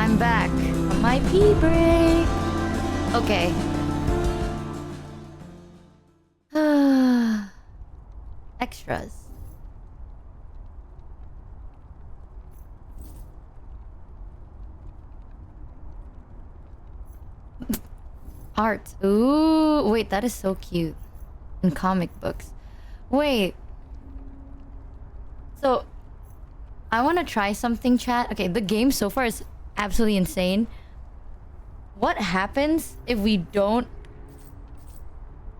I'm back on my pee break. Okay. Extras. Art. Ooh, wait, that is so cute. In comic books. Wait. So, I want to try something, chat. Okay, the game so far is absolutely insane. What happens if we don't...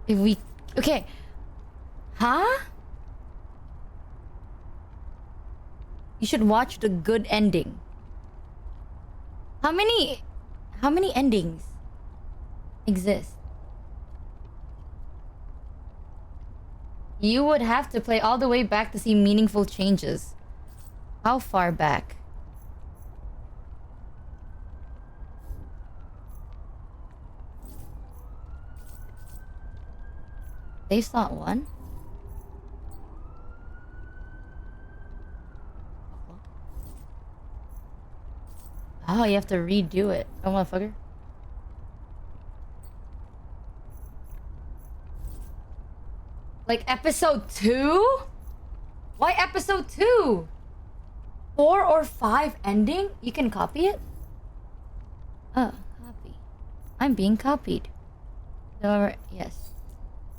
If we... Okay. Huh? You should watch the good ending. How many endings exist? You would have to play all the way back to see meaningful changes. How far back? They slot 1? Oh, you have to redo it. Oh, motherfucker. Like episode 2? Why episode 2? 4 or 5 ending? You can copy it? Oh, copy. I'm being copied. So, yes.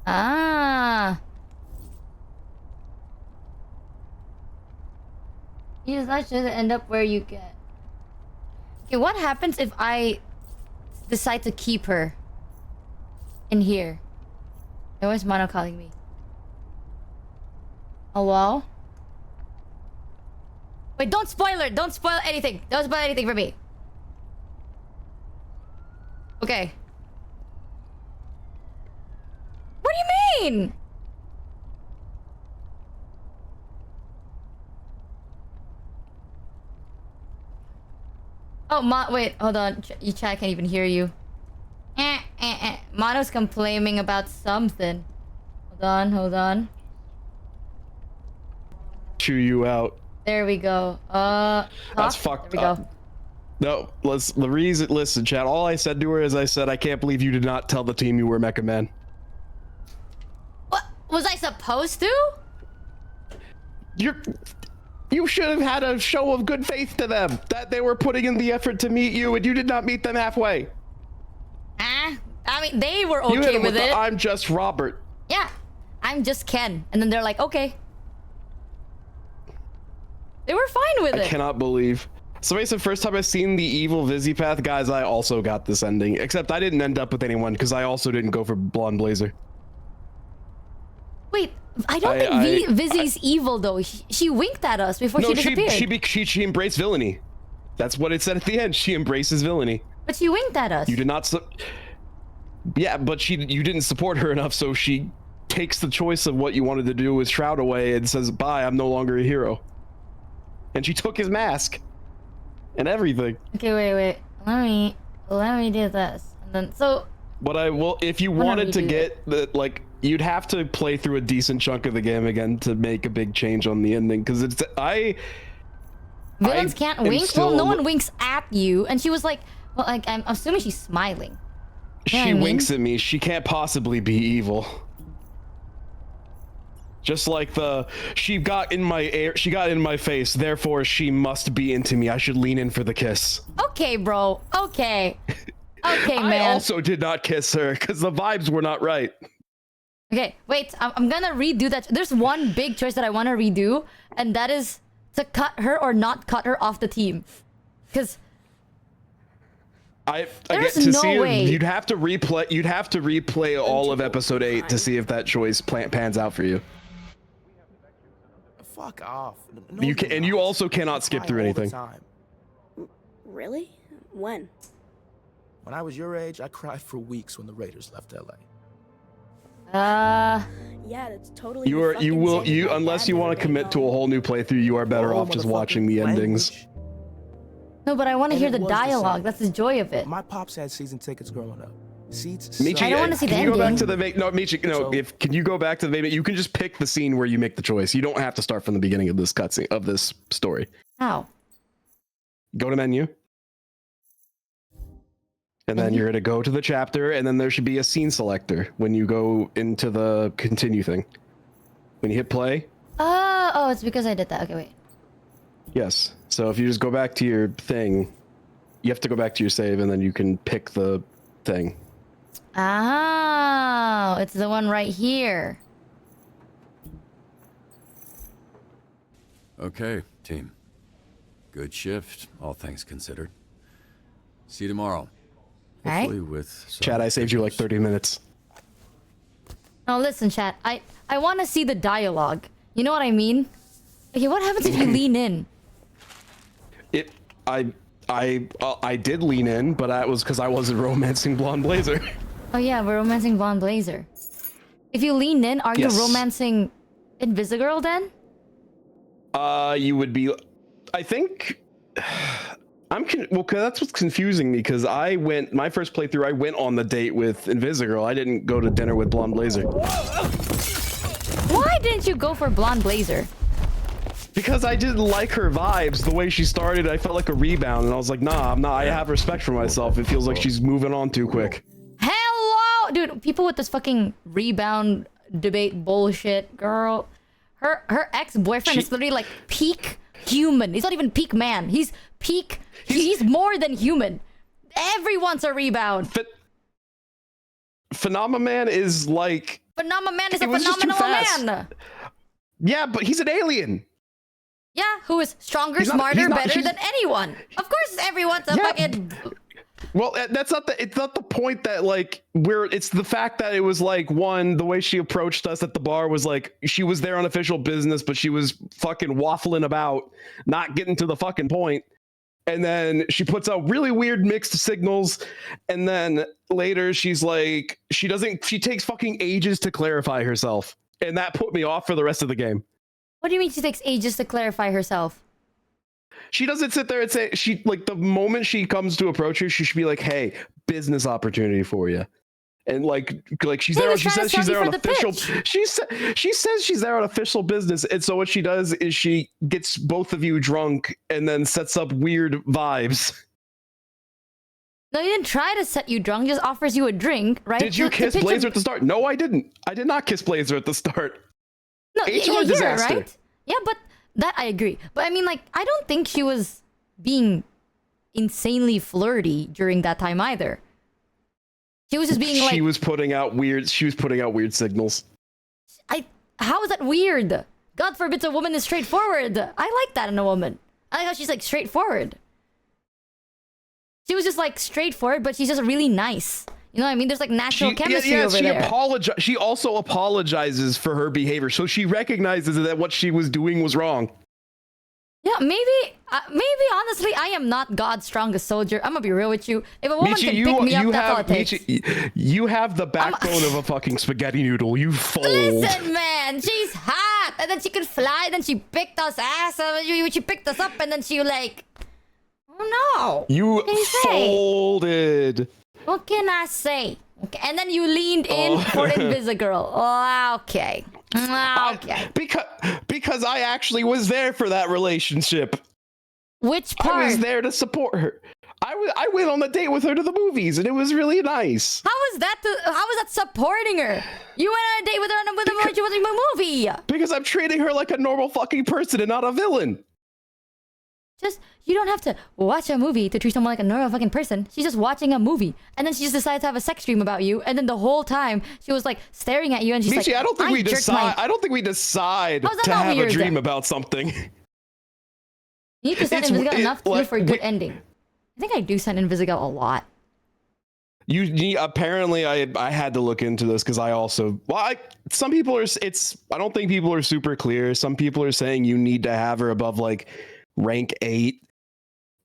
Ah. You just should end up where you get. Okay, what happens if I decide to keep her in here? Why is Mono calling me? Hello? Wait, don't spoil her! Don't spoil anything! Don't spoil anything for me! Okay. What do you mean? Oh, wait, hold on. Your chat can't even hear you. Mono's complaining about something. Hold on. Chew you out. There we go. That's fucked there we up. Go. No, listen, chat. All I said to her is I said, I can't believe you did not tell the team you were Mecha Man. What? Was I supposed to? You should have had a show of good faith to them, that they were putting in the effort to meet you, and you did not meet them halfway. I mean, they were okay with it. I'm just Robert. Yeah, I'm just Ken. And then they're like, okay. They were fine with it. I cannot believe. So basically, the first time I seen the evil Vizzypath guys, I also got this ending. Except I didn't end up with anyone, because I also didn't go for Blonde Blazer. Wait, I don't think Vizzy's evil, though. She winked at us before she disappeared. She embraced villainy. That's what it said at the end. She embraces villainy. But she winked at us. You did not... Yeah, but you didn't support her enough, so she takes the choice of what you wanted to do with Shroud away and says, bye, I'm no longer a hero. And she took his mask. And everything. Okay, wait. Let me do this. And then, so... But I will... If you wanted to get the, like... You'd have to play through a decent chunk of the game again to make a big change on the ending, because it's... Villains can't wink? Well, no one winks at you. And she was like... Well, like, I'm assuming she's smiling. She winks at me. She can't possibly be evil. Just like she got in my face, therefore she must be into me. I should lean in for the kiss. Okay, bro. Okay. Okay, man. I also did not kiss her, because the vibes were not right. Okay, wait. I'm gonna redo that. There's one big choice that I want to redo, and that is to cut her or not cut her off the team. Because... There's no way. You'd have to replay all of episode 8 to see if that choice pans out for you. Fuck off. No, you also cannot skip through anything. Really? When? When I was your age, I cried for weeks when the Raiders left LA. Yeah, that's totally. Unless you want to commit to a whole new playthrough, you are better off just watching the endings. No, but I want to hear the dialogue. That's the joy of it. My pops had season tickets growing up. Michi, I don't want to see the ending. Can you go back to the Michi? No, can you go back to the you can just pick the scene where you make the choice. You don't have to start from the beginning of this cutscene of this story. How? Go to menu. And then you're gonna go to the chapter, and then there should be a scene selector when you go into the continue thing. When you hit play. Oh, it's because I did that. Okay, wait. Yes. So if you just go back to your thing, you have to go back to your save, and then you can pick the thing. Oh, it's the one right here. Okay, team. Good shift, all things considered. See you tomorrow. Right. Hopefully with some Chat, I saved you like figures. 30 minutes. No, listen, chat. I want to see the dialogue. You know what I mean? Okay, what happens if you lean in? I did lean in, but that was because I wasn't romancing Blonde Blazer. Oh yeah, we're romancing Blonde Blazer. If you lean in, are Yes. you romancing Invisigirl then? You would be. I think. Well, 'cause that's what's confusing me, because my first playthrough, I went on the date with Invisigirl. I didn't go to dinner with Blonde Blazer. Why didn't you go for Blonde Blazer? Because I didn't like her vibes. The way she started, I felt like a rebound, and I was like, nah, I'm not. I have respect for myself. It feels like she's moving on too quick. Hello, dude. People with this fucking rebound debate bullshit, girl. Her ex-boyfriend is literally like peak human. He's not even peak man. He's peak. He's more than human. Everyone's a rebound. Phenomenon is like. Phenomenon is a It was just too phenomenal fast. man. Yeah, but he's an alien. Yeah, who is stronger, He's not- smarter, he's not- better he's- than anyone. Of course, everyone's a Yeah, fucking. Well, it's not the point that like it's the fact that it was like, one, the way she approached us at the bar was like she was there on official business, but she was fucking waffling about, not getting to the fucking point. And then she puts out really weird mixed signals, and then later she's like, she takes fucking ages to clarify herself, and that put me off for the rest of the game. What do you mean she takes ages to clarify herself? She doesn't sit there and say, she like, the moment she comes to approach her, she should be like, hey, business opportunity for you. And like she's He there. was She trying to says she's sell there you on for the official. pitch. She says she's there on official business. And so what she does is she gets both of you drunk and then sets up weird vibes. No, he didn't try to set you drunk. He just offers you a drink, right? Did you kiss Blazer at the start? No, I didn't. I did not kiss Blazer at the start. No, HR yeah, disaster. right? Yeah, but that I agree. But I mean, like, I don't think she was being insanely flirty during that time either. She was just being like, She was putting out weird signals. how is that weird? God forbids a woman is straightforward. I like that in a woman. I like how she's like straightforward. She was just like straightforward, but she's just really nice. You know what I mean? There's like natural chemistry over there. She also apologizes for her behavior, so she recognizes that what she was doing was wrong. Yeah, maybe honestly, I am not God's strongest soldier. I'm gonna be real with you. If a woman Michi, can pick me up, that's all it takes. Michi, you have the backbone of a fucking spaghetti noodle. You fold. Listen, man, she's hot, and then she could fly. Then she picked us ass, and she picked us up, and then she like, oh no. You What can you say? folded. What can I say? Okay, and then you leaned in for Invisigirl. Oh, okay. Okay. Because I actually was there for that relationship. Which I part? was there to support her. I went on the date with her to the movies, and it was really nice. How was that supporting her? You went on a date with her when she was in a movie. Because I'm treating her like a normal fucking person and not a villain. Just, you don't have to watch a movie to treat someone like a normal fucking person. She's just watching a movie. And then she just decided to have a sex dream about you. And then the whole time, she was like staring at you and she's Michi, like, I don't think we jerked my-" decide. I don't think we decide How's that to not have weird a dream then? about something. You need to send It's- Invisigal enough to do like, for a good we- ending. I think I do send Invisigal a lot. Apparently I had to look into this because I also some people are I don't think people are super clear. Some people are saying you need to have her above like rank 8,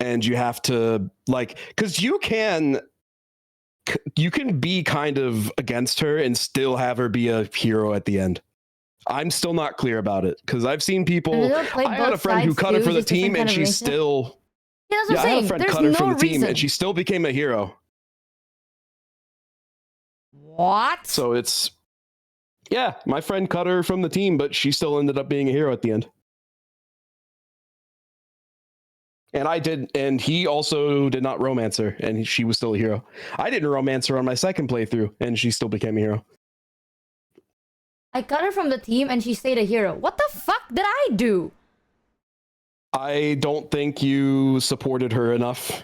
and you have to like, because you can be kind of against her and still have her be a hero at the end. I'm still not clear about it because I've seen people. I had a friend who cut her for the team and she's still. Yeah, that's what I'm I had saying. a friend There's cut her no from the team reason. and she still became a hero. What? So it's, yeah, my friend cut her from the team, but she still ended up being a hero at the end. And I did, and he also did not romance her, and she was still a hero. I didn't romance her on my second playthrough, and she still became a hero. I cut her from the team and she stayed a hero. What the fuck did I do? I don't think you supported her enough.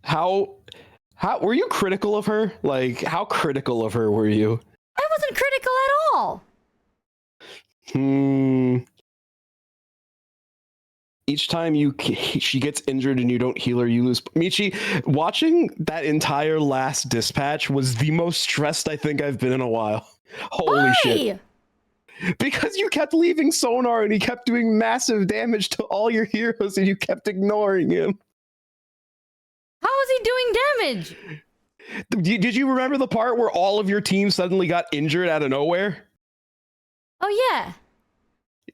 How were you critical of her? Like, how critical of her were you? I wasn't critical at all. Each time she gets injured and you don't heal her, you lose. Michi, watching that entire last dispatch was the most stressed I think I've been in a while. Holy Why? shit. Because you kept leaving Sonar and he kept doing massive damage to all your heroes and you kept ignoring him. How was he doing damage? Did you remember the part where all of your team suddenly got injured out of nowhere? Oh yeah.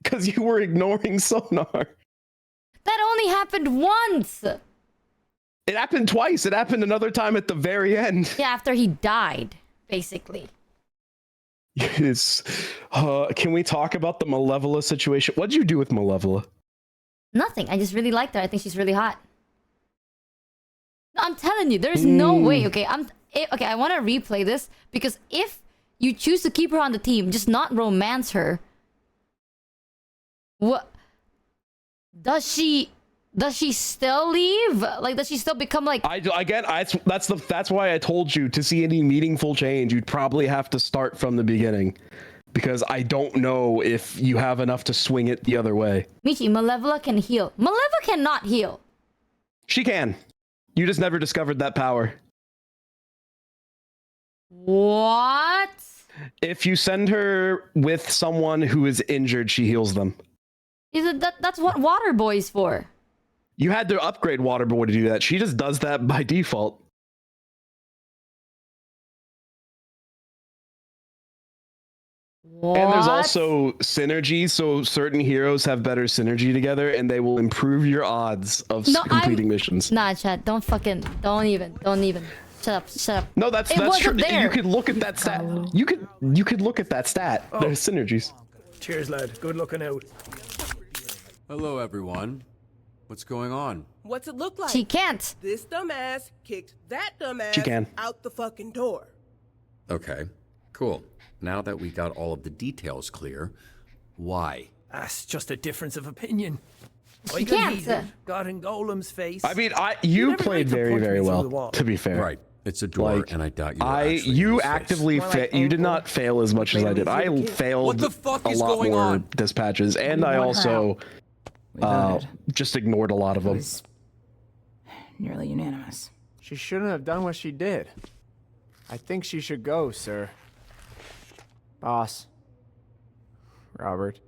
Because you were ignoring Sonar. That only happened once. It happened twice. It happened another time at the very end. Yeah, after he died, basically. It's, can we talk about the Malevola situation? What'd you do with Malevola? Nothing. I just really liked her. I think she's really hot. No, I'm telling you, there's no way. Okay, I want to replay this because if you choose to keep her on the team, just not romance her. What? Does she still leave? Like, does she still become like? That's why I told you to see any meaningful change, you'd probably have to start from the beginning, because I don't know if you have enough to swing it the other way. Michi, Malevola can heal. Malevola cannot heal. She can. You just never discovered that power. What? If you send her with someone who is injured, she heals them. That's what Water Boy's for. You had to upgrade Waterboy to do that. She just does that by default. What? And there's also synergy, so certain heroes have better synergy together, and they will improve your odds of completing missions. Nah, chat. Don't even. Shut up. No, that's true. There. You could look at that stat. You could look at that stat. There's synergies. Cheers, lad. Good looking out. Hello, everyone. What's going on? What's it look like? She can't. This dumbass kicked that She dumbass can. out the fucking door. Okay, cool. Now that we got all of the details clear, why? That's just a difference of opinion. She can't. Got in Golem's face. I mean, you never played liked to very, punch very me through well. the wall. To be fair, Right. It's a door, Like, and I doubt you were actually you in his face. actively More like you did ankle. not fail as much as I did. I failed What the fuck a is lot going more on? dispatches, and I also just ignored a lot of them. was nearly unanimous. She shouldn't have done what she did. I think she should go, sir. Boss. Robert.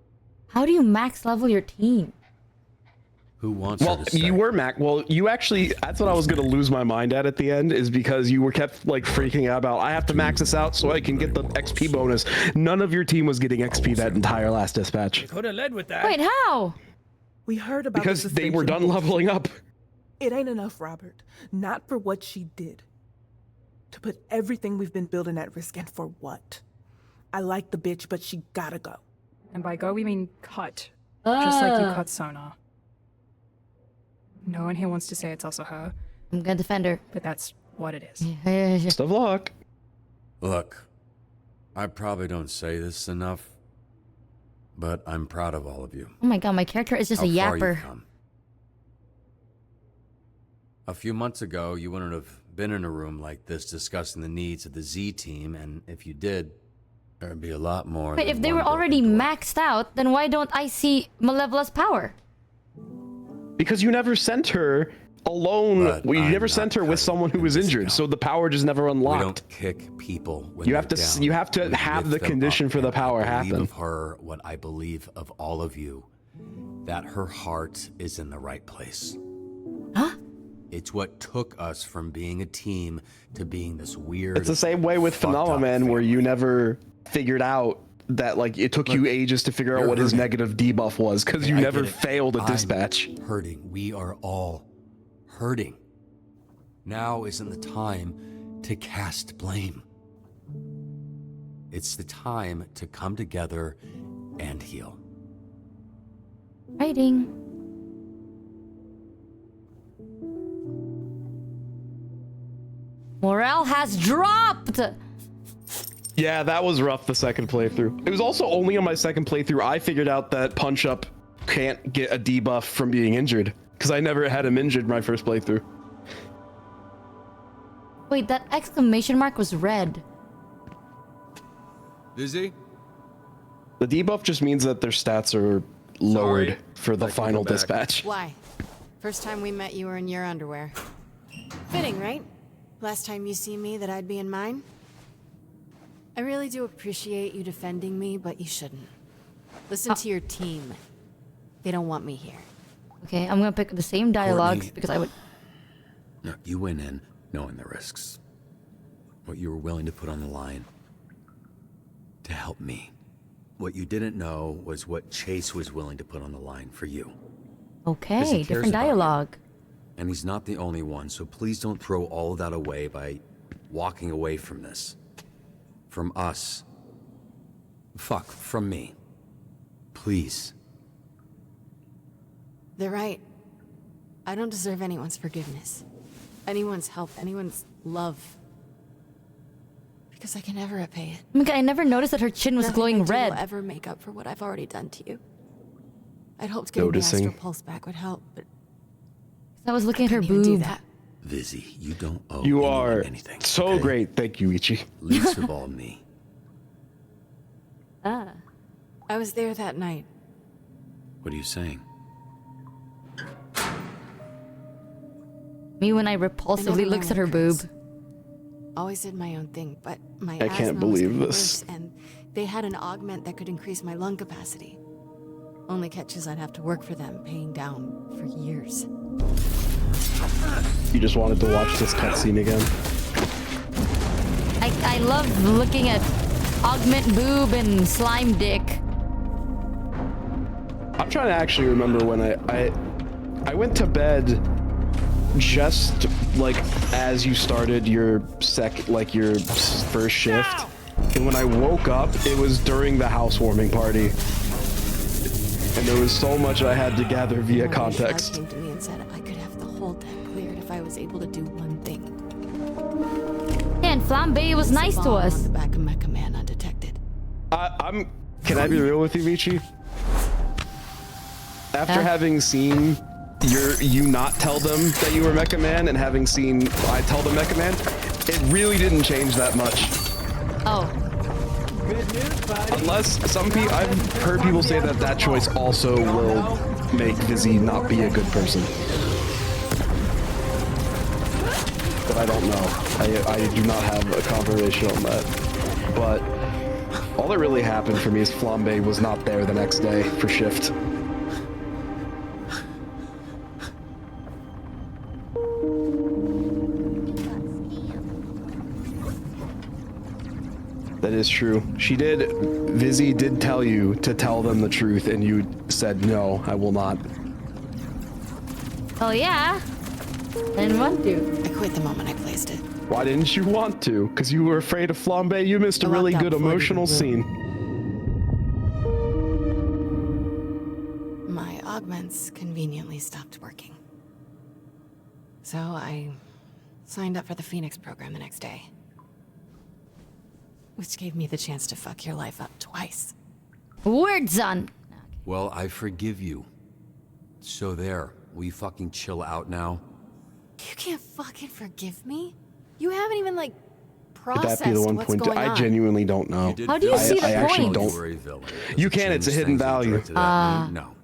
How do you max level your team? Who wants Well, her to stay? you were Mac. Well, you actually, that's what I was going to lose my mind at the end, is because you were kept like freaking out about, I have to max this out so I can get the XP bonus. None of your team was getting XP that entire last dispatch. Could have led with that. Wait, how? We heard about Because the they were suspension. done leveling up. It ain't enough, Robert. Not for what she did. To put everything we've been building at risk, and for what? I like the bitch, but she gotta go. And by go, we mean cut. Just like you cut Sona. No one here wants to say it's also her, I'm gonna defend her. but that's what it is. Best of luck. Look, I probably don't say this enough, but I'm proud of all of you. Oh my god, my character is just How a far you've yapper. come. A few months ago, you wouldn't have been in a room like this discussing the needs of the Z team, and if you did, there'd be a lot more. Wait, than if they one were already broken door. maxed out, then why don't I see Malevola's power? Because you never sent her alone. But You I'm never not sent her with cutting someone who was this injured, down. so the power just never We unlocked. don't kick people when You they're have to down. you have to We have lift the them condition up, for the and power I believe happen. of her what I believe of all of you, that her heart is in the right place. Huh? It's what took us from being a team to being this weird. It's the same way with fucked up Phenomenon, where family. you never figured out that, like, it took you ages to figure out you're what his hurting. negative debuff was, because you I never get it. failed a I'm dispatch. hurting. We are all hurting. Now isn't the time to cast blame. It's the time to come together and heal. Writing. has dropped. Yeah, that was rough the second playthrough. It was also only on my second playthrough I figured out that Punch Up can't get a debuff from being injured, because I never had him injured my first playthrough. Wait, that exclamation mark was red. Dizzy? The debuff just means that their stats are lowered Sorry. for the Like, final go back. dispatch. Why? First time we met, you were in your underwear. Fitting, right? Last time you see me, that I'd be in mine? I really do appreciate you defending me, but you shouldn't. Listen to your team. They don't want me here. Okay, I'm gonna pick the same dialogue Courtney. because I would. No, you went in knowing the risks. What you were willing to put on the line to help me. What you didn't know was what Chase was willing to put on the line for you. 'Cause Okay, he cares different about you. dialogue. And he's not the only one, so please don't throw all of that away by walking away from this. From us. Fuck, from me. Please. They're right. I don't deserve anyone's forgiveness. Anyone's help, anyone's love. Because I can never repay it. Oh my god, I never noticed that her chin was Nothing glowing I do red. will ever make up for what I've already done to you. I'd hoped getting Noticing. the astral pulse back would help, but I was looking at her couldn't even do boob. that. Vizzy, you don't owe You anyone are anything. so okay? great. Thank you, Ichi. Least of all me. Ah. I was there that night. What are you saying? Me when I repulsively Another looks at her memory boob. curse. Always did my own thing, but my I can't asthma was believe getting this. worse, and they had an augment that could increase my lung capacity. Only catch is I'd have to work for them, paying down for years. You just wanted to watch this cutscene again. I love looking at augment boob and slime dick. I'm trying to actually remember when I went to bed just like as you started your first shift, and when I woke up it was during the housewarming party, and there was so much I had to gather via One day, Shad context. came to me and said I could have the whole deck cleared if I was able to do one thing. Yeah, and Flambe was nice to Bomb us. on the back of Mecha Man undetected. Can I be real with you, Michi? After having seen you not tell them that you were Mecha Man, and having seen I tell them Mecha Man, it really didn't change that much. Oh. Unless I've heard people say that that choice also will make Vizzy not be a good person. But I don't know. I do not have a confirmation on that. But all that really happened for me is Flambe was not there the next day for shift. That is true. Vizzy did tell you to tell them the truth, and you said, no, I will not. Oh yeah. I didn't want to. I quit the moment I placed it. Why didn't you want to? Because you were afraid of Flambe? You missed a I really locked good out before I emotional even scene. My augments conveniently stopped working. So I signed up for the Phoenix program the next day. Which gave me the chance to fuck your life up twice. Words on. Well, I forgive you. So there, will you fucking chill out now? You can't fucking forgive me? You haven't even, like, Could that processed be the one what's point? going on. I genuinely don't know. did How do you feel see like the I actually point? don't. You were a villain. You Does it can, it's a change hidden things you value. directed at me? No,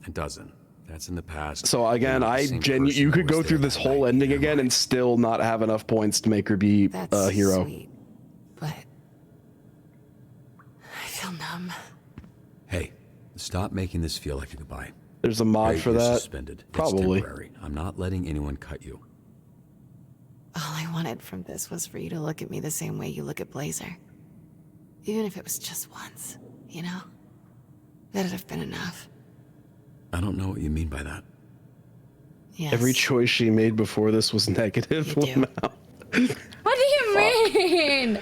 it doesn't. That's in the past. So again, You're not the same person you who could was go there through this that whole night. ending You're again right. and still not have enough points to make her be That's a hero. sweet, but I feel numb. Hey, stop making this feel like a goodbye. There's a mod Hey, for you're that. Suspended. Probably. It's temporary. I'm not letting anyone cut you. All I wanted from this was for you to look at me the same way you look at Blazer. Even if it was just once, you know? That'd have been enough. I don't know what you mean by that. Yes. Every choice she made before this was negative. You do. Now. What do you mean?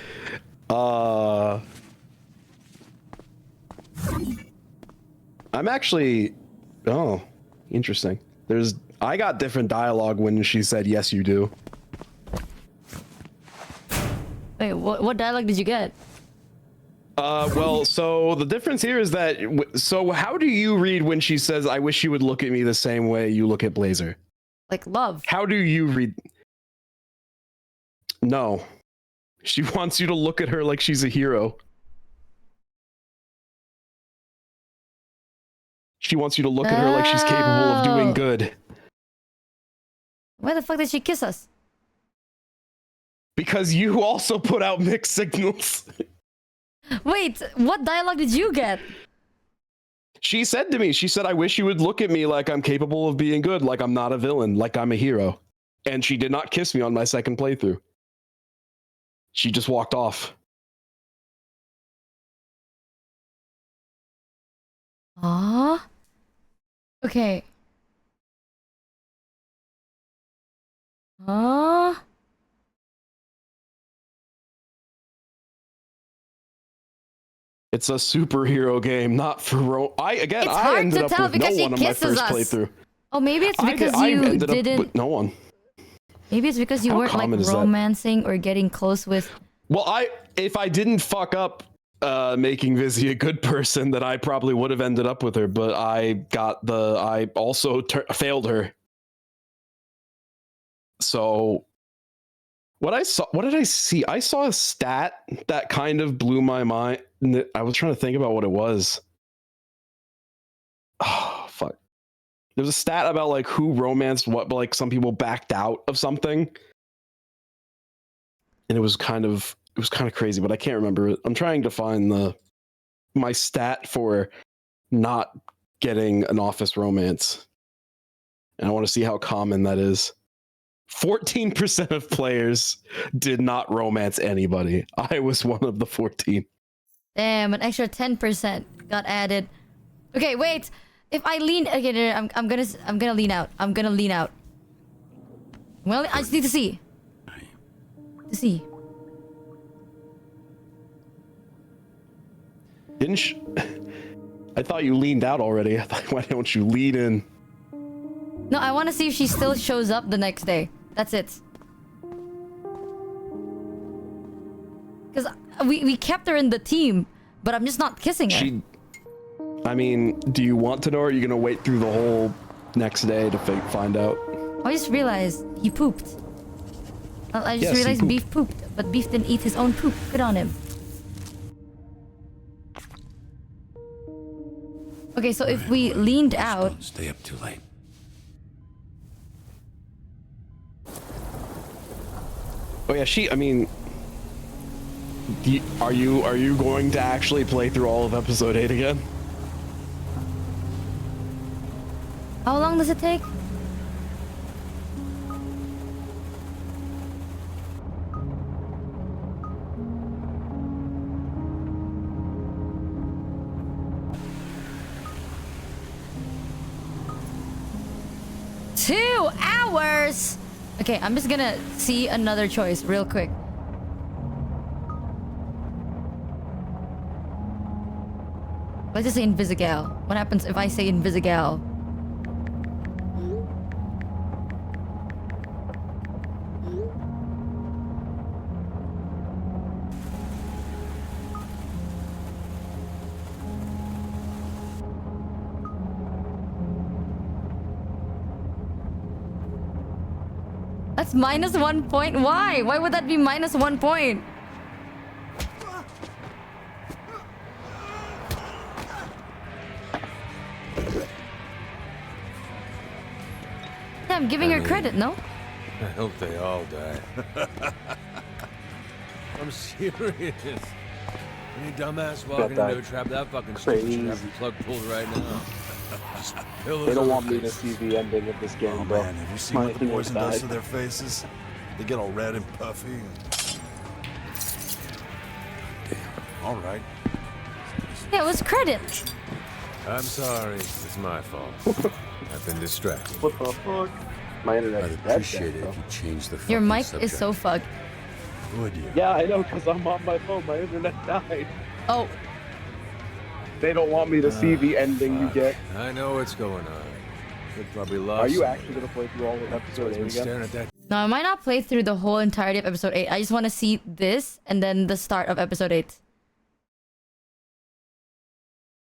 I'm actually. Oh, interesting. I got different dialogue when she said, yes, you do. Wait, what dialogue did you get? Well, so the difference here is that, so how do you read when she says, I wish you would look at me the same way you look at Blazer? Like love. How do you read? No. She wants you to look at her like she's a hero. She wants you to look at her like she's capable of doing good. Why the fuck did she kiss us? Because you also put out mixed signals. Wait, what dialogue did you get? She said to me, she said, I wish you would look at me like I'm capable of being good, like I'm not a villain, like I'm a hero. And she did not kiss me on my second playthrough. She just walked off. Ah. Okay. Ah. It's a superhero game, not for It's I hard ended to up tell with no because she one on my kisses first us. playthrough. Oh, maybe it's because I you ended didn't. up with no one. Maybe it's because you How weren't like common is that? romancing or getting close with. Well, if I didn't fuck up making Vizzy a good person, then I probably would have ended up with her. But I also failed her. So what did I see? I saw a stat that kind of blew my mind. I was trying to think about what it was. Oh, fuck. There's a stat about like who romanced what, but like some people backed out of something. And it was kind of crazy, but I can't remember it. I'm trying to find my stat for not getting an office romance. And I want to see how common that is. 14% of players did not romance anybody. I was one of the 14. Damn, an extra 10% got added. Okay, wait. If I lean, okay, no, I'm gonna lean out. I'm gonna lean out. Well, I just need to see. To see. Didn't I thought you leaned out already. I thought, why don't you lean in? No, I want to see if she still shows up the next day. That's it. Because we kept her in the team, but I'm just not kissing her. I mean, do you want to know, or are you going to wait through the whole next day to find out? I just realized he pooped. I just Yes, realized Beef pooped, but Beef didn't eat his own poop. Good on him. Okay, so if we leaned out... Don't stay up too late. Oh yeah, I mean... Are you going to actually play through all of episode 8 again? How long does it take? Two hours! Okay, I'm just gonna see another choice real quick. Let's just say Invisigal. What happens if I say Invisigal? That's minus 1 point. Why? Why would that be minus 1 point? Yeah, I'm giving her credit, no? I hope they all die. I'm serious. Any dumbass walking into a trap, that fucking stupid should have the plug pulled right now. They don't want me to see the ending of this game, bro. Man, have you seen what the poison does to their faces? They get all red and puffy. Damn. All right. Yeah, it was credit. I'm sorry. It's my fault. I've been distracted. What the fuck? My internet's I'd dead, appreciate it bro. if you changed the Your fucking mic subject. is so fucked. Would you? Yeah, I know, because I'm on my phone. My internet died. Oh. They don't want me to see the ending you get. I know what's going on. Could probably love Are you somebody. actually going to play through all of episode 8 Been again? staring at that No, I might not play through the whole entirety of episode 8. I just want to see this and then the start of episode 8.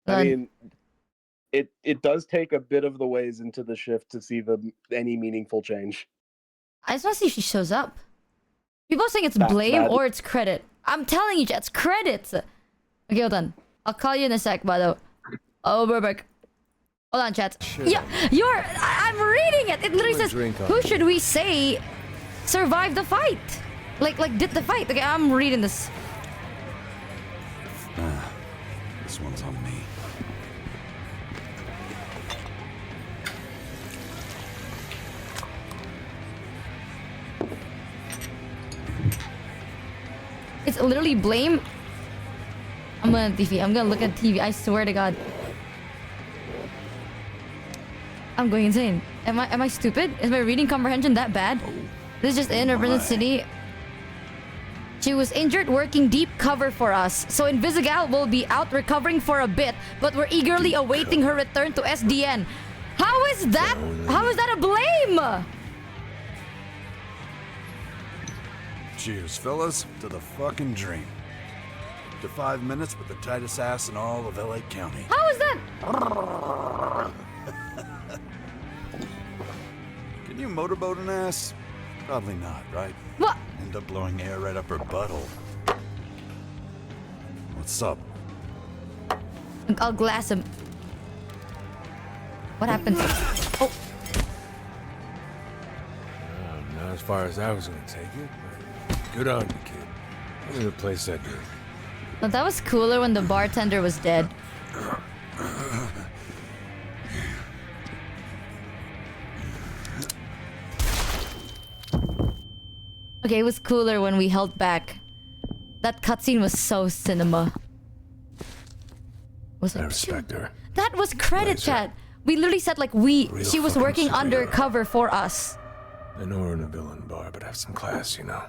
I mean, it does take a bit of the ways into the shift to see any meaningful change. I just want to see if she shows up. People are saying it's blame or it's credit. I'm telling you, it's credits. Okay, hold on. I'll call you in a sec, by the way. Oh, Burbeck. Hold on, chat. Yeah, I'm reading it. It literally says, who should we say survived the fight? Like did the fight. Okay, I'm reading this. This one's on me. It's literally blame. I'm gonna look at TV. I swear to God. I'm going insane. Am I stupid? Is my reading comprehension that bad? This is just in Represent City. She was injured working deep cover for us. So Invisigal will be out recovering for a bit, but we're eagerly awaiting her return to SDN. How is that a blame? Cheers, fellas, to the fucking dream. To 5 minutes with the tightest ass in all of LA County. How is that? Can you motorboat an ass? Probably not, right? What? End up blowing air right up her butthole. What's up? I'll glass him. What happened? Oh. Not as far as I was gonna take it, but good on you, kid. I'm gonna place that good. No, that was cooler when the bartender was dead. Okay, it was cooler when we held back. That cutscene was so cinema. Was it? I respect her. That was credit, chat. We literally said like she was working undercover for us. I know we're in a villain bar, but have some class, you know.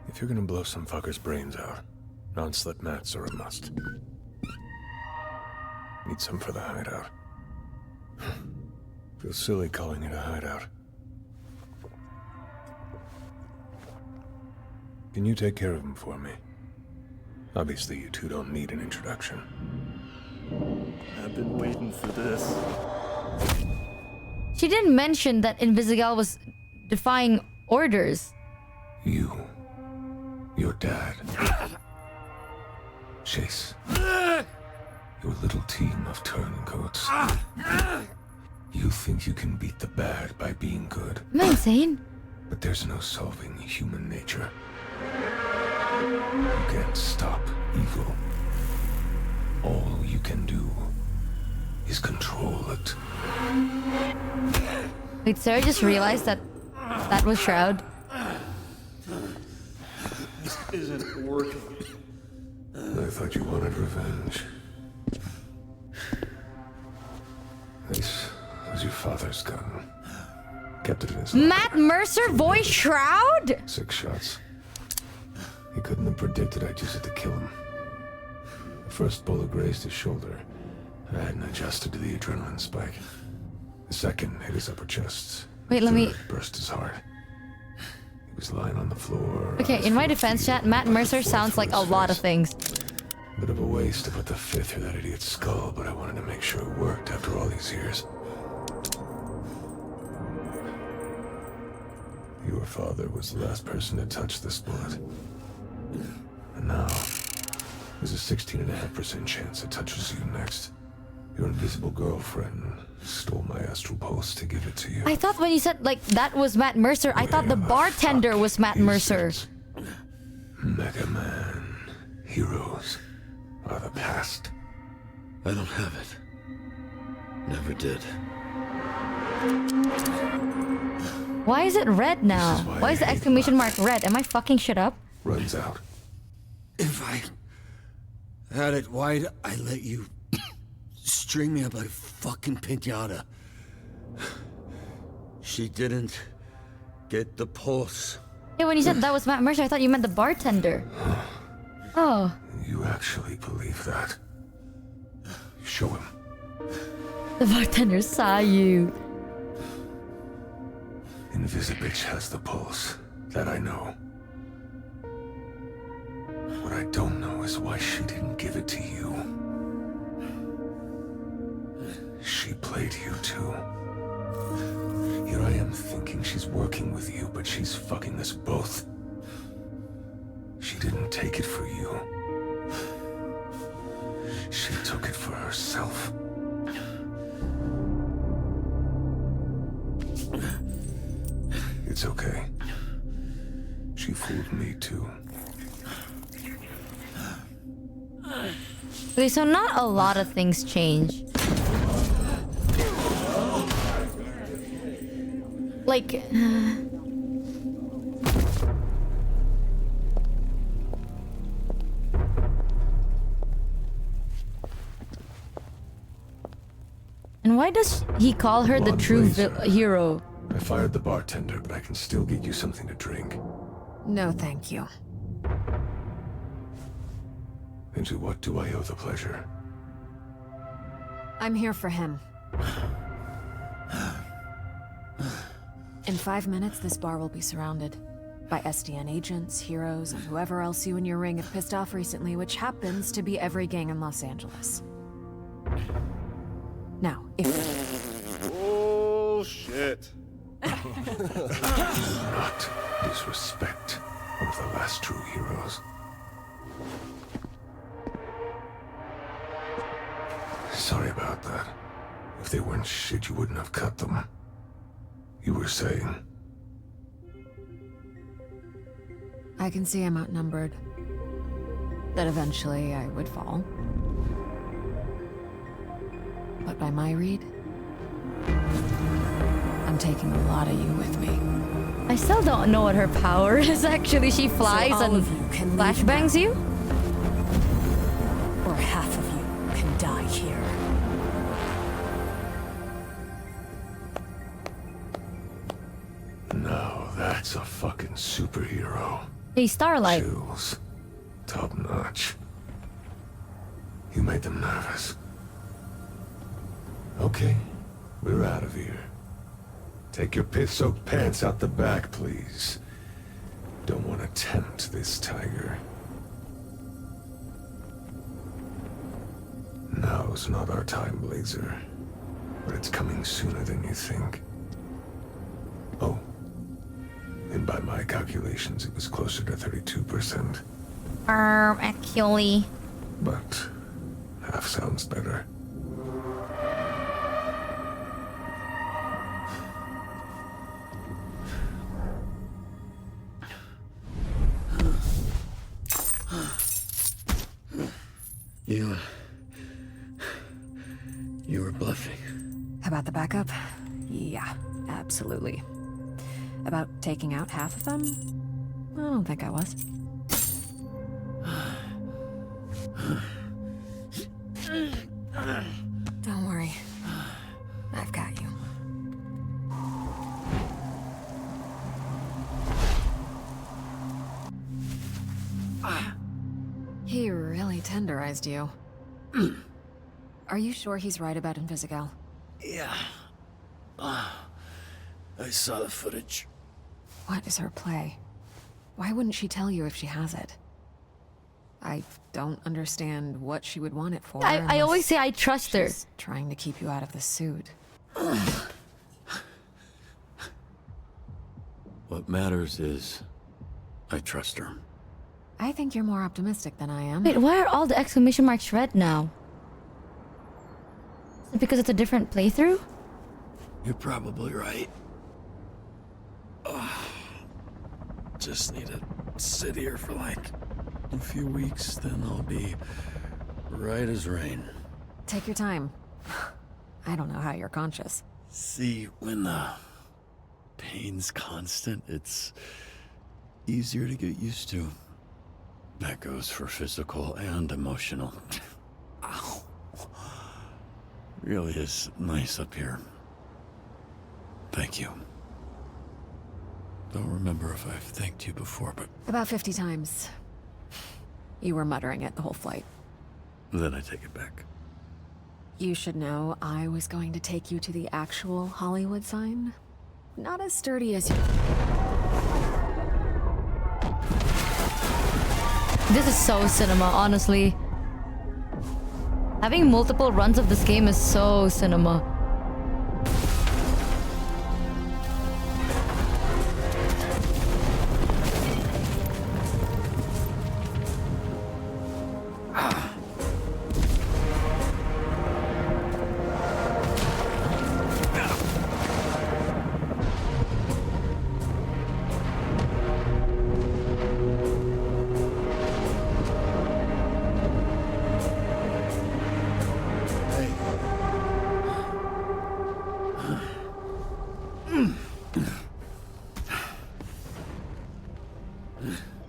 If you're gonna blow some fucker's brains out, non-slip mats are a must. Need some for the hideout. Feels silly calling it a hideout. Can you take care of him for me? Obviously, you two don't need an introduction. I've been waiting for this. She didn't mention that Invisigal was defying orders. You. Your dad. Chase. Your little team of turncoats. You think you can beat the bad by being good. Am I insane? But there's no solving human nature. You can't stop evil. All you can do is control it. Wait, Sarah just realized that was Shroud. This isn't working. I thought you wanted revenge. This was your father's gun. Kept it in his Matt Mercer voice Shroud? 6 shots. He couldn't have predicted I'd use it to kill him. The first bullet grazed his shoulder. I hadn't adjusted to the adrenaline spike. The second hit his upper chest. Wait, let me... burst his heart. He was lying on the floor. Okay, in my defense, chat, Matt Mercer sounds like a lot of things. Bit of a waste to put the fifth through that idiot's skull, but I wanted to make sure it worked after all these years. Your father was the last person to touch this bullet. And now, there's a 16.5% chance it touches you next. Your invisible girlfriend stole my astral pulse to give it to you. I thought when you said, like, that was Matt Mercer, I thought the bartender was Matt Mercer. Mega Man. Heroes are the past. I don't have it. Never did. Why is it red now? Why is the exclamation mark red? Am I fucking shit up? Runs out. If I had it, why'd I let you string me up like a fucking piñata? She didn't get the pulse. Yeah, when you said that was Matt Mercer, I thought you meant the bartender. Oh. You actually believe that? Show him. The bartender saw you. Invisibitch has the pulse. That I know. What I don't know is why she didn't give it to you. She played you too. Here I am thinking she's working with you, but she's fucking us both. She didn't take it for you. She took it for herself. It's okay. She fooled me too. Okay, so not a lot of things change. Like... And why does he call her the true hero? I fired the bartender, but I can still get you something to drink. No, thank you. And to what do I owe the pleasure? I'm here for him. In 5 minutes, this bar will be surrounded by SDN agents, heroes, and whoever else you and your ring have pissed off recently, which happens to be every gang in Los Angeles. Now, if... Bullshit. Not disrespect one of the last true heroes. Sorry about that. If they weren't shit, you wouldn't have cut them. You were saying? I can see I'm outnumbered. That eventually I would fall. But by my read, I'm taking a lot of you with me. I still don't know what her power is actually. She flies So all and of you can flashbangs you? Or half of you can die here. Now that's a fucking superhero. Hey, Starlight. Chills. Top notch. You made them nervous. Okay, we're out of here. Take your piss-soaked pants out the back, please. Don't want to tempt this tiger. Now's not our time, Blazer. But it's coming sooner than you think. Oh. And by my calculations, it was closer to 32%. Actually. But half sounds better. You were bluffing. About the backup? Yeah, absolutely. About taking out half of them? I don't think I was. Don't worry. I've got you. He really tenderized you. Are you sure he's right about Invisigal? Yeah. I saw the footage. What is her play? Why wouldn't she tell you if she has it? I don't understand what she would want it for. I always say I trust her. She's trying to keep you out of the suit. What matters is I trust her. I think you're more optimistic than I am. Wait, why are all the exclamation marks red now? Is it because it's a different playthrough? You're probably right. Just need to sit here for like a few weeks, then I'll be right as rain. Take your time. I don't know how you're conscious. See, when the pain's constant, it's easier to get used to. That goes for physical and emotional. Ow. Really is nice up here. Thank you. Don't remember if I've thanked you before, but... About 50 times. You were muttering it the whole flight. Then I take it back. You should know I was going to take you to the actual Hollywood sign. Not as sturdy as you. This is so cinema, honestly. Having multiple runs of this game is so cinema.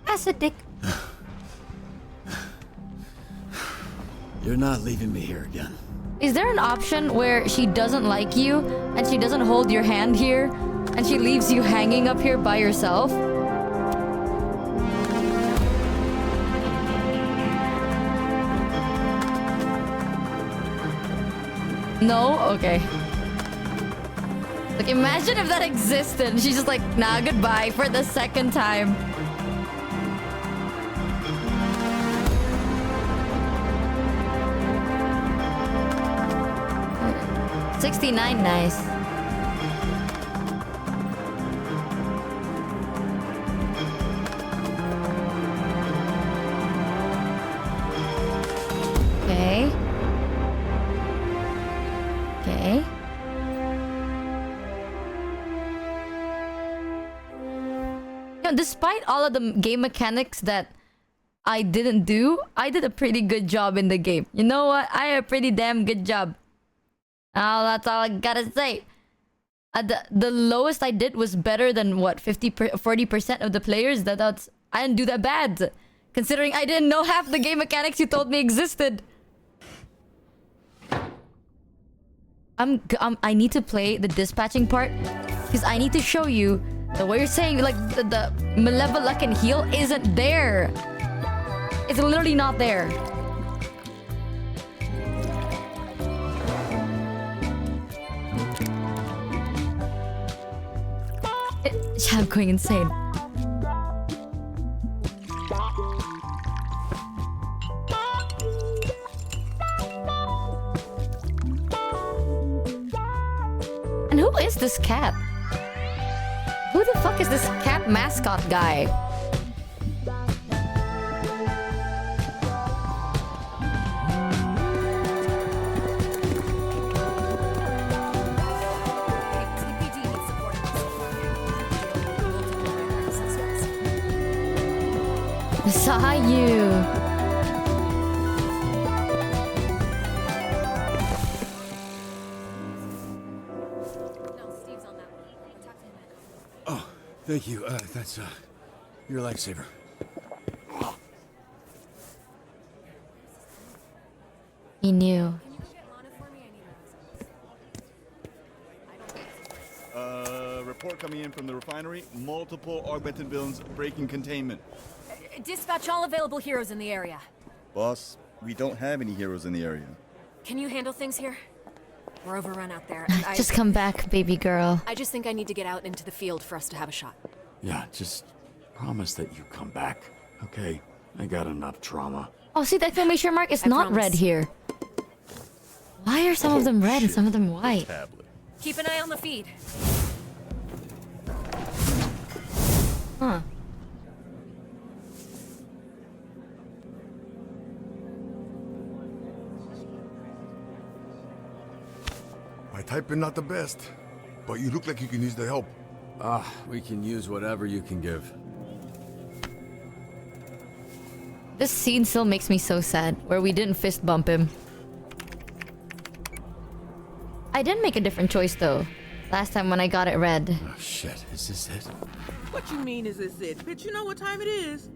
Acid dick. You're not leaving me here again. Is there an option where she doesn't like you and she doesn't hold your hand here and she leaves you hanging up here by yourself? No? Okay. Like, imagine if that existed. She's just like, nah, goodbye for the second time. $69, nice. Okay. Okay. You know, despite all of the game mechanics that I didn't do, I did a pretty good job in the game. You know what? I had a pretty damn good job. Oh, that's all I gotta say. The lowest I did was better than what, 40% of the players. That's I didn't do that bad, considering I didn't know half the game mechanics you told me existed. I need to play the dispatching part because I need to show you the way you're saying like the malevolent and heal isn't there. It's literally not there. I'm going insane. And who is this cat? Who the fuck is this cat mascot guy? Saw you. Oh, thank you. That's your lifesaver. He knew. Report coming in from the refinery. Multiple augmented villains breaking containment. Dispatch all available heroes in the area. Boss, we don't have any heroes in the area. Can you handle things here? We're overrun out there, and Just come back, baby girl. I just think I need to get out into the field for us to have a shot. Yeah, just promise that you come back. Okay, I got enough trauma. Oh, see, the exclamation mark is not red here. Why are some of them red and some of them white? Keep an eye on the feed. Huh. My typing not the best, but you look like you can use the help. We can use whatever you can give. This scene still makes me so sad, where we didn't fist bump him. I did make a different choice though. Last time when I got it red. Oh shit, is this it? What you mean is this it? Bitch, you know what time it is.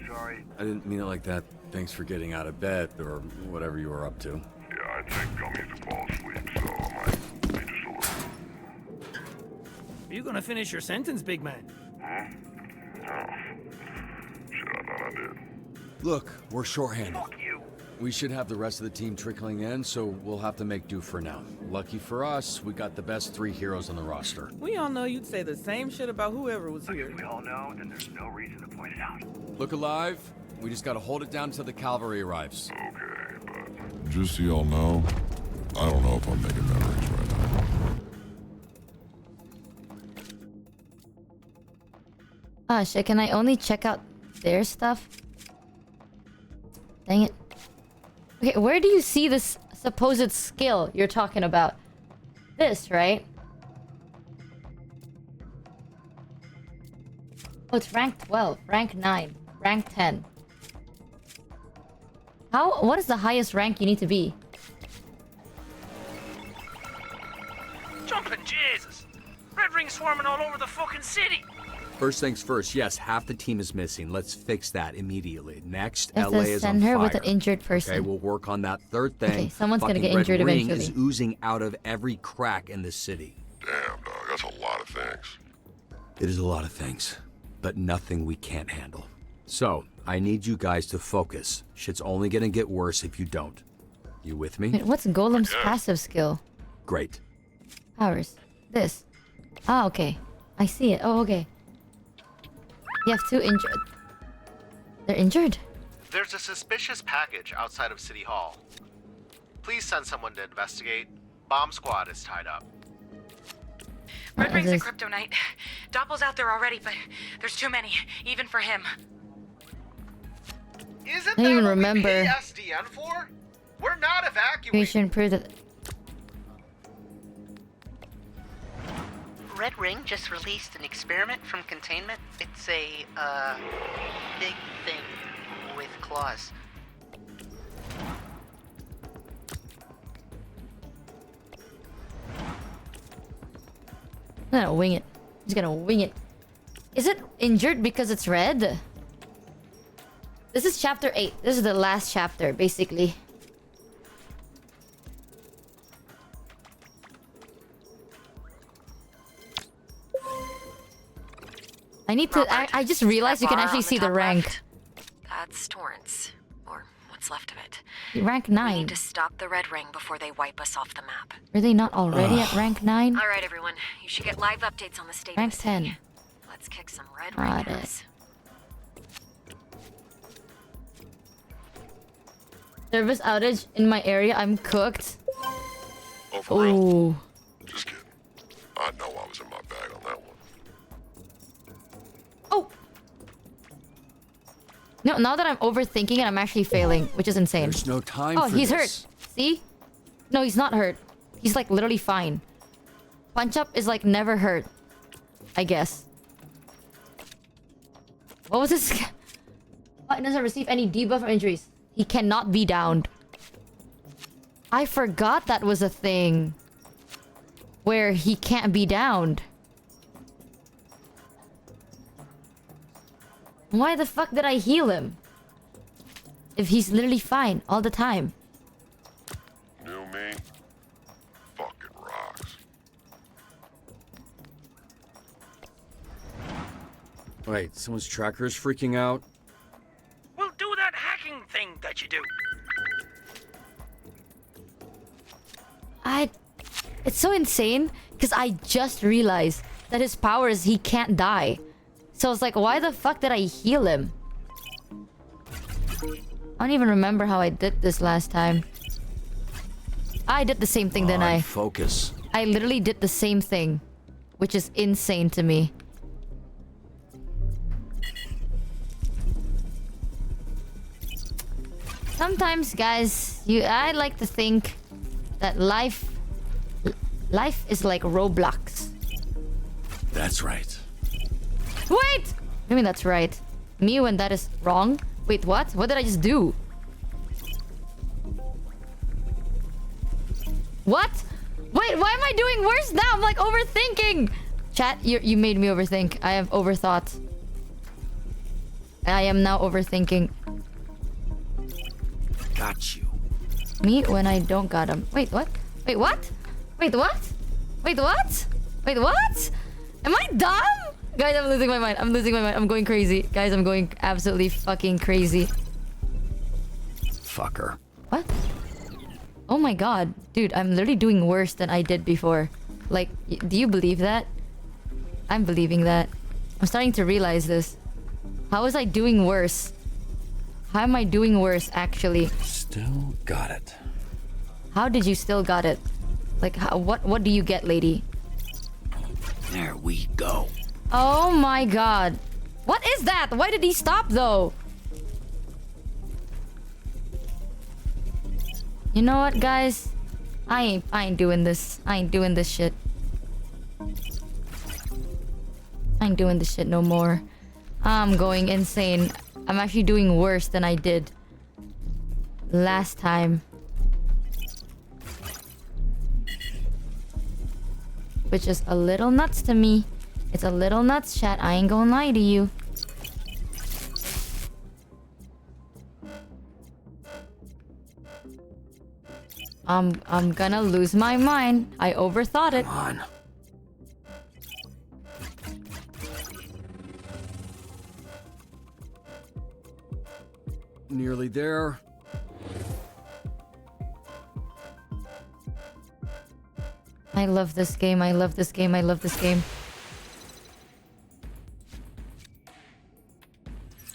Sorry. I didn't mean it like that. Thanks for getting out of bed, or whatever you were up to. Yeah, I think I'll need to fall asleep, so I might be just a little. Are you gonna finish your sentence, big man? No. Shit, I thought I did. Look, we're shorthanded. We should have the rest of the team trickling in, so we'll have to make do for now. Lucky for us, we got the best 3 heroes on the roster. We all know you'd say the same shit about whoever was here. We all know, then there's no reason to point it out. Look alive. We just gotta hold it down till the cavalry arrives. Okay, but just so y'all know, I don't know if I'm making memories right now. Ah, shit, can I only check out their stuff? Dang it. Okay, where do you see this supposed skill you're talking about? This, right? Oh, it's rank 12, rank 9, rank 10. What is the highest rank you need to be? Jumping Jesus! Red Ring swarming all over the fucking city! First things first, yes, half the team is missing. Let's fix that immediately. Next, You have LA to is on send her fire. with an injured person. Okay, we'll work on that third thing. Okay, someone's gonna Fucking get injured Red Ring eventually. is oozing out of every crack in the city. Damn, dog, that's a lot of things. It is a lot of things, but nothing we can't handle. So, I need you guys to focus. Shit's only gonna get worse if you don't. You with me? Wait, what's Golem's passive skill? Great. Powers. This. Ah, okay. I see it. Oh, okay. You have 2 injured. They're injured? There's a suspicious package outside of City Hall. Please send someone to investigate. Bomb squad is tied up. Red Ring's a kryptonite. Doppel's out there already, but there's too many, even for him. Isn't I don't even that what we remember. pay SDN for? We're not evacuating. Creation prove that. Red Ring just released an experiment from containment. It's a, big thing with claws. I'm gonna wing it. Just gonna wing it. Is it injured because it's red? This is chapter 8. This is the last chapter, basically. I need to... I just realized you can actually see the rank. That's Torrance. Or what's left of it. Rank We 9. need to stop the Red Ring before they wipe us off the map. Were they not already at rank 9? Alright, everyone. You should get live updates on the state Rank of the city. 10. Let's kick some Red Got Ring it. ass. Service outage in my area. I'm cooked. Oh, for real? Ooh. Just kidding. I know I was in my bag on that one. Oh! No, now that I'm overthinking it, I'm actually failing, which is insane. There's no time Oh, for he's this. hurt. See? No, he's not hurt. He's like literally fine. Punch up is like never hurt. I guess. What was this? Button doesn't receive any debuff or injuries. He cannot be downed. I forgot that was a thing. Where he can't be downed. Why the fuck did I heal him? If he's literally fine all the time. New me? Fucking rocks. Wait, someone's tracker is freaking out? Well, do that hacking thing that you do. It's so insane because I just realized that his power is he can't die. So it's like, why the fuck did I heal him? I don't even remember how I did this last time. I did the same thing, didn't I? Focus. I literally did the same thing, which is insane to me. Sometimes, guys, I like to think that life is like Roblox. That's right. Wait! I mean, that's right. Me when that is wrong. Wait, what? What did I just do? What? Wait, why am I doing worse now? I'm like overthinking. Chat, you made me overthink. I have overthought. I am now overthinking. Got you. Me when I don't got him. Wait, what? Wait, what? Wait, what? Wait, what? Wait, what? Am I dumb? Guys, I'm losing my mind. I'm losing my mind. I'm going crazy. Guys, I'm going absolutely fucking crazy. Fucker. What? Oh my god. Dude, I'm literally doing worse than I did before. Like, do you believe that? I'm believing that. I'm starting to realize this. How was I doing worse? How am I doing worse, actually? Still got it. How did you still got it? Like, what do you get, lady? There we go. Oh my god. What is that? Why did he stop, though? You know what, guys? I ain't doing this. I ain't doing this shit. I ain't doing this shit no more. I'm going insane. I'm actually doing worse than I did last time. Which is a little nuts to me. It's a little nuts, chat. I ain't gonna lie to you. I'm gonna lose my mind. I overthought it. Come on. Nearly there. I love this game. I love this game. I love this game.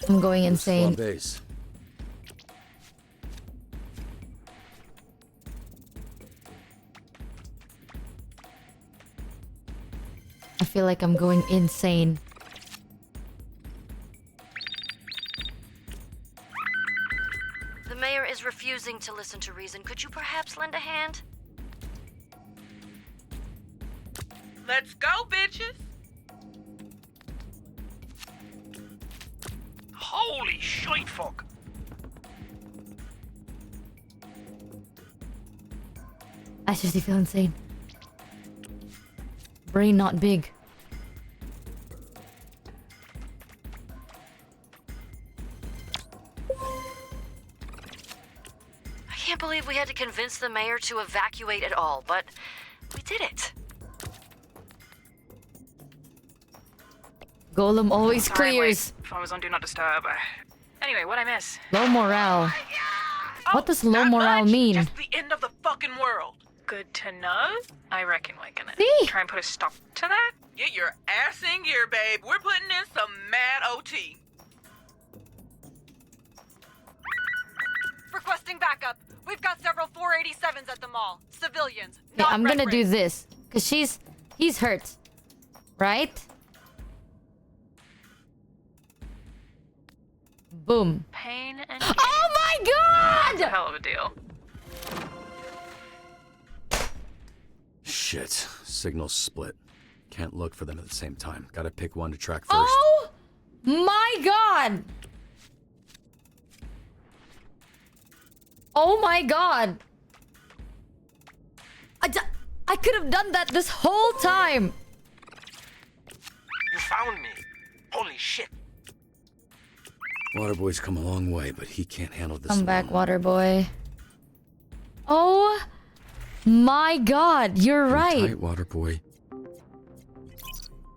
I'm going insane. Base. I feel like I'm going insane. The mayor is refusing to listen to reason. Could you perhaps lend a hand? Let's go, bitches! Holy shit, fuck! I seriously feel insane. Brain not big. I can't believe we had to convince the mayor to evacuate at all, but we did it. Golem always Sorry, clears. wait. Phone was on Do Not Disturb. Anyway, what'd I miss? Low morale. What does low morale mean? Just the end of the fucking world. Good to know. I reckon we're gonna See? try and put a stop to that. Get your ass in gear, babe. We're putting in some mad OT. Requesting backup. We've got several 487s at the mall. Civilians. Okay, I'm gonna do this. Cause he's hurt. Right? Boom. Pain and oh my god! That's a hell of a deal. Shit. Signals split. Can't look for them at the same time. Gotta pick one to track first. Oh my god! Oh my god! I could have done that this whole time! You found me. Holy shit. Waterboy's come a long way, but he can't handle this. Come back, Waterboy. Oh my god, you're right. Tight, Waterboy.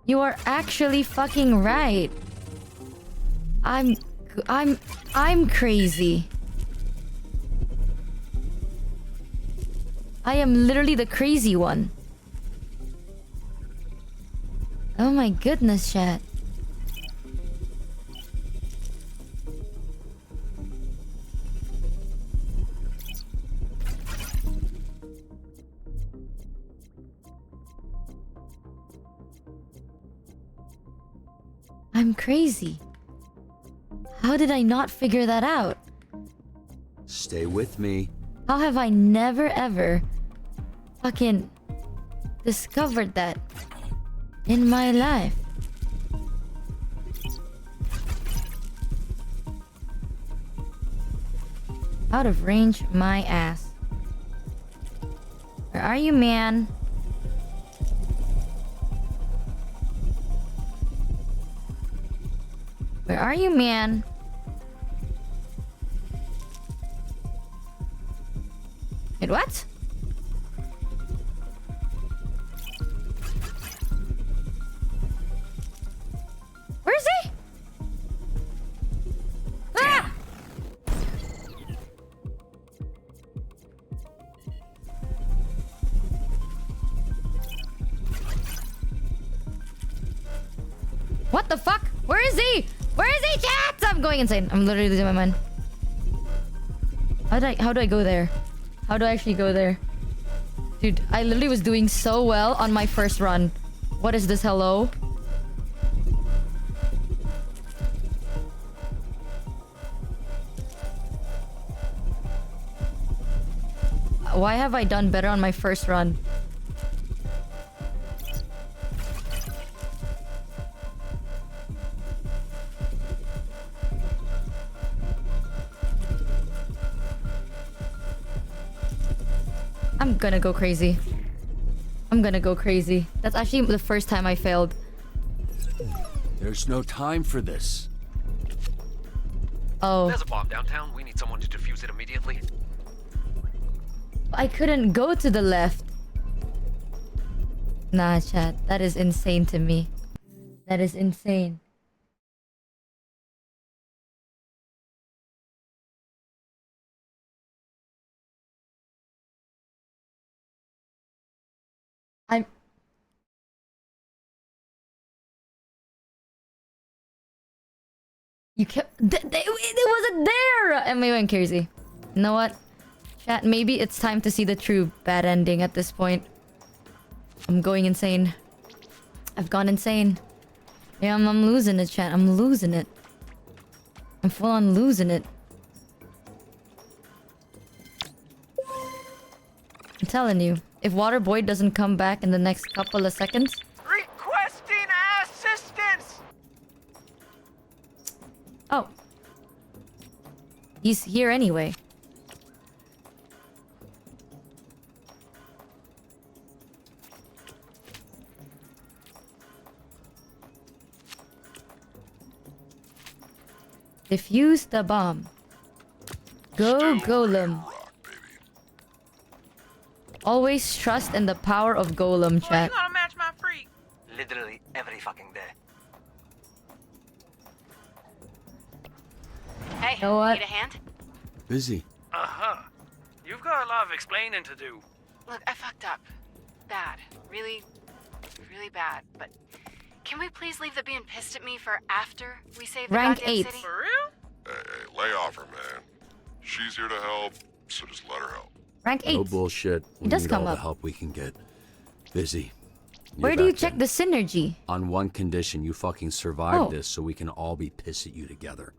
You are actually fucking right. I'm crazy. I am literally the crazy one. Oh my goodness, chat. I'm crazy. How did I not figure that out? Stay with me. How have I never ever fucking discovered that in my life? Out of range, my ass. Where are you, man? Where are you, man? Wait, what? Where is he? Ah! What the fuck? Where is he? Where is he, chat? I'm going insane. I'm literally losing my mind. How do I go there? How do I actually go there? Dude, I literally was doing so well on my first run. What is this? Hello? Why have I done better on my first run? I'm gonna go crazy. I'm gonna go crazy. That's actually the first time I failed. There's no time for this. Oh. There's a bomb downtown. We need someone to defuse it immediately. I couldn't go to the left. Nah, chat. That is insane to me. That is insane. You kept... it wasn't there! And we went crazy. You know what? Chat, maybe it's time to see the true bad ending at this point. I'm going insane. I've gone insane. Yeah, I'm losing it, chat. I'm losing it. I'm full on losing it. I'm telling you. If Waterboy doesn't come back in the next couple of seconds... Requesting assistance! Oh. He's here anyway. Defuse the bomb. Go, Golem. Always trust in the power of Golem, chat. You gotta match my freak. Literally every fucking day. Hey, know what? need a hand? Busy. Uh-huh. You've got a lot of explaining to do. Look, I fucked up. Bad. Really, really bad. But can we please leave the being pissed at me for after we save the Rank goddamn 8. city? For real? Hey, lay off her, man. She's here to help, so just let her help. Rank 8. No bullshit. We does need come all up. the help we can get. Busy. Where do you check the synergy? On one condition, you fucking survive Oh. this so we can all be pissed at you together.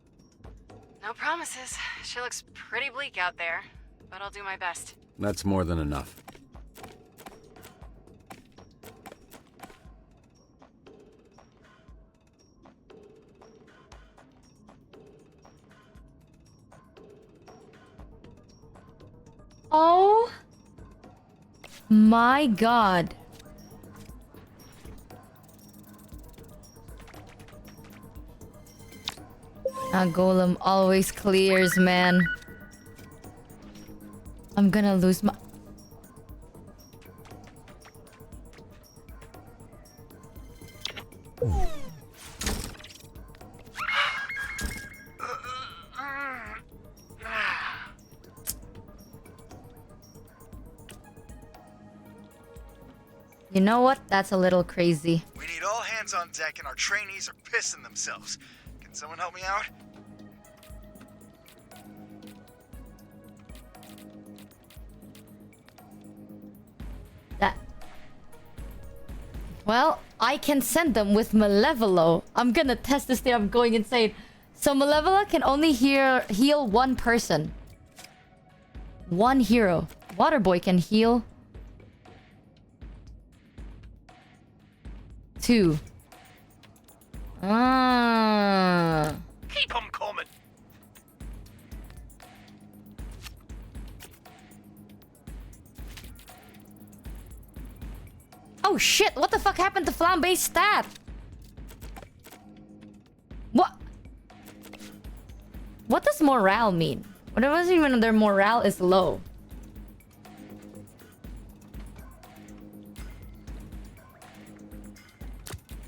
No promises. She looks pretty bleak out there, but I'll do my best. That's more than enough. Oh my god. Golem always clears, man. I'm gonna lose my... You know what? That's a little crazy. We need all hands on deck and our trainees are pissing themselves. Can someone help me out? Well, I can send them with Malevolo. I'm gonna test this thing. I'm going insane. So Malevolo can only heal one person. One hero. Waterboy can heal 2. Ah. Keep 'em coming. Oh shit, what the fuck happened to Flambe's stat? What? What does morale mean? What does it mean when their morale is low?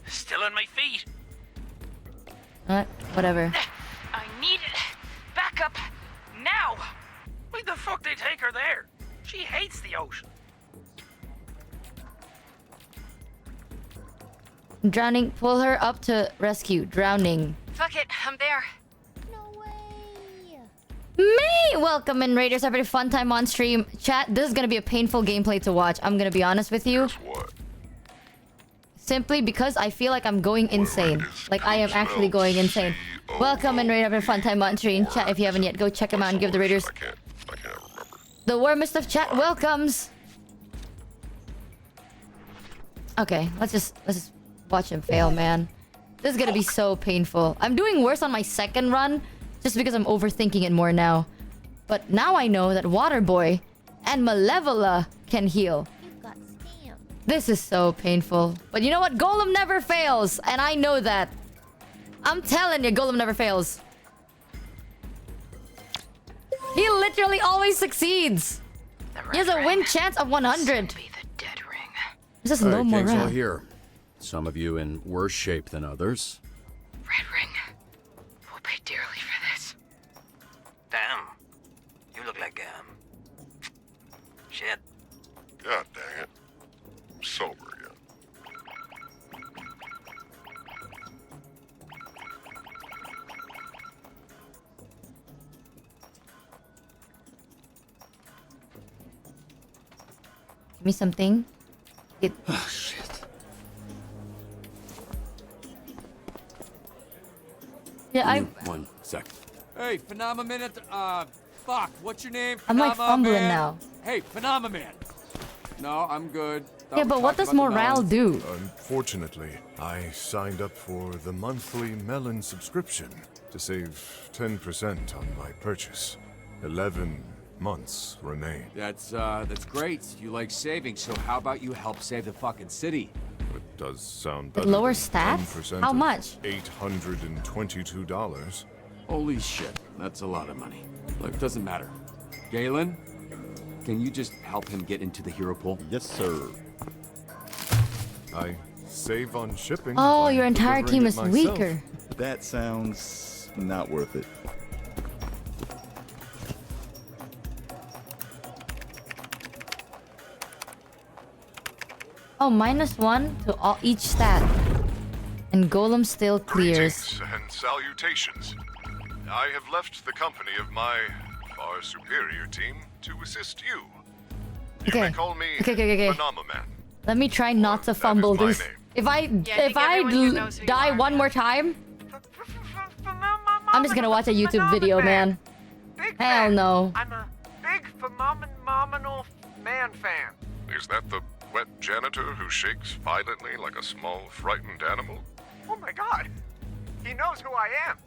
Still on my feet. Whatever. I need it. Backup now. Why the fuck they take her there? She hates the ocean. Drowning. Pull her up to rescue. Drowning. Fuck it, I'm there. May! Welcome in, Raiders. Everybody, fun time on stream. Chat, this is gonna be a painful gameplay to watch. I'm gonna be honest with you. Simply because I feel like I'm going insane. Like, I am actually going insane. Welcome in, Raiders. Everybody, fun time on stream. Chat, if you haven't yet, go check them out and give the Raiders... The warmest of chat welcomes. Okay, let's just watch him fail, man. This is gonna be so painful. I'm doing worse on my second run. Just because I'm overthinking it more now. But now I know that Waterboy and Malevola can heal. This is so painful. But you know what? Golem never fails. And I know that. I'm telling you, Golem never fails. He literally always succeeds. He has a win chance of 100. This is low gang's all morale. here. Some of you in worse shape than others. Red Ring. We'll pay dearly for this. Damn. You look like, shit. God dang it. I'm sober again. Give me something. Oh, shit. Yeah, One sec. Hey, Phenomenon, fuck, what's your name? I'm like fumbling Phenomenon? now. Hey, Phenomenon. No, I'm good. Yeah, but what does morale do? Unfortunately, I signed up for the monthly melon subscription to save 10% on my purchase. 11 months remain. That's great. You like saving, so how about you help save the fucking city? It does sound It better. lowers than stats? 10% How of much? $822. Holy shit, that's a lot of money. Look, doesn't matter. Galen, can you just help him get into the hero pool? Yes, sir. I save on shipping. Oh, by your entire delivering team it is myself. weaker. That sounds not worth it. Oh, -1 to each stat. And Golem still clears. Greetings and salutations. I have left the company of my far superior team to assist you. You Okay. may call me Okay. Phenomenon. Let me try not to fumble my this. name. If I die one more time, I'm just gonna watch a YouTube video, man. Hell no. I'm a big phenomenal man fan. Is that the wet janitor who shakes violently like a small, frightened animal? Oh my god. He knows who I am.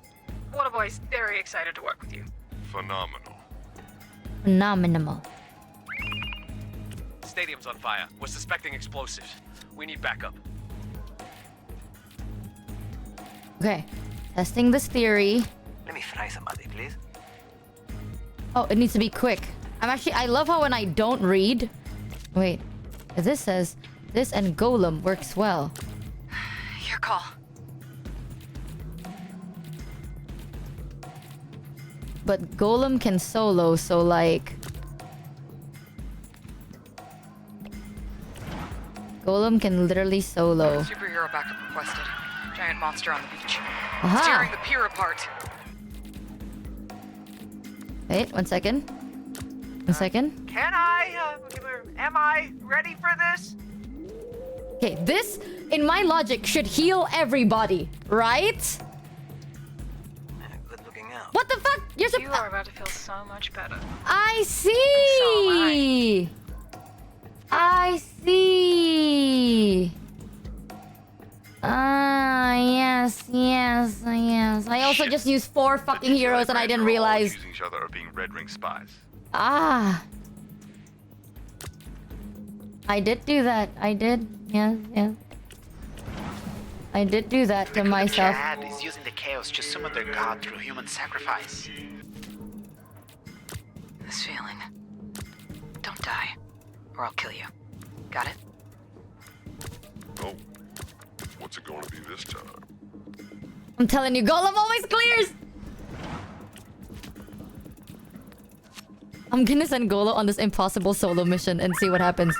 Waterboy's very excited to work with you. Phenomenal. Phenomenal. Stadium's on fire. We're suspecting explosives. We need backup. Okay. Testing this theory. Let me fry somebody, please. Oh, it needs to be quick. I love how when I don't read... Wait. This says, this and Golem works well. Your call. But Golem can solo, so like... Golem can literally solo. Superhero backup requested. Giant monster on the beach. Aha. Tearing the pier apart. Wait, 1 second. 1 second. Can I? Am I ready for this? Okay, this, in my logic, should heal everybody, right? Good looking out. What the fuck? You are about to feel so much better. I see! I see! Yes. I also just used 4 fucking heroes and I didn't realize. Accusing each other of being Red Ring spies. Ah. I did do that. I did. Yeah. I did do that to myself. Chad is using the chaos to summon their god through human sacrifice. This feeling. Don't die, or I'll kill you. Got it? Oh, what's it going to be this time? I'm telling you, Golem always clears! I'm gonna send Golem on this impossible solo mission and see what happens.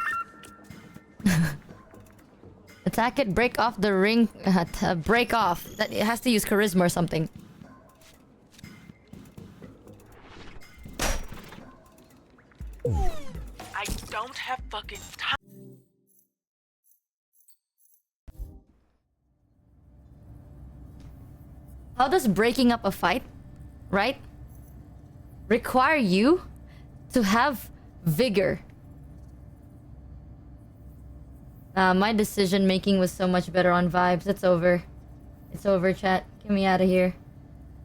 Attack it, break off the ring. Break off. That it has to use charisma or something. I don't have fucking time. How does breaking up a fight, right, require you to have vigor? My decision making was so much better on vibes. It's over. It's over, chat. Get me out of here.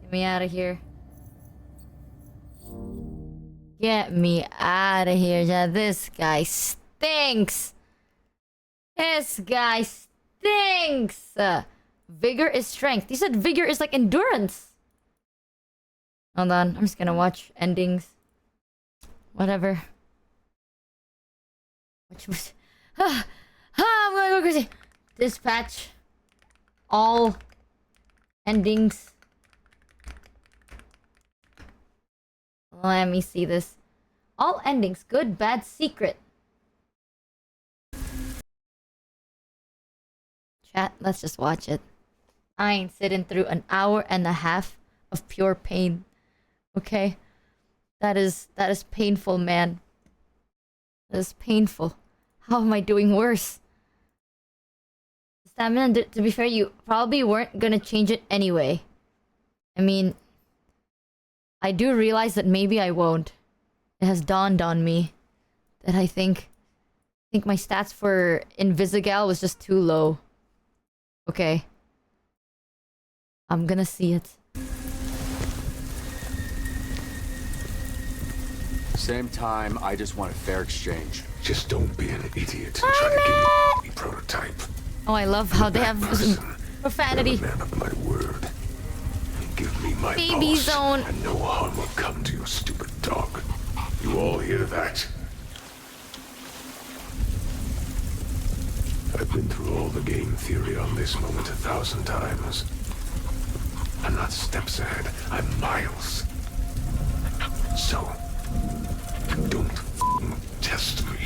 Get me out of here. Get me out of here, chat. This guy stinks. This guy stinks. Vigor is strength. He said vigor is like endurance. Hold on. I'm just gonna watch endings. Whatever. I'm gonna go crazy. Dispatch. All endings. Let me see this. All endings. Good, bad, secret. Chat, let's just watch it. I ain't sitting through an hour and a half of pure pain. Okay? That is painful, man. That is painful. How am I doing worse? Stamina, to be fair, you probably weren't gonna change it anyway. I mean, I do realize that maybe I won't. It has dawned on me that I think my stats for Invisigal was just too low. Okay. I'm gonna see it. Same time, I just want a fair exchange. Just don't be an idiot and try to give me a prototype. Oh, I love how they have profanity. I'm a man of my word. Give me my Baby boss, zone. and no harm will come to your stupid dog. You all hear that? I've been through all the game theory on this moment 1,000 times. I'm not steps ahead, I'm miles. So, don't f***ing test me.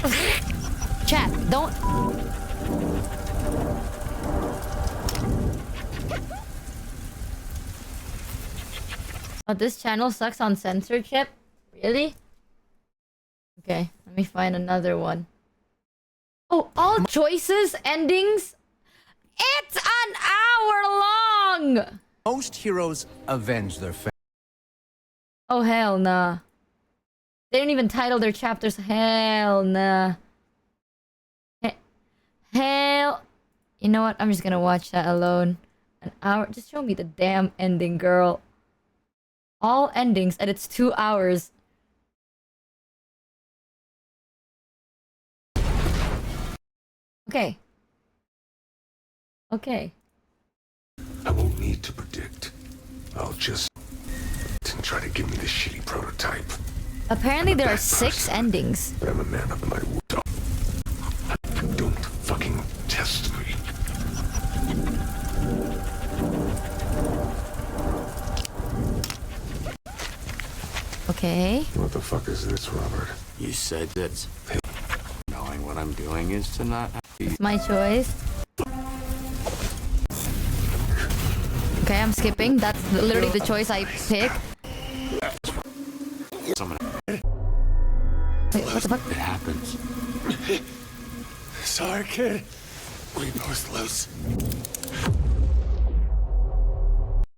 Chat, don't... Oh, this channel sucks on censorship? Really? Okay, let me find another one. Oh, all choices, endings? It's an hour long! Most heroes avenge their family. Oh, hell nah. They didn't even title their chapters. Hell nah. Hell... You know what? I'm just gonna watch that alone. An hour? Just show me the damn ending, girl. All endings, and it's 2 hours. Okay. Okay. I won't need to predict. I'll just and try to give me the shitty prototype. Apparently there are 6 endings. But I'm a man of my word. Don't fucking test me. Okay. What the fuck is this, Robert? You said that knowing what I'm doing is to not... It's my choice. Okay, I'm skipping. That's literally the choice I pick. Someone... Wait, what the fuck? It happens. Sorry, kid. We both lose.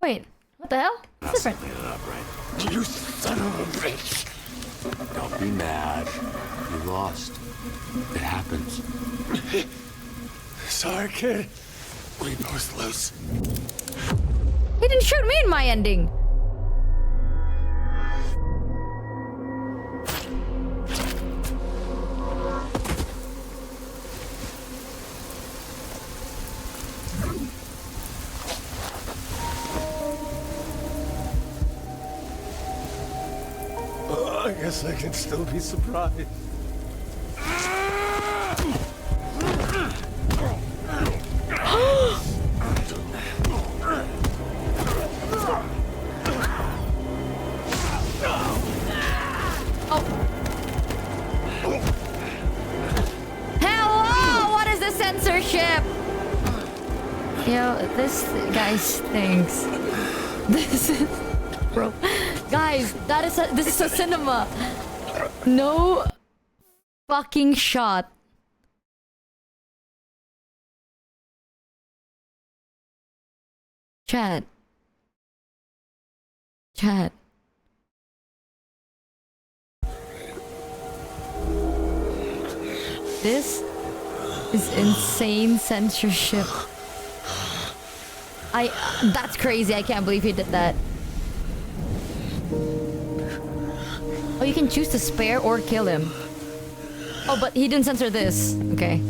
Wait, what the hell? It's different. Clean it up, right? You son of a bitch. Don't be mad. You lost. It happens. Sorry, kid. We both lose. He didn't shoot me in my ending. I guess I can still be surprised. Hello! What is the censorship? Yo, this guy stinks. This is, bro, guys, this is a cinema. No fucking shot. Chat. This is insane censorship. That's crazy. I can't believe he did that. Oh, you can choose to spare or kill him. Oh, but he didn't censor this. Okay.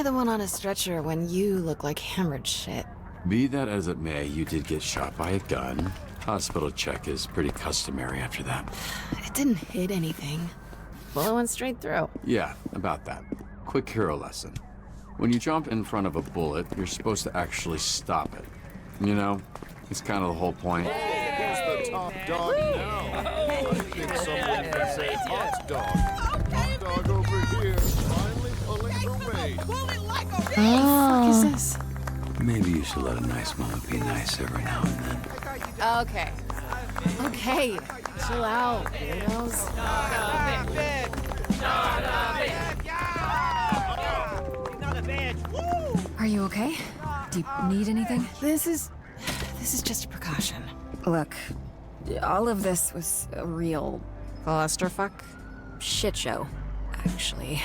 The one on a stretcher when you look like hammered shit. Be that as it may, you did get shot by a gun. Hospital check is pretty customary after that. It didn't hit anything. Bullet went straight through. Yeah, about that. Quick hero lesson. When you jump in front of a bullet, you're supposed to actually stop it. You know, it's kind of the whole point. Who's the top dog now? I think someone can say hot dog. Hot dog over here, finally pulling her weight. What is this? Maybe you should let a nice moment be nice every now and then. Okay. Okay. Chill out, weirdos. Are you okay? Do you need anything? This is just a precaution. Look, all of this was a real clusterfuck shit show. Actually,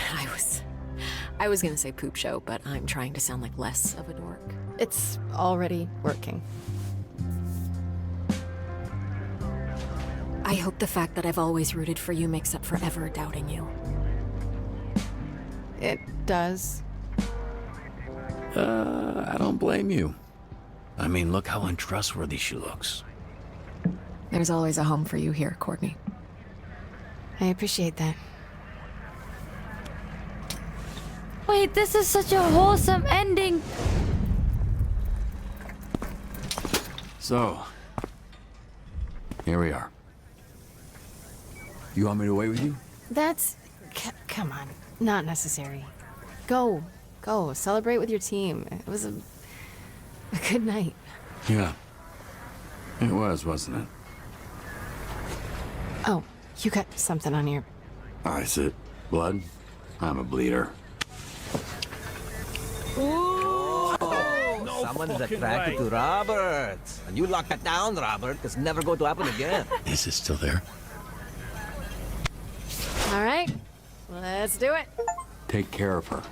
I was gonna say poop show, but I'm trying to sound like less of a dork. It's already working. I hope the fact that I've always rooted for you makes up for ever doubting you. It does. I don't blame you. I mean, look how untrustworthy she looks. There's always a home for you here, Courtney. I appreciate that. Wait, this is such a wholesome ending. So, here we are. You want me to wait with you? That's... come on. Not necessary. Go. Celebrate with your team. It was a good night. Yeah. It was, wasn't it? Oh, you got something on your... Is it blood? I'm a bleeder. Someone is attracted to Robert. And you lock that down, Robert. It's never going to happen again. Is it still there? All right. Let's do it. Take care of her.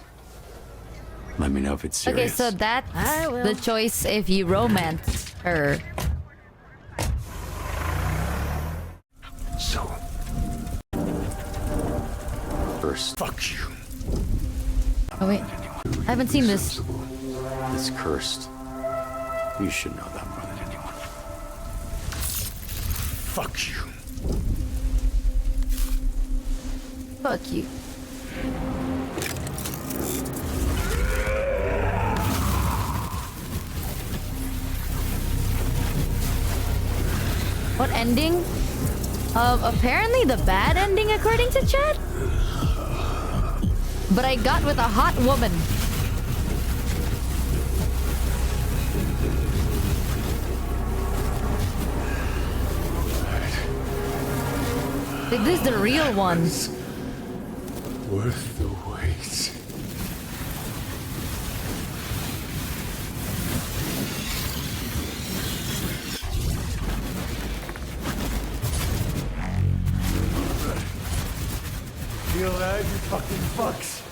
Let me know if it's serious. Okay, so that's the choice if you romance her. So. First, fuck you. Oh wait, I haven't seen this. It's cursed. You should know that more than anyone. Fuck you. Fuck you. What ending? Apparently the bad ending according to chat. But I got with a hot woman. Like, this is the real one. Worth the wait. feel that, you fucking fucks?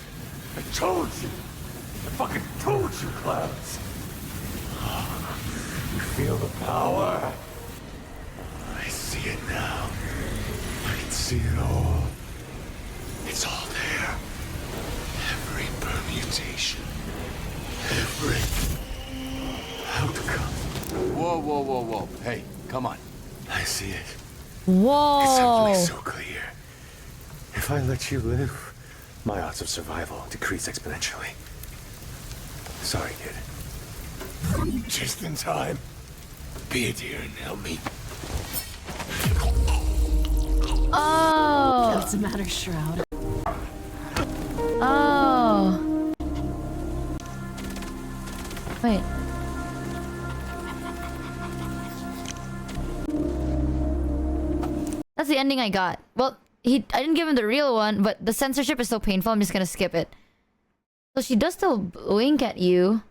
I told you! I fucking told you, Clouds! You feel the power? I see it now. I can see it all. It's all there. Every permutation. Every outcome. Whoa, whoa, whoa, whoa. Hey, come on. I see it. Whoa. It's suddenly so clear. If I let you live, my odds of survival decrease exponentially. Sorry, kid. Just in time. Be a dear and help me. Oh. What's the matter, Shroud? Oh. Wait. That's the ending I got. Well, I didn't give him the real one, but the censorship is so painful, I'm just gonna skip it. So she does still wink at you.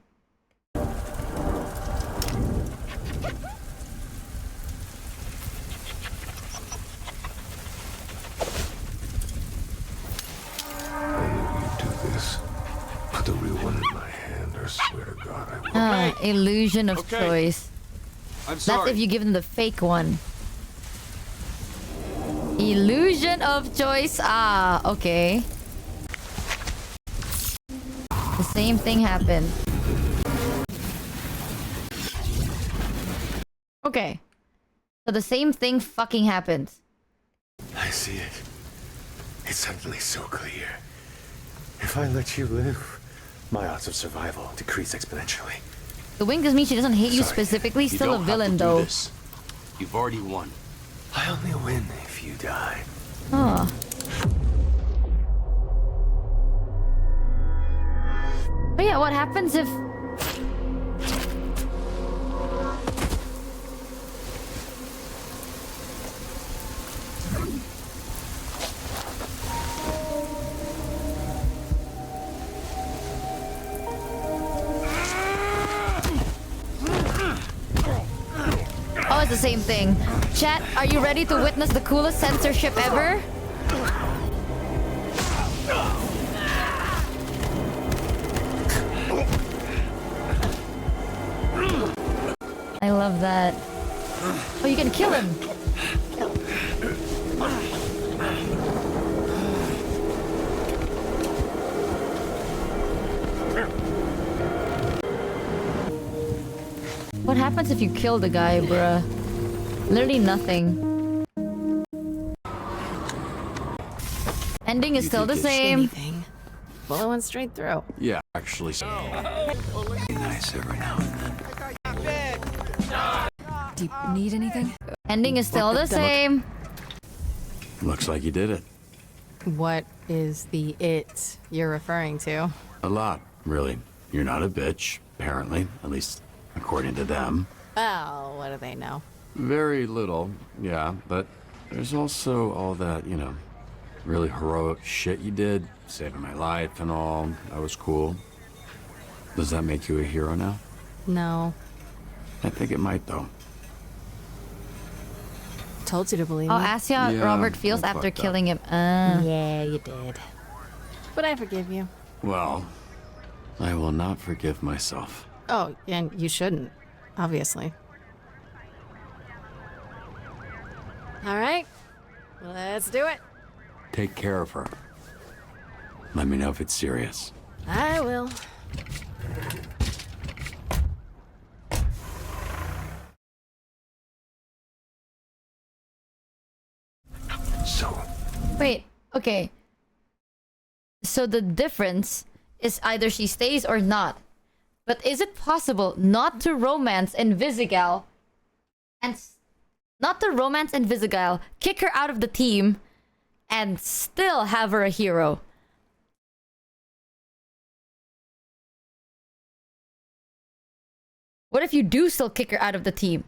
Put the real one in my hand, or swear to God I will. Illusion of choice. I'm sorry. That's if you give them the fake one. Illusion of choice. Ah, okay. The same thing happened. Okay. So the same thing fucking happened. I see it. It's suddenly so clear. If I let you live, my odds of survival decrease exponentially. The wink doesn't mean she doesn't hate you Sorry, specifically. You Still a don't have villain to do though. this. You've already won. I only win if you die. Oh. But yeah, what happens if... Oh, it's the same thing. Chat, are you ready to witness the coolest censorship ever? I love that. Oh, you can kill him. What happens if you kill the guy, bruh? Literally nothing. Ending is still the same. Bullet went straight through. Yeah, actually. Be nice every now and then. Do you need anything? Ending is still the same. Looks like you did it. What is the it you're referring to? A lot, really. You're not a bitch, apparently. At least according to them. Oh, what do they know? Very little, yeah. But there's also all that, you know, really heroic shit you did. Saving my life and all. That was cool. Does that make you a hero now? No. I think it might, though. Told you to believe me. I'll ask you how Yeah, Robert feels I after fucked up. killing him. Yeah, you did. But I forgive you. Well, I will not forgive myself. Oh, and you shouldn't, obviously. All right, let's do it. Take care of her. Let me know if it's serious. I will. So. Wait, okay. So the difference is either she stays or not. But is it possible not to romance Invisigal and kick her out of the team and still have her a hero? What if you do still kick her out of the team?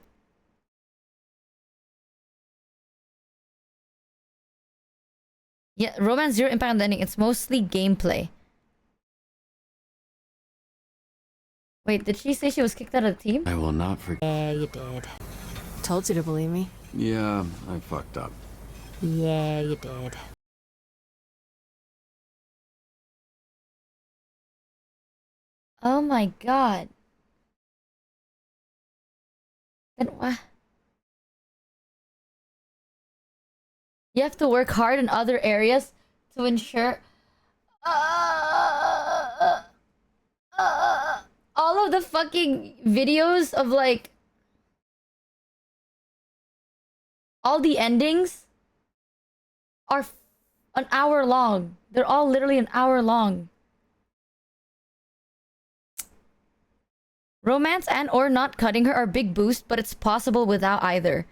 Yeah, romance zero impact on the ending. It's mostly gameplay. Wait, did she say she was kicked out of the team? I will not forget. Yeah, you did. Told you to believe me. Yeah, I fucked up. Yeah, you did. Oh my god. Then what? You have to work hard in other areas to ensure all of the fucking videos of like all the endings are an hour long. They're all literally an hour long. Romance and or not cutting her are big boost, but it's possible without either.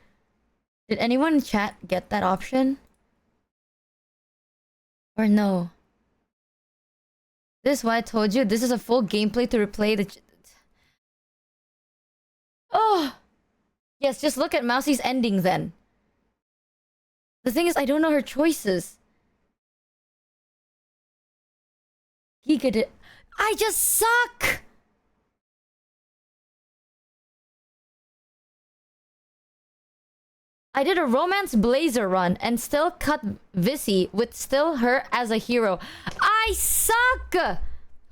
Did anyone in chat get that option? Or no? This is why I told you this is a full gameplay to replay the... Oh! Yes, just look at Mousie's ending then. The thing is, I don't know her choices. He could... I just suck! I did a romance blazer run and still cut Vissy with still her as a hero. I suck!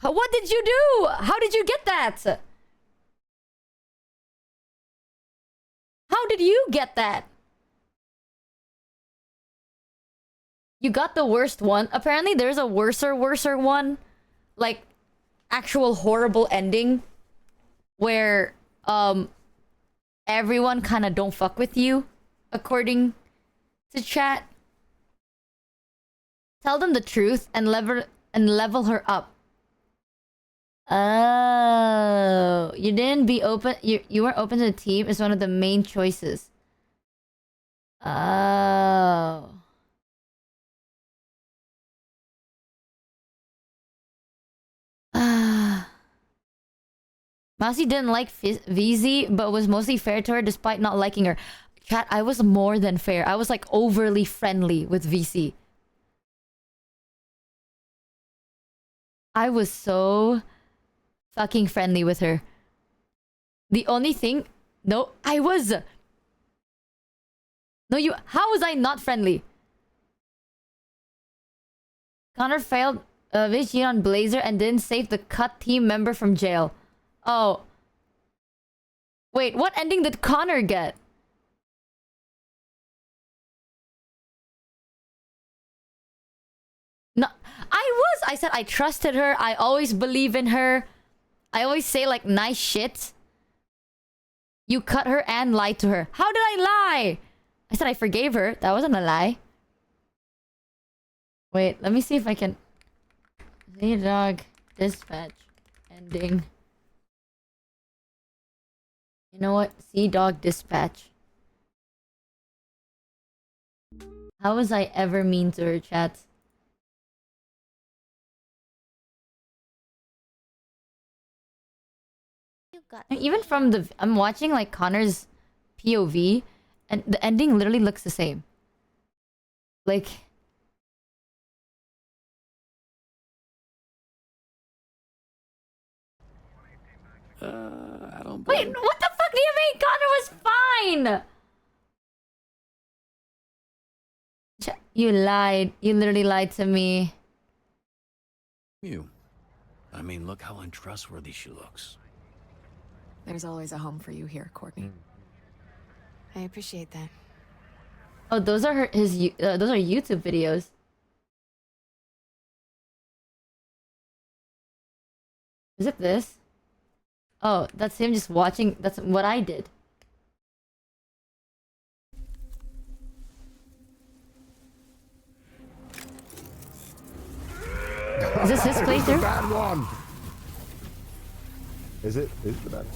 What did you do? How did you get that? How did you get that? You got the worst one. Apparently there's a worser one. Like, actual horrible ending. Where, everyone kind of don't fuck with you. According to chat. Tell them the truth and level her up. Oh, you didn't be open. You weren't open to the team is one of the main choices. Oh. Mousy didn't like VZ, but was mostly fair to her despite not liking her. Chat, I was more than fair. I was like overly friendly with VC. I was so fucking friendly with her. The only thing... No, I was... No, you... How was I not friendly? Connor failed Vichy on Blazer and didn't save the cut team member from jail. Oh. Wait, what ending did Connor get? No, I said I trusted her. I always believe in her. I always say like nice shit. You cut her and lied to her. How did I lie? I said I forgave her. That wasn't a lie. Wait, let me see if I can... See dog dispatch ending. You know what? Sea dog dispatch. How was I ever mean to her, chat? Even from the... I'm watching like Connor's POV and the ending literally looks the same. Like... I don't... Wait, what the fuck do you mean? Connor was fine! You lied. You literally lied to me. You. I mean, look how untrustworthy she looks. There's always a home for you here, Courtney. I appreciate that. Oh, those are those are YouTube videos. Is it this? Oh, that's him just watching. That's what I did. Is this his It was the playthrough? bad one. Is it the bad one?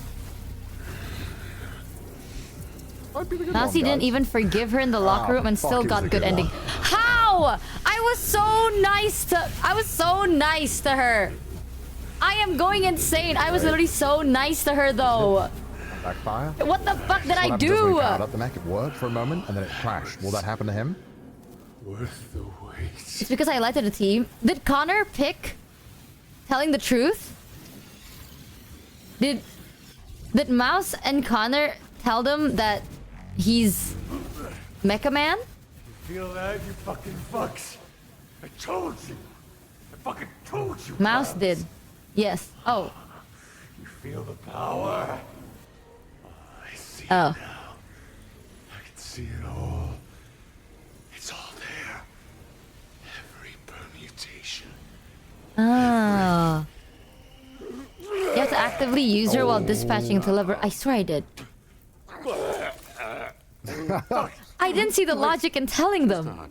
Mousy didn't even forgive her in the locker room and fuck, still it was got a good good ending. one. How? I was so nice to her. I am going insane. I was literally so nice to her though. Backfire? What the fuck did What I happens is when do? he powered up the mech, it worked for a moment and then it crashed. Will that happen to him? Worth the wait. It's because I lied to the team. Did Connor pick telling the truth? Did Mouse and Connor tell them that he's Mecha Man? You feel that, you fucking fucks? I told you. I fucking told you. Mouse Miles. did. Yes. Oh. feel the power? I see Oh. it now. I can see it all. It's all there. Every permutation. Oh. You have to actively use her while dispatching to lever. I swear I did. I didn't see the logic in telling them.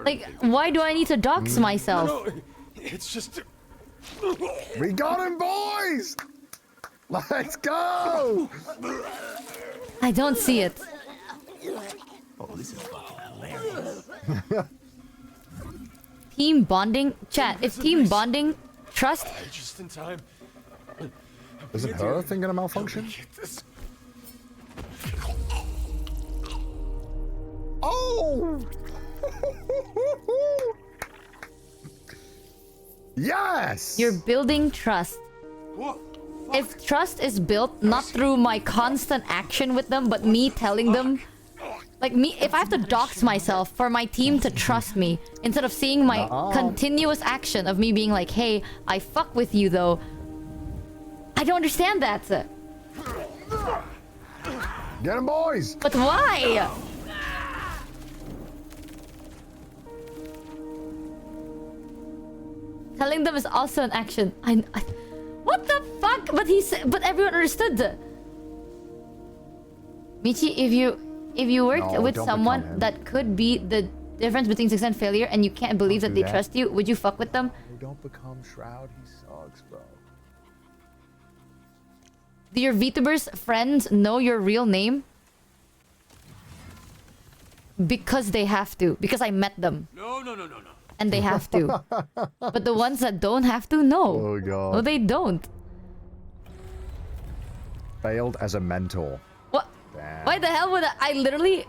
Like, why do I need to dox myself? No, it's just... We got him, boys! Let's go! I don't see it. Oh, this is fucking hilarious. Team bonding? Chat, if team bonding, trust... Just in time. Isn't her thing gonna malfunction? Oh! Yes! You're building trust. If trust is built not through my constant action with them, but me telling them, like me, if I have to dox myself for my team to trust me, instead of seeing my continuous action of me being like, hey, I fuck with you though, I don't understand that. Get him, boys! But why? Telling them is also an action. What the fuck? But everyone understood. Michi, if you worked with someone that could be the difference between success and failure, and you can't believe that they trust you, would you fuck with them? Don't become Shroud. He sucks, bro. Do your VTubers friends know your real name? Because they have to. Because I met them. No. And they have to. But the ones that don't have to, no. Oh god. No, they don't. Failed as a mentor. What? Damn. Why the hell would I literally...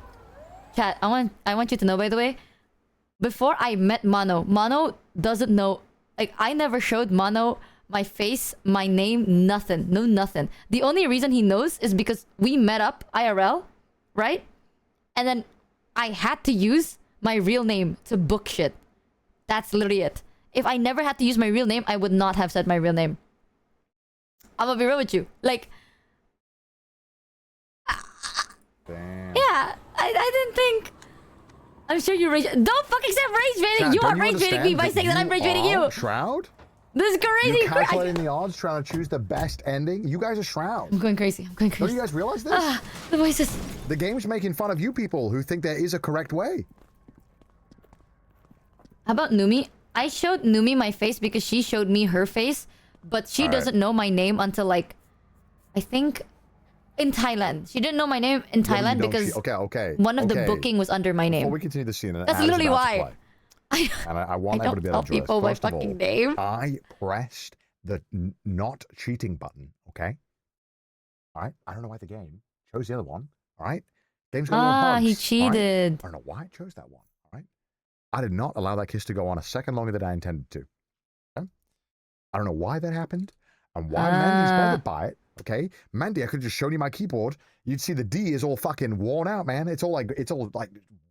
Chat, I want you to know, by the way. Before I met Mono doesn't know... Like, I never showed Mono my face, my name, nothing. No, nothing. The only reason he knows is because we met up IRL, right? And then I had to use my real name to book shit. That's literally it. If I never had to use my real name, I would not have said my real name. I'm gonna be real with you. Like... Damn. Yeah, I didn't think... I'm sure you rage... Don't fucking say rage baiting! You are rage baiting me by saying that I'm rage baiting you! Shroud? This is crazy! You're calculating the odds, trying to choose the best ending. You guys are Shroud. I'm going crazy. I'm going crazy. Don't you guys realize this? The voices. The game's making fun of you people who think there is a correct way. How about Numi? I showed Numi my face because she showed me her face, but she doesn't know my name until like, I think, in Thailand. She didn't know my name in Thailand because one of the booking was under my name. Before we continue the scene, that's literally why. And I want everybody to be able to enjoy people this. First my of all, fucking name. I pressed the not cheating button. Okay. All right. I don't know why the game chose the other one. All right. Game's got a little bugs. He cheated. Right? I don't know why it chose that one. I did not allow that kiss to go on a second longer than I intended to. Okay? I don't know why that happened and why Mandy's bothered by it. Okay, Mandy, I could have just shown you my keyboard. You'd see the D is all fucking worn out, man. It's all like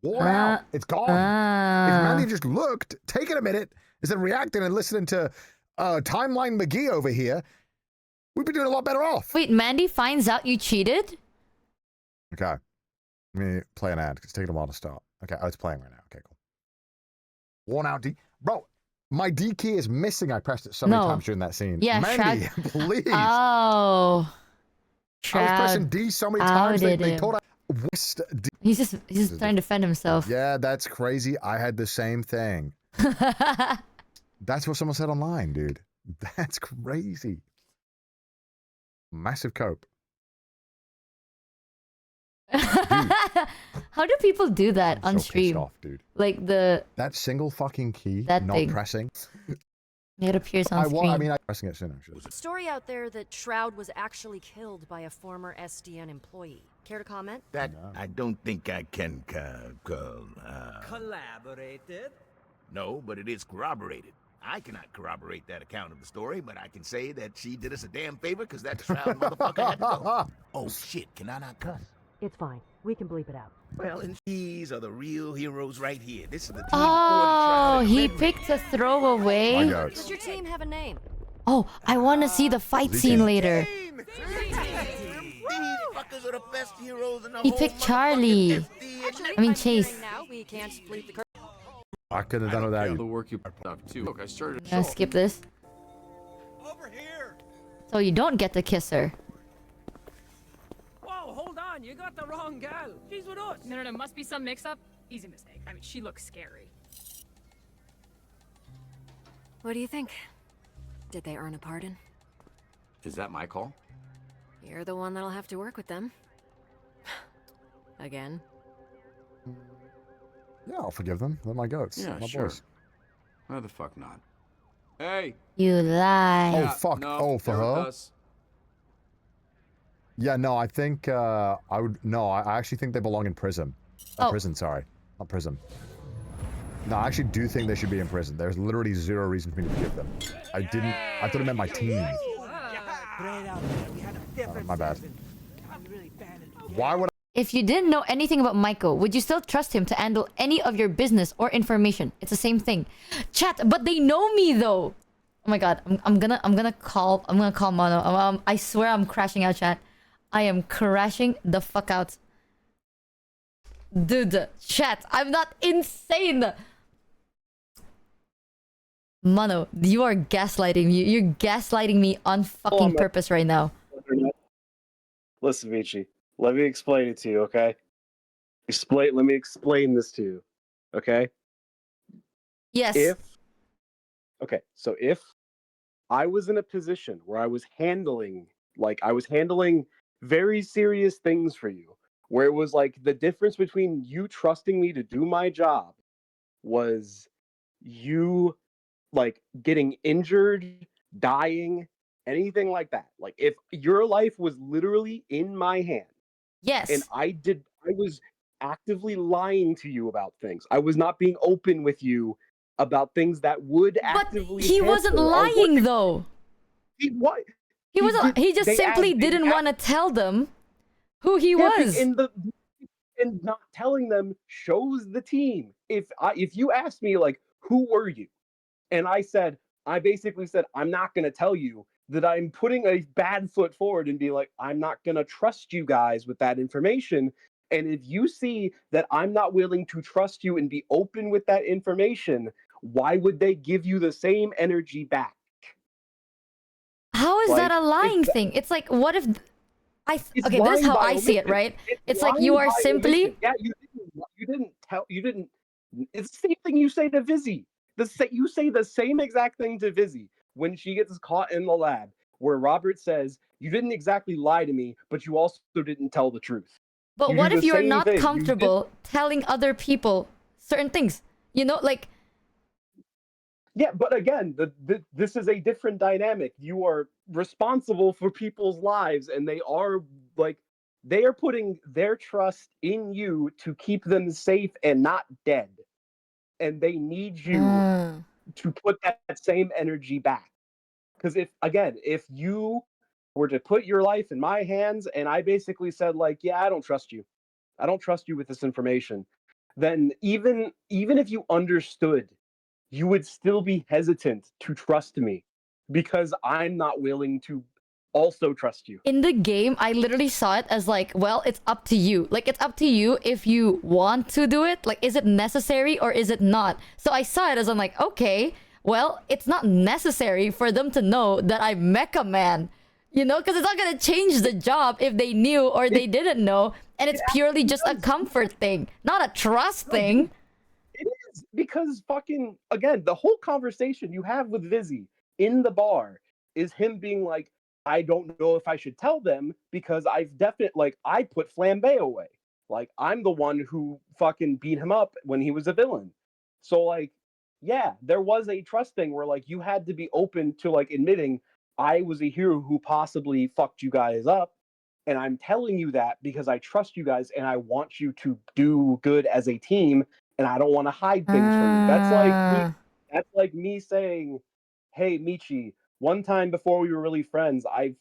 worn out. It's gone. If Mandy just looked, taking a minute, instead of reacting and listening to Timeline McGee over here, we'd be doing a lot better off. Wait, Mandy finds out you cheated? Okay, let me play an ad. It's taking a while to start. Okay, it's playing right now. Okay, cool. Worn out D. Bro, my D key is missing. I pressed it so many times during that scene. Yeah, Mandy, please. Oh. I was pressing D so many times they thought I West D. He's just trying to defend himself. Yeah, that's crazy. I had the same thing. That's what someone said online, dude. That's crazy. Massive cope. How do people do that on stream? Pissed off, dude. Like that single fucking key not pressing. It appears on screen. I mean, I'm pressing it sooner. Story out there that Shroud was actually killed by a former SDN employee. Care to comment? That I don't think I can Collaborated? No, but it is corroborated. I cannot corroborate that account of the story, but I can say that she did us a damn favor because that Shroud motherfucker had to go. Oh shit, can I not cuss? It's fine. We can bleep it out. Well, and these are the real heroes right here. This is the team. Oh, he picked a throwaway. Does your team have a name? Oh, I want to see the fight scene later. Fuckers are the best heroes in the He whole picked Charlie. I mean Chase. Now we can't split the curtain. I could have done without you. The work you put up too. Look, I started. I'm gonna skip this. So you don't get to kiss her. Whoa, hold on, you got the wrong gal. She's with us. No, must be some mix-up. Easy mistake. I mean, she looks scary. What do you think? Did they earn a pardon? Is that my call? You're the one that'll have to work with them. Again. Yeah, I'll forgive them. They're my goats. Yeah, my sure. boys. Why the fuck not? Hey. You lie. Oh fuck! No, oh, for they're with her. us. Yeah, no, I think I would. No, I actually think they belong in prison. Prison, sorry, not prison. No, I actually do think they should be in prison. There's literally zero reason for me to forgive them. I didn't. I thought it meant my team. My bad. Why would If you didn't know anything about Michael, would you still trust him to handle any of your business or information? It's the same thing. Chat, but they know me though. Oh my god, I'm gonna call Mono. I swear I'm crashing out, chat. I am crashing the fuck out. Dude, chat, I'm not insane. Mono, you are gaslighting me. You're gaslighting me on fucking purpose right now. Listen, Michi, let me explain it to you, okay? Let me explain this to you, okay? Yes. So if I was in a position where I was handling very serious things for you, where it was like the difference between you trusting me to do my job was you like getting injured, dying, anything like that. Like if your life was literally in my hand. Yes. And I was actively lying to you about things. I was not being open with you about things that would actively. But he wasn't lying though. He what? He just simply didn't want to tell them who he was. And not telling them shows the team. If you asked me like, who were you? And I basically said, I'm not going to tell you, that I'm putting a bad foot forward and be like, I'm not going to trust you guys with that information. And if you see that I'm not willing to trust you and be open with that information, why would they give you the same energy back? How is that a lying thing? It's like, what if okay, this is how I see it, right? It's like you are simply you didn't it's the same thing you say to Vizzy. You say the same exact thing to Vizzy when she gets caught in the lab, where Robert says, you didn't exactly lie to me, but you also didn't tell the truth. But what if you are not comfortable telling other people certain things? You know, like... Yeah, but again, this is a different dynamic. You are responsible for people's lives, and they are putting their trust in you to keep them safe and not dead. And they need you to put that same energy back. Because if you were to put your life in my hands and I basically said like, yeah, I don't trust you with this information, then even if you understood, you would still be hesitant to trust me because I'm not willing to also trust you. In the game, I literally saw it as like, well, it's up to you. Like, it's up to you if you want to do it. Like, is it necessary or is it not? So I saw it as I'm like, okay, well, it's not necessary for them to know that I'm Mecha Man. You know, because it's not going to change the job if they knew or they didn't know. And it's purely just a comfort thing, not a trust thing. It is, because fucking, again, the whole conversation you have with Vizzy in the bar is him being like, I don't know if I should tell them because I put Flambe away. Like, I'm the one who fucking beat him up when he was a villain. So, like, yeah, there was a trust thing where, like, you had to be open to, like, admitting I was a hero who possibly fucked you guys up. And I'm telling you that because I trust you guys and I want you to do good as a team and I don't want to hide things from you. That's like me saying, hey, Michi, one time before we were really friends, I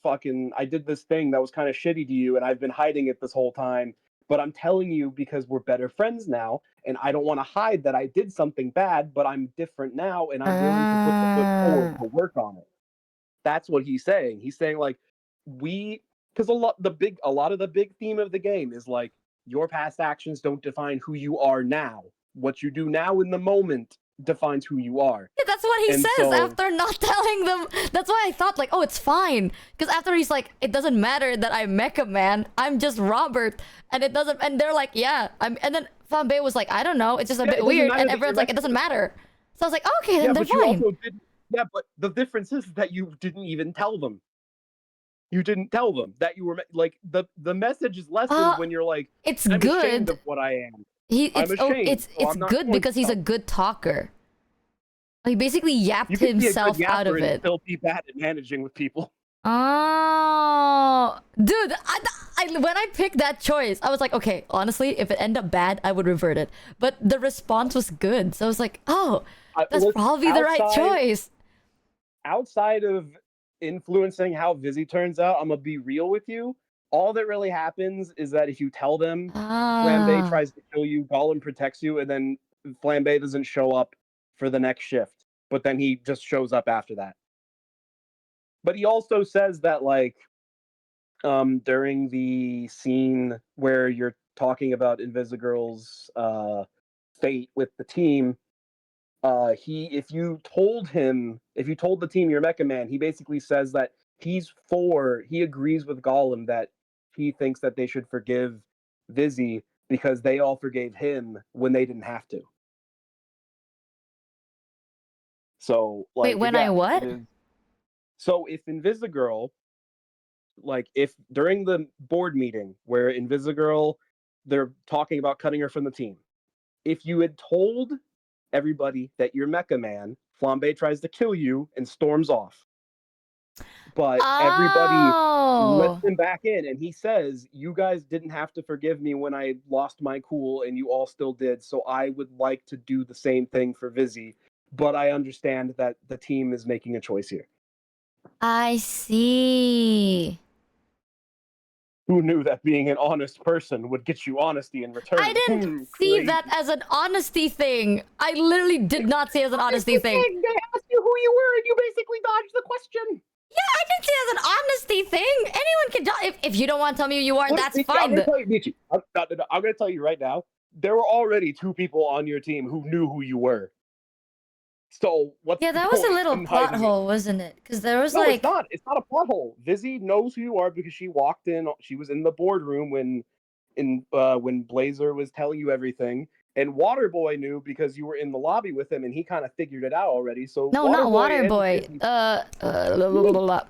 did this thing that was kind of shitty to you and I've been hiding it this whole time. But I'm telling you because we're better friends now and I don't want to hide that I did something bad, but I'm different now and I'm willing to put the foot forward to work on it. That's what he's saying. He's saying like because a lot of the big theme of the game is like your past actions don't define who you are now. What you do now in the moment defines who you are. Yeah, that's what he says after not telling them. That's why I thought like, oh, it's fine. Because after he's like, it doesn't matter that I'm Mecha Man. I'm just Robert, and it doesn't. And they're like, yeah. And then Flambe was like, I don't know. It's just a bit weird. And everyone's like, it doesn't matter. So I was like, okay, then they're fine. But the difference is that you didn't even tell them. You didn't tell them that you were like the message is lessened when you're like, it's I'm good. ashamed of what I am. It's good because he's a good talker. He basically yapped himself out of it. And still be bad at managing with people. Oh, dude! When I picked that choice, I was like, okay, honestly, if it ended up bad, I would revert it. But the response was good, so I was like, oh, that's probably the right choice. Outside of influencing how Vizzy turns out, I'm gonna be real with you. All that really happens is that if you tell them Flambe tries to kill you, Gollum protects you, and then Flambe doesn't show up for the next shift, but then he just shows up after that. But he also says that like during the scene where you're talking about Invisigirl's fate with the team, if you told the team you're Mecha Man, he basically says that he agrees with Gollum that he thinks that they should forgive Vizzy because they all forgave him when they didn't have to. So like, wait, when I what? So if Invisigirl, like if during the board meeting where Invisigirl, they're talking about cutting her from the team, if you had told everybody that you're Mecha Man, Flambe tries to kill you and storms off. But everybody lets him back in, and he says, you guys didn't have to forgive me when I lost my cool, and you all still did, so I would like to do the same thing for Vizzy, but I understand that the team is making a choice here. I see. Who knew that being an honest person would get you honesty in return? I didn't see that as an honesty thing. I literally did not see it as an honesty thing. They asked you who you were, and you basically dodged the question. Yeah, I didn't see it as an honesty thing. Anyone can if you don't want to tell me who you are, that's fine. I'm gonna tell you, Michi. I'm gonna tell you right now. There were already 2 people on your team who knew who you were. So what's that was a little plot hole, wasn't it? Because there was like it's not a plot hole. Vizzy knows who you are because she walked in. She was in the boardroom when Blazer was telling you everything. And Waterboy knew because you were in the lobby with him, and he kind of figured it out already. So no, not Waterboy.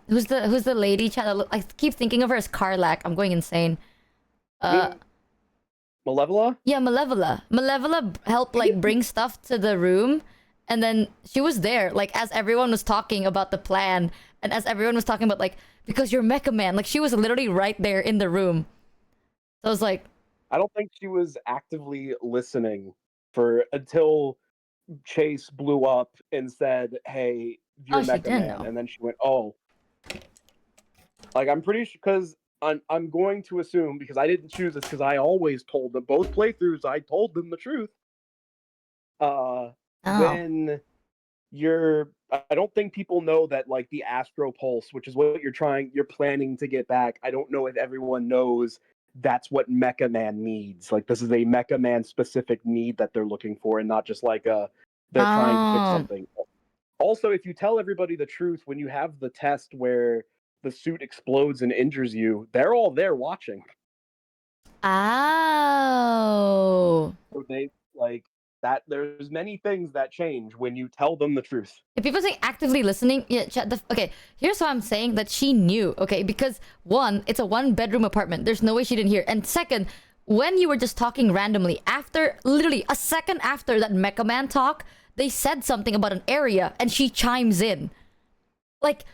Who's the lady? I keep thinking of her as Karlak. I'm going insane. Malevola? Yeah, Malevola. Malevola helped like bring stuff to the room, and then she was there, like as everyone was talking about the plan, and as everyone was talking about like because you're Mecha Man, like she was literally right there in the room. So I was like. I don't think she was actively listening until Chase blew up and said, "Hey, you're Mecha Man," and then she went, "Oh." Like I'm pretty sure because I'm going to assume because I didn't choose this because I always told them both playthroughs. I told them the truth. When I don't think people know that like the Astro Pulse, which is what you're planning to get back. I don't know if everyone knows. That's what Mecha Man needs. Like this is a Mecha Man specific need that they're looking for, and not just like they're trying to fix something. Also, if you tell everybody the truth when you have the test where the suit explodes and injures you, they're all there watching. Oh. So they like that. There's many things that change when you tell them the truth. If people say actively listening, yeah, okay, here's what I'm saying that she knew, okay? Because one, it's a 1-bedroom apartment. There's no way she didn't hear. And second, when you were just talking randomly, after, literally a second after that Mecha Man talk, they said something about an area, and she chimes in. Like,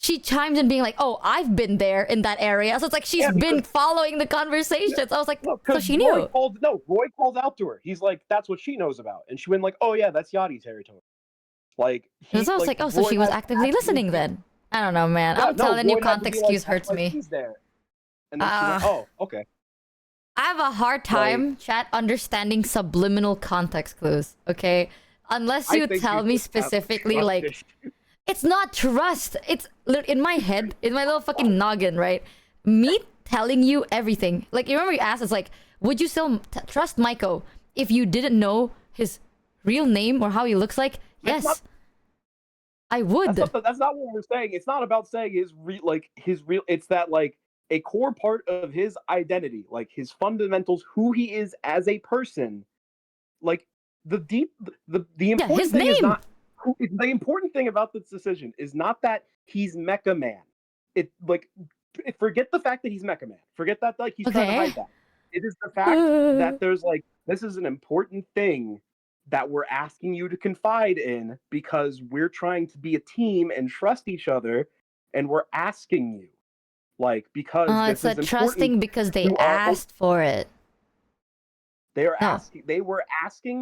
she chimes in being like, oh, I've been there in that area. So it's like she's been following the conversations. I was like, so she knew. Roy called out to her. He's like, that's what she knows about. And she went like, oh yeah, that's Yachty territory. Like, I was like, oh, so she was actively listening then. I don't know, man. I'm telling you, context cues hurts me. He's there. And then she went, oh, okay. I have a hard time, chat, understanding subliminal context clues, okay? Unless you tell me specifically, like... It's not trust. It's in my head, in my little fucking noggin, right? Me telling you everything. Like, you remember you asked us, like, would you still trust Maiko if you didn't know his real name or how he looks like? Yes, I would. That's not what we're saying. It's not about saying his real. It's that like a core part of his identity, like his fundamentals, who he is as a person. Like the important his thing name. is not. The important thing about this decision is not that he's Mecha Man. It like forget the fact that he's Mecha Man. Forget that like he's trying to hide that. It is the fact that there's like this is an important thing that we're asking you to confide in because we're trying to be a team and trust each other, and we're asking you, like, because it's a trusting because they asked for it. They were asking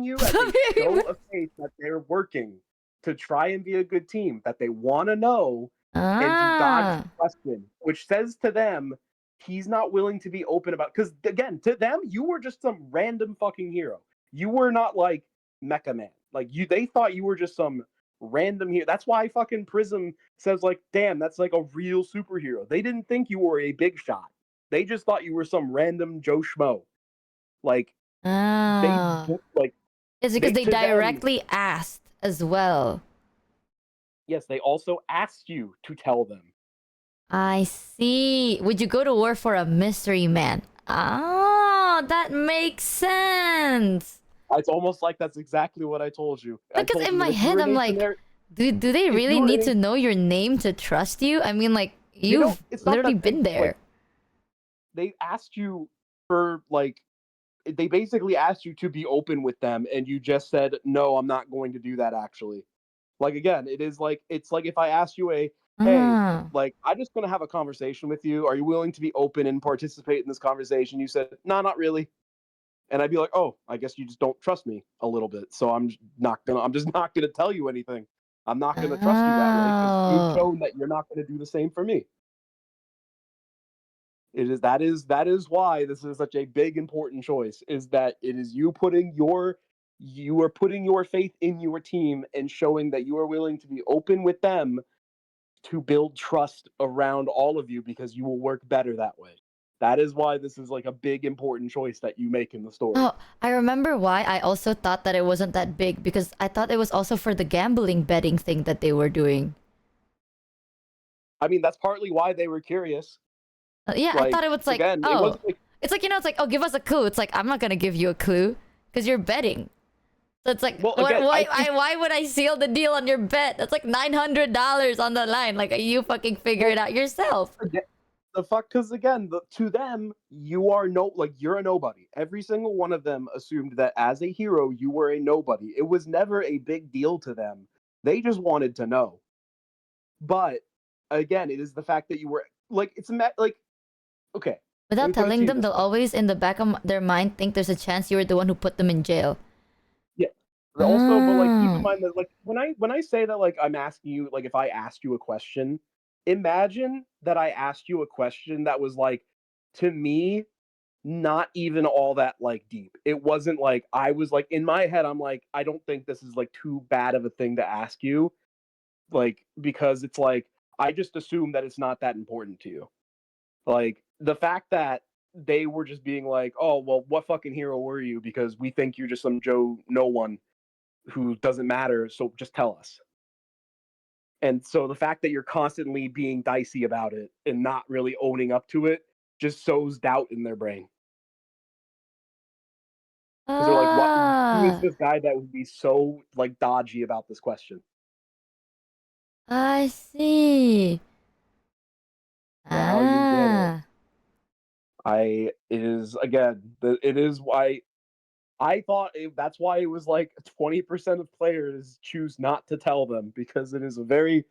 you as a show of faith that they're working to try and be a good team, that they want to know, and you dodge the question, which says to them he's not willing to be open about. Because again, to them, you were just some random fucking hero. You were not like Mecha Man. Like they thought you were just some random hero. That's why fucking Prism says like, damn, that's like a real superhero. They didn't think you were a big shot. They just thought you were some random Joe Schmo. Like it's because they directly asked as well. Yes, they also asked you to tell them. I see. Would you go to war for a mystery man? Oh, that makes sense. It's almost like that's exactly what I told you. Because in my head, I'm like, do they really need to know your name to trust you? I mean, like, you've literally been there. Like, they asked you for, like, they basically asked you to be open with them, and you just said, no, I'm not going to do that, actually. Like, again, it's like if I asked you hey, like, I'm just going to have a conversation with you. Are you willing to be open and participate in this conversation? You said, no, not really. And I'd be like, oh, I guess you just don't trust me a little bit. So I'm just not gonna tell you anything. I'm not gonna trust you that way because you've shown that you're not gonna do the same for me. That is why this is such a big important choice, is that it is you are putting your faith in your team and showing that you are willing to be open with them to build trust around all of you because you will work better that way. That is why this is like a big important choice that you make in the story. Oh, I remember why I also thought that it wasn't that big, because I thought it was also for the gambling betting thing that they were doing. I mean, that's partly why they were curious. Yeah, like, I thought it was like, again, it's like, it's like, oh, give us a clue. It's like, I'm not going to give you a clue because you're betting. So it's like, why would I seal the deal on your bet? That's like $900 on the line. Like, you fucking figure it out yourself. The fuck, because again, to them, you're a nobody. Every single one of them assumed that as a hero, you were a nobody. It was never a big deal to them. They just wanted to know. But again, it is the fact that you were like, okay. Without telling them, they'll always in the back of their mind think there's a chance you were the one who put them in jail. Yeah. Also, but like, keep in mind that like when I say that, like, I'm asking you, like, if I asked you a question. Imagine that I asked you a question that was like, to me, not even all that like deep. It wasn't like, I was like, in my head, I'm like, I don't think this is like too bad of a thing to ask you. Like, because it's like, I just assume that it's not that important to you. Like, the fact that they were just being like, oh, well, what fucking hero were you? Because we think you're just some Joe no one who doesn't matter, so just tell us. And so the fact that you're constantly being dicey about it and not really owning up to it just sows doubt in their brain. Because they're like, who is this guy that would be so like dodgy about this question? I see. Now it is why I thought that's why it was like 20% of players choose not to tell them, because it's very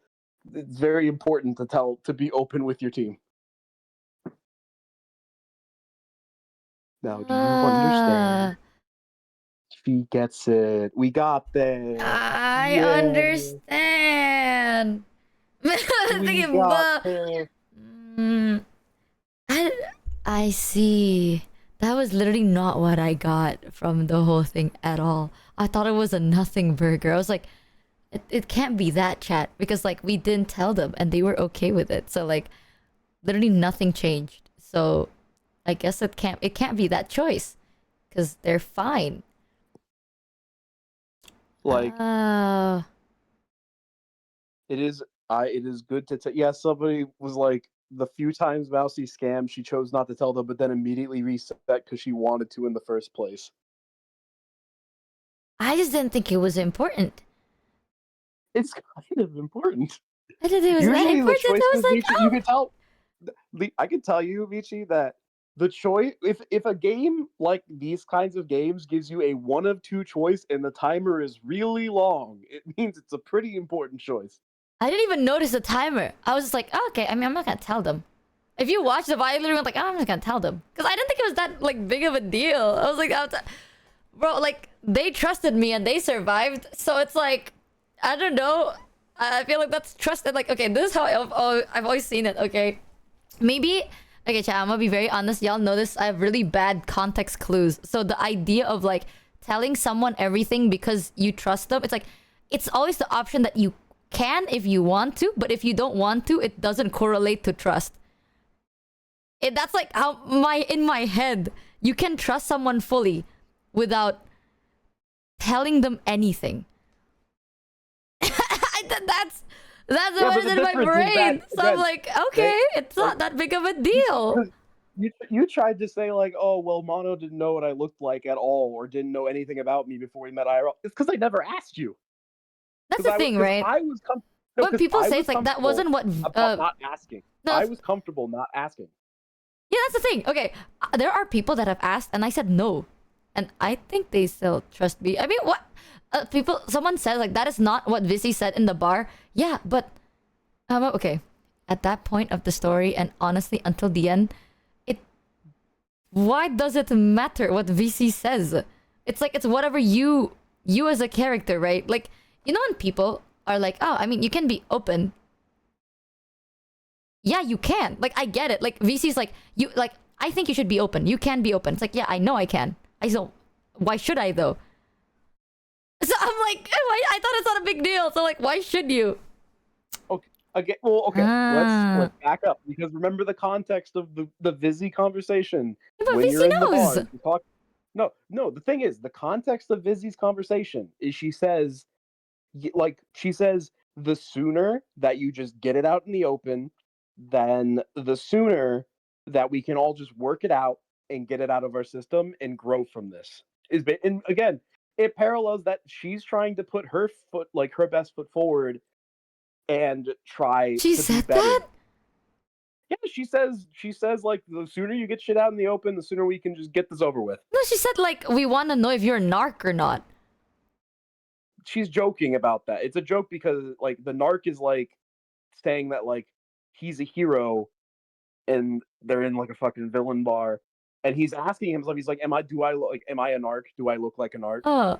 important to be open with your team. Now, do you understand? She gets it. We got there. I understand. I see. That was literally not what I got from the whole thing at all. I thought it was a nothing burger. I was like, It can't be that, chat, because like we didn't tell them and they were okay with it. So like literally nothing changed. So I guess it can't be that choice because they're fine. Like Uh, it is good to tell. Yeah, somebody was like, the few times Mousy scammed, she chose not to tell them, but then immediately reset because she wanted to in the first place. I just didn't think it was important. It's kind of important. I didn't think it was that Usually the important. I was choices, like, Michi, you can tell. I can tell you, Michi, that the choice, if a game like these kinds of games gives you a one of two choice and the timer is really long, it means it's a pretty important choice. I didn't even notice the timer. I was just like, oh, okay. I mean, I'm not gonna tell them. If you watch the video, I literally went like, oh, I'm just gonna tell them because I didn't think it was that like big of a deal. I was like, bro, like they trusted me and they survived. So it's like, I don't know. I feel like that's trusted. Like, okay, this is how I've always seen it. Okay, maybe. Okay, chat, I'm gonna be very honest. Y'all know this. I have really bad context clues. So the idea of like telling someone everything because you trust them, it's like, it's always the option that you can if you want to, but if you don't want to, it doesn't correlate to trust. That's like how in my head, you can trust someone fully without telling them anything. that's what is in my brain. So I'm like, okay, it's not that big of a deal. You tried to say like, oh well, Mono didn't know what I looked like at all, or didn't know anything about me before we met IRL. It's because I never asked you. That's the thing, right? When people say it's like that wasn't what not asking. No, I was comfortable not asking. Yeah, that's the thing. Okay, there are people that have asked and I said no, and I think they still trust me. I mean, what someone said like that is not what Visi said in the bar. Yeah, but okay, at that point of the story and honestly until the end, why does it matter what VC says? It's like it's whatever you as a character, right? Like, you know when people are like, oh, I mean, you can be open. Yeah, you can. Like, I get it. Like, VC's like, I think you should be open. You can be open. It's like, yeah, I know I can. Why should I though? So I'm like, I thought it's not a big deal. So like, why should you? Okay, well, okay. Let's back up because remember the context of the Vizzy conversation. But when Vizzy you're in knows. the bar, No. The thing is, the context of Vizzy's conversation is she says, the sooner that you just get it out in the open, then the sooner that we can all just work it out and get it out of our system and grow from this. And again, it parallels that she's trying to put her best foot forward and try she to said be better. That? Yeah, she says like the sooner you get shit out in the open, the sooner we can just get this over with. No, she said like we want to know if you're a narc or not. She's joking about that. It's a joke because like the narc is like saying that like he's a hero and they're in like a fucking villain bar and he's asking himself, he's like, am I a narc? Do I look like a narc? Oh.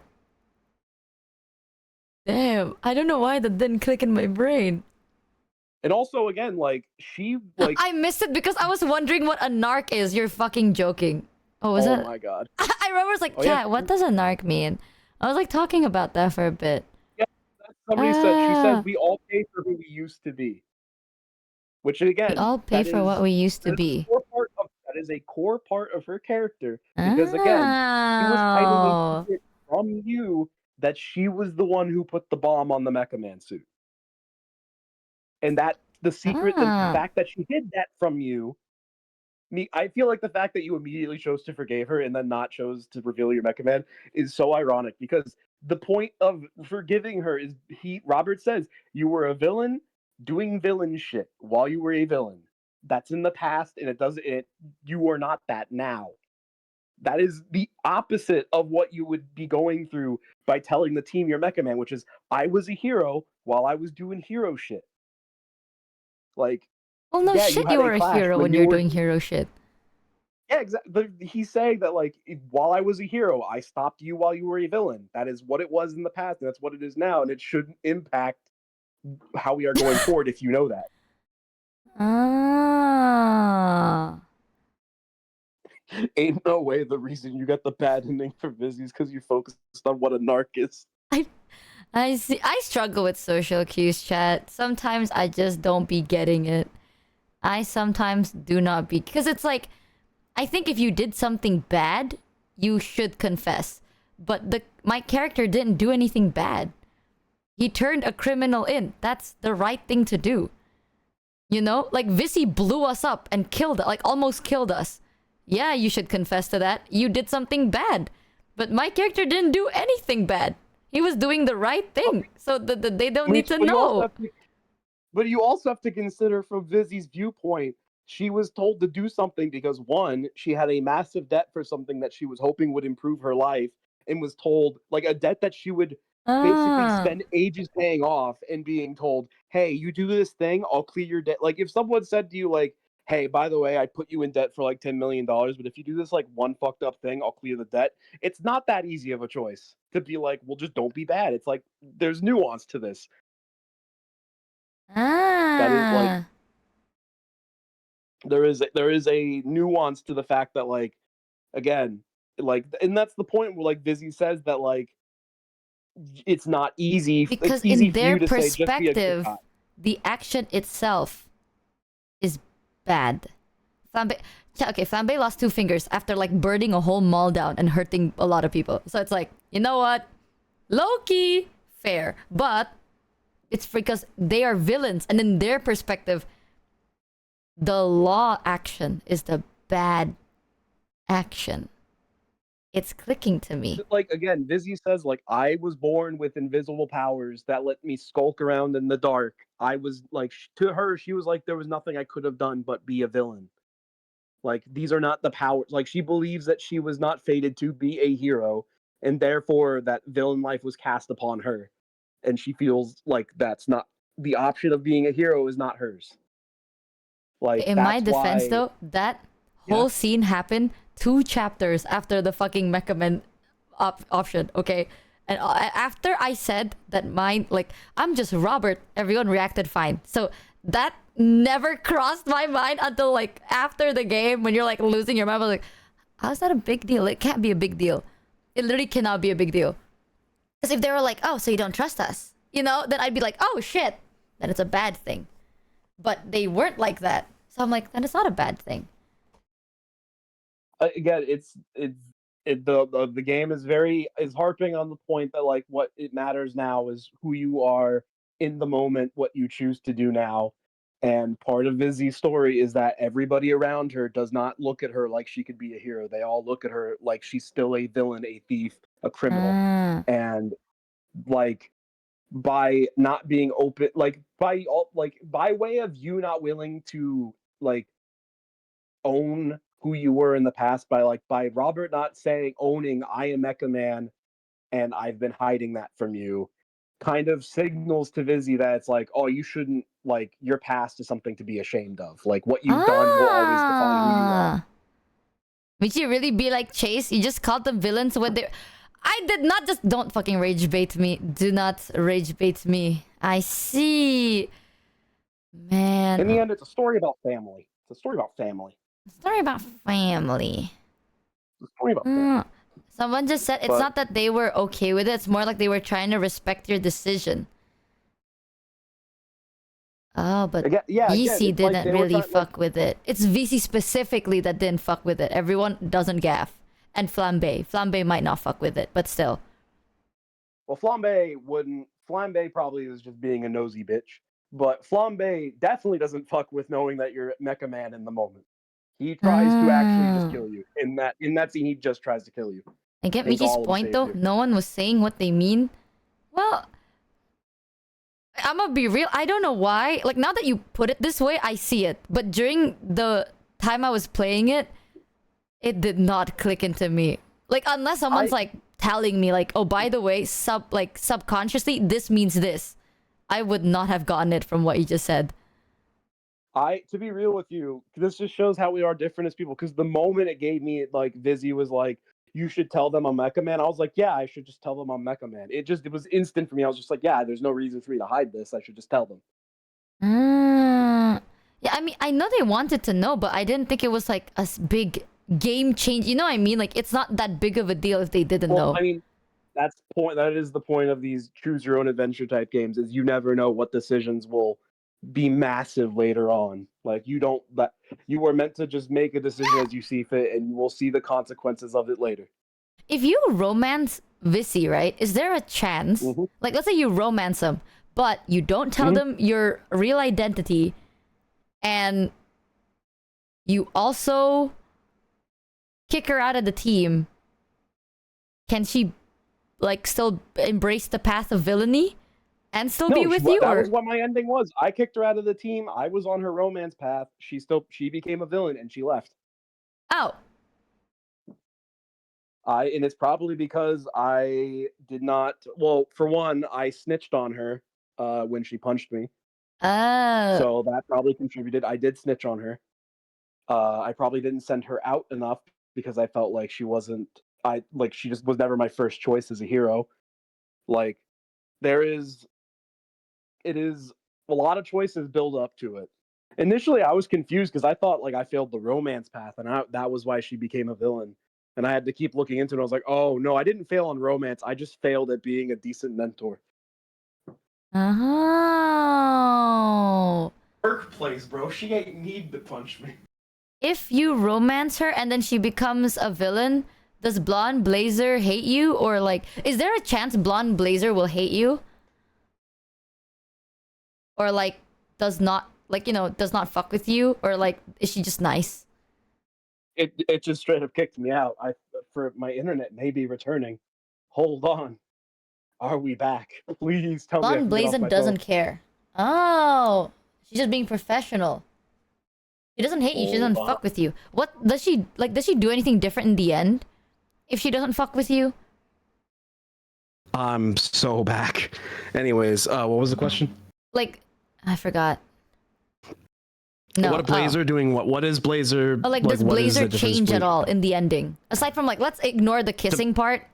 Damn, I don't know why that didn't click in my brain. And also, again, like, I missed it because I was wondering what a narc is. You're fucking joking. Oh, was it? Oh my god. I remember it's like, chat, what does a narc mean? I was like talking about that for a bit. Yeah, somebody said, she said, we all pay for who we used to be. Which, again, we all pay for what we used to be. That is a core part of her character. Because, again, she was hiding a secret from you that she was the one who put the bomb on the Mecha Man suit. And that the secret, the fact that she hid that from you, I feel like the fact that you immediately chose to forgive her and then not chose to reveal your Mecha Man is so ironic because the point of forgiving her is Robert says you were a villain doing villain shit while you were a villain. That's in the past and you are not that now. That is the opposite of what you would be going through by telling the team you're Mecha Man, which is I was a hero while I was doing hero shit. Like, well, no shit, you were a hero when you're doing hero shit. Yeah, exactly. He's saying that like while I was a hero, I stopped you while you were a villain. That is what it was in the past, and that's what it is now, and it shouldn't impact how we are going forward if you know that. Ah. Ain't no way the reason you got the bad ending for Vizzy is because you focused on what a narc is. I see. I struggle with social cues, chat. Sometimes I just don't be getting it. I sometimes do not be, because it's like, I think if you did something bad, you should confess. But my character didn't do anything bad. He turned a criminal in. That's the right thing to do. You know, like Visi blew us up and killed, like almost killed us. Yeah, you should confess to that. You did something bad. But my character didn't do anything bad. He was doing the right thing. So they don't need to know. But you also have to consider from Vizzy's viewpoint, she was told to do something because one, she had a massive debt for something that she was hoping would improve her life, and was told, like, a debt that she would basically spend ages paying off, and being told, hey, you do this thing, I'll clear your debt. Like, if someone said to you, like, hey, by the way, I put you in debt for like $10 million, but if you do this like one fucked up thing, I'll clear the debt. It's not that easy of a choice to be like, well, just don't be bad. It's like, there's nuance to this. That is like, there is a nuance to the fact that, like, again, like, and that's the point where, like, Vizzy says that, like, it's not easy. Because it's easy in for their you to say, just be a good perspective, guy. the action itself is bad. Flambe lost 2 fingers after like burning a whole mall down and hurting a lot of people. So it's like, you know what? Low-key, fair. But it's because they are villains, and in their perspective, the law action is the bad action. It's clicking to me. Like, again, Vizzy says, like, I was born with invisible powers that let me skulk around in the dark. I was like, to her, she was like, there was nothing I could have done but be a villain. Like, these are not the powers. Like, she believes that she was not fated to be a hero, and therefore that villain life was cast upon her. And she feels like that's not the option of being a hero is not hers. Like, in my defense, though, that whole scene happened 2 chapters after the fucking Mecha Man option, okay? And after I said that I'm just Robert, everyone reacted fine. So that never crossed my mind until like after the game, when you're like losing your mind. I was like, how's that a big deal? It can't be a big deal. It literally cannot be a big deal. Because if they were like, oh, so you don't trust us, you know, then I'd be like, oh shit, then it's a bad thing. But they weren't like that. So I'm like, then it's not a bad thing. Again, the game is harping on the point that, like, what it matters now is who you are in the moment, what you choose to do now. And part of Vizzy's story is that everybody around her does not look at her like she could be a hero. They all look at her like she's still a villain, a thief, a criminal. And like, by not being open, like by way of you not willing to like own who you were in the past, by Robert not owning I am Mecha Man and I've been hiding that from you, kind of signals to Vizzy that it's like, oh, you shouldn't, like, your past is something to be ashamed of. Like, what you've done will always define who you are. Would you really be like Chase? You just called them villains when they... I did not just... Don't fucking rage bait me. Do not rage bait me. I see. Man. In the end, it's a story about family. It's a story about family. Story about family. It's a story about family. Someone just said it's not that they were okay with it. It's more like they were trying to respect your decision. Oh, but VC didn't really fuck with it. It's VC specifically that didn't fuck with it. Everyone doesn't gaff. And Flambe. Flambe might not fuck with it, but still. Well, Flambe wouldn't. Flambe probably is just being a nosy bitch. But Flambe definitely doesn't fuck with knowing that you're Mecha Man in the moment. He tries to actually just kill you. In that scene, he just tries to kill you. I get Michi's point though. No one was saying what they mean. Well, I'm gonna be real. I don't know why. Like, now that you put it this way, I see it. But during the time I was playing it, it did not click into me. Like, unless someone's like telling me, like, oh, by the way, subconsciously, this means this. I would not have gotten it from what you just said. To be real with you, this just shows how we are different as people. Because the moment it gave me, like, Vizzy was like, you should tell them I'm Mecha Man. I was like, yeah, I should just tell them I'm Mecha Man. It was instant for me. I was just like, yeah, there's no reason for me to hide this. I should just tell them. Yeah, I mean, I know they wanted to know, but I didn't think it was like a big game change. You know what I mean? Like, it's not that big of a deal if they didn't know. I mean, That is the point of these choose your own adventure type games. Is you never know what decisions will be massive later on. Like you are meant to just make a decision as you see fit, and you will see the consequences of it later. If you romance Vissy, right? Is there a chance? Like, let's say you romance him, but you don't tell them your real identity, and you also kick her out of the team. Can she, like, still embrace the path of villainy and still be with you? That was what my ending was. I kicked her out of the team. I was on her romance path. She became a villain and she left. Oh. And it's probably because I did not. Well, for one, I snitched on her when she punched me. Oh. So that probably contributed. I did snitch on her. I probably didn't send her out enough because I felt like she wasn't. She just was never my first choice as a hero. Like, it is a lot of choices build up to it. Initially, I was confused because I thought like I failed the romance path, and that was why she became a villain. And I had to keep looking into it. I was like, oh no, I didn't fail on romance. I just failed at being a decent mentor. Oh. Workplace, bro. She ain't need to punch me. If you romance her and then she becomes a villain, does Blonde Blazer hate you? Or like, is there a chance Blonde Blazer will hate you? Or like, does not fuck with you? Or like, is she just nice? It just straight up kicked me out. For my internet may be returning. Hold on. Are we back? Please tell me. Blonde Blazer doesn't care. Oh, she's just being professional. She doesn't hate you. She doesn't fuck with you. What does she like? Does she do anything different in the end? If she doesn't fuck with you? I'm so back. Anyways, what was the question? Like, I forgot. No. What Blazer doing? What is Blazer? Oh, like, does Blazer change at all in the ending? Aside from like, let's ignore the kissing part.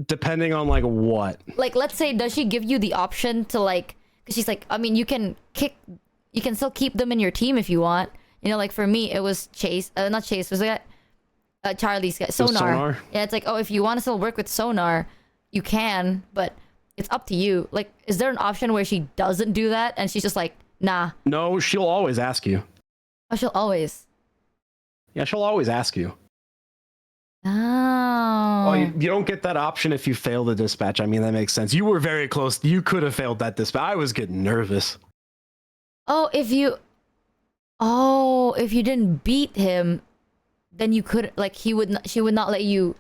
Depending on like what? Like, let's say, does she give you the option to like? Because she's like, I mean, you can still keep them in your team if you want. You know, like for me, it was Chase. Not Chase. Was it Charlie's guy? Sonar. Yeah, it's like, oh, if you want to still work with Sonar, you can, but it's up to you. Like, is there an option where she doesn't do that and she's just like, nah? No, she'll always ask you. Oh, she'll always. Yeah, she'll always ask you. Oh. Well, you don't get that option if you fail the dispatch. I mean, that makes sense. You were very close. You could have failed that dispatch. I was getting nervous. Oh, if you didn't beat him, then you could, like, she would not let you.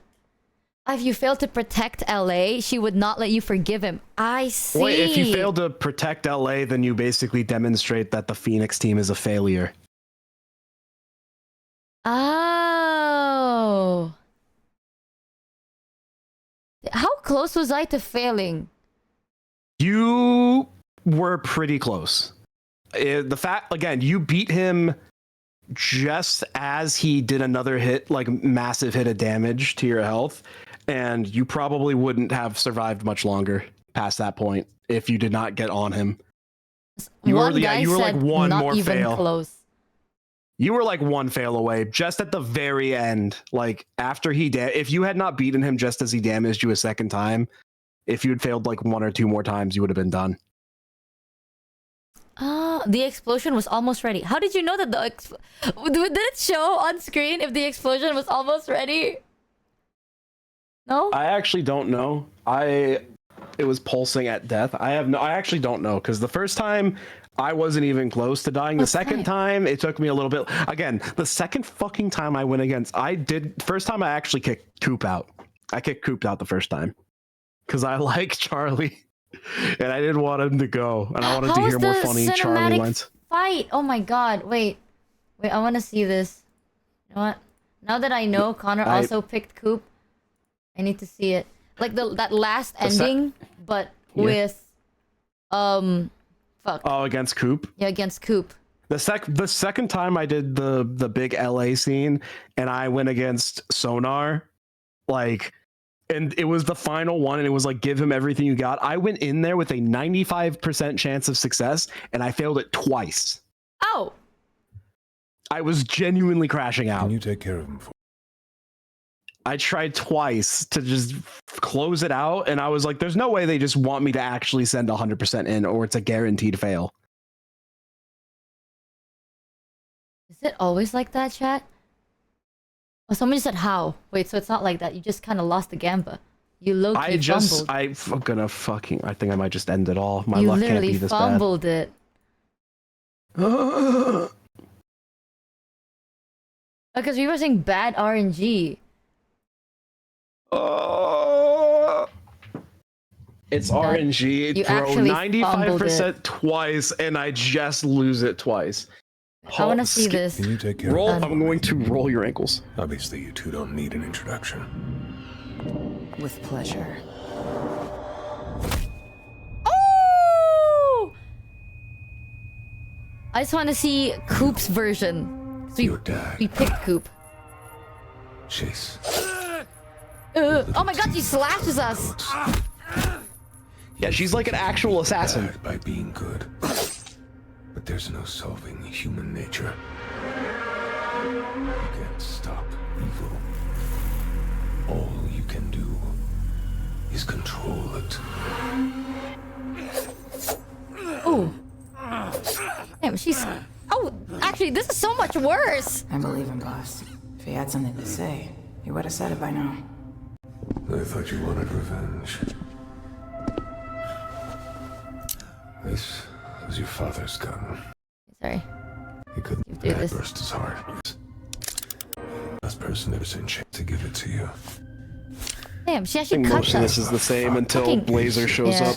If you failed to protect LA, she would not let you forgive him. I see. Wait, if you fail to protect LA, then you basically demonstrate that the Phoenix team is a failure. Oh. How close was I to failing? You were pretty close. The fact, again, you beat him just as he did another hit, like massive hit of damage to your health, and you probably wouldn't have survived much longer past that point if you did not get on him. You were like one more fail. Close. You were like one fail away, just at the very end. Like after if you had not beaten him just as he damaged you a second time, if you had failed like one or two more times, you would have been done. The explosion was almost ready. How did you know that did it show on screen if the explosion was almost ready? No? I actually don't know. It was pulsing at death. I actually don't know, because the first time I wasn't even close to dying. The second time it took me a little bit. Again, the second fucking time I went against, first time I actually kicked Coop out. I kicked Coop out the first time because I like Charlie. And I didn't want him to go, and I wanted to hear more funny Charlie lines. Fight! Oh my god! Wait, I want to see this. You know what? Now that I know Connor also picked Coop, I need to see it. Like that last ending, but with fuck. Oh, against Coop. Yeah, against Coop. The second time I did the big LA scene, and I went against Sonar, like. And it was the final one, and it was like, give him everything you got. I went in there with a 95% chance of success, and I failed it twice. Oh. I was genuinely crashing out. Can you take care of him for I tried twice to just close it out, and I was like, there's no way they just want me to actually send 100% in, or it's a guaranteed fail. Is it always like that, chat? Oh, someone just said how. Wait, so it's not like that. You just kind of lost the gamba. You low-key fumbled. I'm gonna fucking... I think I might just end it all. My you luck can't literally be this fumbled it. Because we were saying bad RNG. It's RNG. You Throw actually 95% twice, and I just lose it twice. I want to see this. Can you take care Roll. of I'm going to roll your ankles. Obviously, you two don't need an introduction. With pleasure. Oh! I just want to see Coop's version. So Your dad. we picked Coop. Chase. Oh my god, she slashes us! Yeah, she's like an actual assassin. Bad by being good. But there's no solving human nature. You can't stop evil. All you can do is control it. Oh. Damn, she's... Oh, actually, this is so much worse! I believe him, boss. If he had something to say, he would have said it by now. I thought you wanted revenge. This was your father's gun. Sorry. He couldn't burst his heart. Last person ever sent chance to give it to you. Damn, she I actually think cut most of this is the same until Fucking- Blazer shows Yeah. up.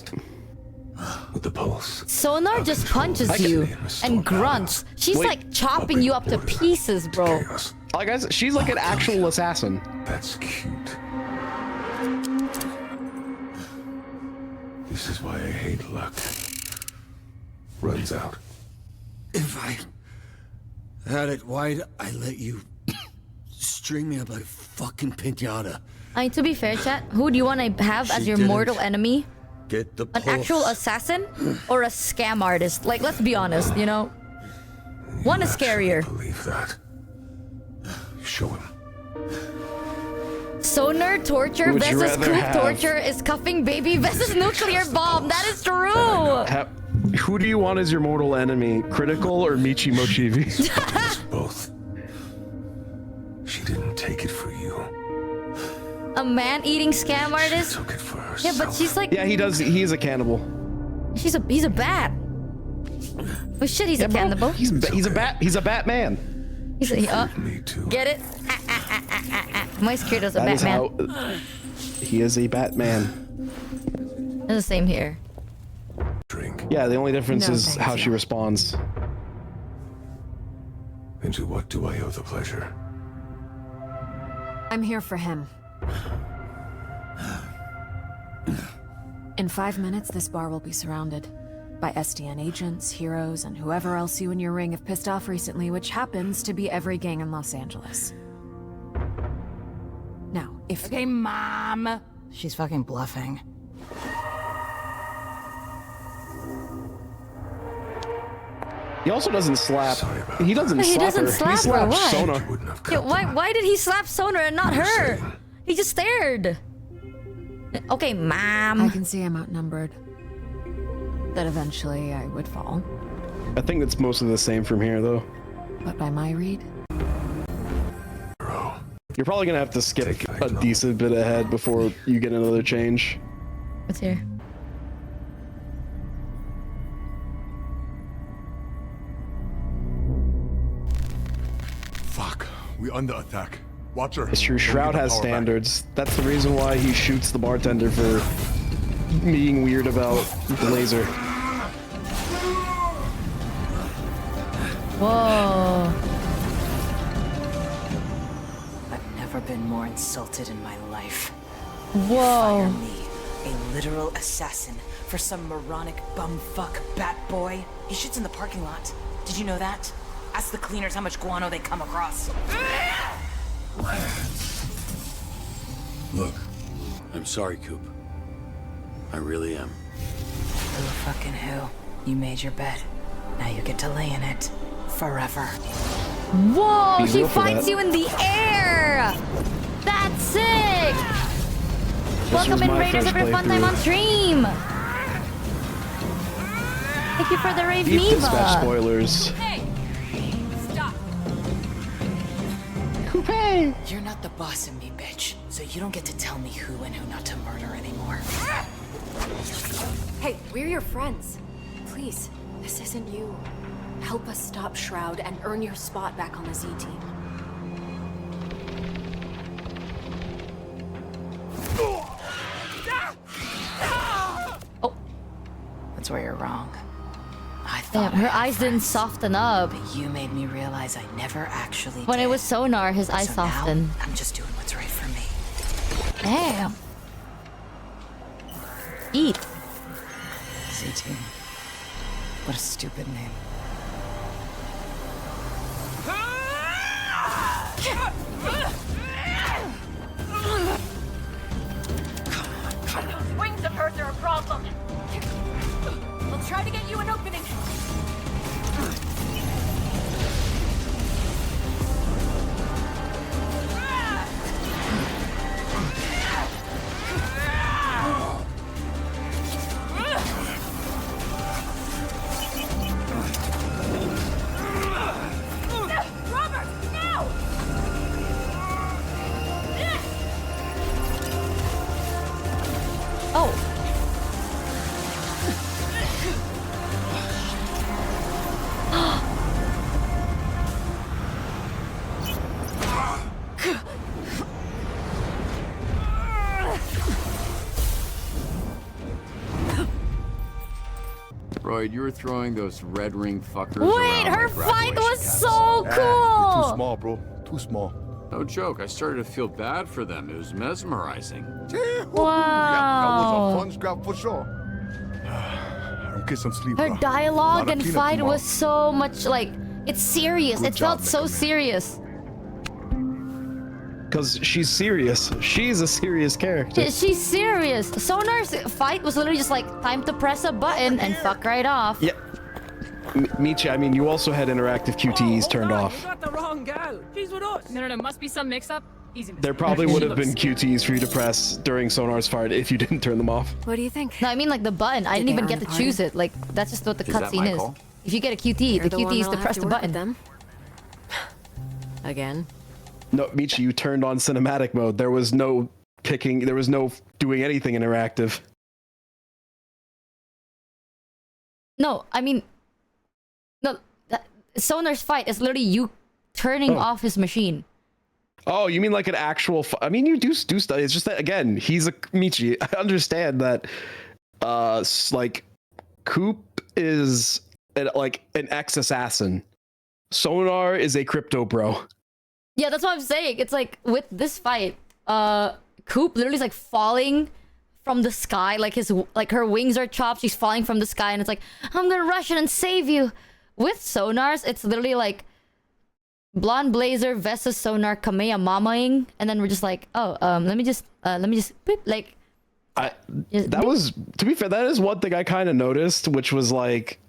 With the pulse. Sonar just punches you and grunts. She's Wait. like chopping you up to pieces, bro. Like, guys, she's like an actual assassin. That's cute. This is why I hate luck. Runs out. If I had it, why'd I let you string me up like a fucking pinata? I mean, to be fair, chat, who do you want to have as She your didn't mortal enemy? Get the An pulse. actual assassin or a scam artist? Like, let's be honest, you know? One is scarier. Believe that. Show him. Sonar torture Would you versus rather Coop have- torture is cuffing baby versus nuclear bomb. That is true. Who do you want as your mortal enemy? Critical or Michi Mochievee? Both. She didn't take it for you. A man-eating scam artist? Took it for herself. Yeah, but she's like... Yeah, he does. He's a cannibal. He's a bat. Oh shit, he's a bro, cannibal. He's a bat. He's a Batman. He's a... Get it? Moist Kirito's a That is Batman. how he is a Batman. It's the same here. Yeah, the only difference No, is thank how you. she responds. And to what do I owe the pleasure? I'm here for him. In 5 minutes, this bar will be surrounded by SDN agents, heroes, and whoever else you and your ring have pissed off recently, which happens to be every gang in Los Angeles. Now, if... Okay, Mom! She's fucking bluffing. He also doesn't slap. He doesn't He slap doesn't her. slap He her, slaps why? Sonar. Yeah, why did he slap Sonar and not her? He just stared. Okay, Mom. I can see I'm outnumbered. That eventually I would fall. I think it's mostly the same from here, though. But by my read, You're probably gonna have to skip a decent bit ahead before you get another change. What's here? Fuck, we under attack. Watch her. It's true. Don't Shroud get the has power back. standards. That's the reason why he shoots the bartender for being weird about the laser. Whoa. I've never been more insulted in my life. Whoa. Fire me, a literal assassin, for some moronic bumfuck bat boy. He shoots in the parking lot. Did you know that? Ask the cleaners how much guano they come across. Look, I'm sorry, Coop. I really am. Who fucking who? You made your bed. Now you get to lay in it. Forever. Whoa, Be he real for fights that. you in the air. That's sick. music. Welcome in, Raiders. Have a fun time on stream. Thank you for the rave, Deep Neva. dispatch spoilers. Hey! Stop! Hey! You're not the boss of me, bitch. So you don't get to tell me who and who not to murder anymore. Hey, we're your friends. Please, this isn't you. Help us stop Shroud and earn your spot back on the Z team. Oh. That's where you're wrong. I thought Damn, her eyes didn't soften up. But you made me realize I never actually When did. it was Sonar, his eyes So softened. now, I'm just doing what's right for me. Damn. Eat. Z-Team. What a stupid name. Wings of hers are a problem. We'll try to get you an opening. Robert, now! Oh. Freud, you were throwing those red ring fuckers Wait, around her like fight graduation was caps. so You're cool. too small, bro. Too small. No joke, I started to feel bad for them. It was mesmerizing. Wow. That was a fun scrap for sure. I'll get some sleep, Her bro. dialogue Lot of and cleanup fight tomorrow. was so much like it's serious. Good It felt job, so Mega Man. serious. Because she's serious. She's a serious character. She's serious. Sonar's fight was literally just like time to press a button and fuck right off. Yeah. Michi, I mean, you also had interactive QTEs turned You off. got the wrong gal. She's with us. No, must be some mix-up. Easy mistake. There probably would have been QTEs for you to press during Sonar's fight if you didn't turn them off. What do you think? No, I mean like the button. I didn't they even earn get the to party? choose it. Like that's just what the Is that my cutscene is. call? If you get a QT, You're the the one QT is to that'll press have the to work button. with them. Again. No, Michi, you turned on cinematic mode. There was no picking, there was no doing anything interactive. No, I mean, no. Sonar's fight is literally you turning off his machine. Oh, you mean like an actual? I mean, you do stuff. It's just that again, he's a Michi. I understand that. Like, Coop is like an ex-assassin. Sonar is a crypto bro. Yeah, that's what I'm saying. It's like with this fight, Coop literally is like falling from the sky. Like her wings are chopped. She's falling from the sky, and it's like I'm gonna rush in and save you. With Sonar's, it's literally like Blonde Blazer versus Sonar Kamehameha-ing, and then we're just like, oh, let me just boop, like. That was, to be fair, that is one thing I kind of noticed, which was like,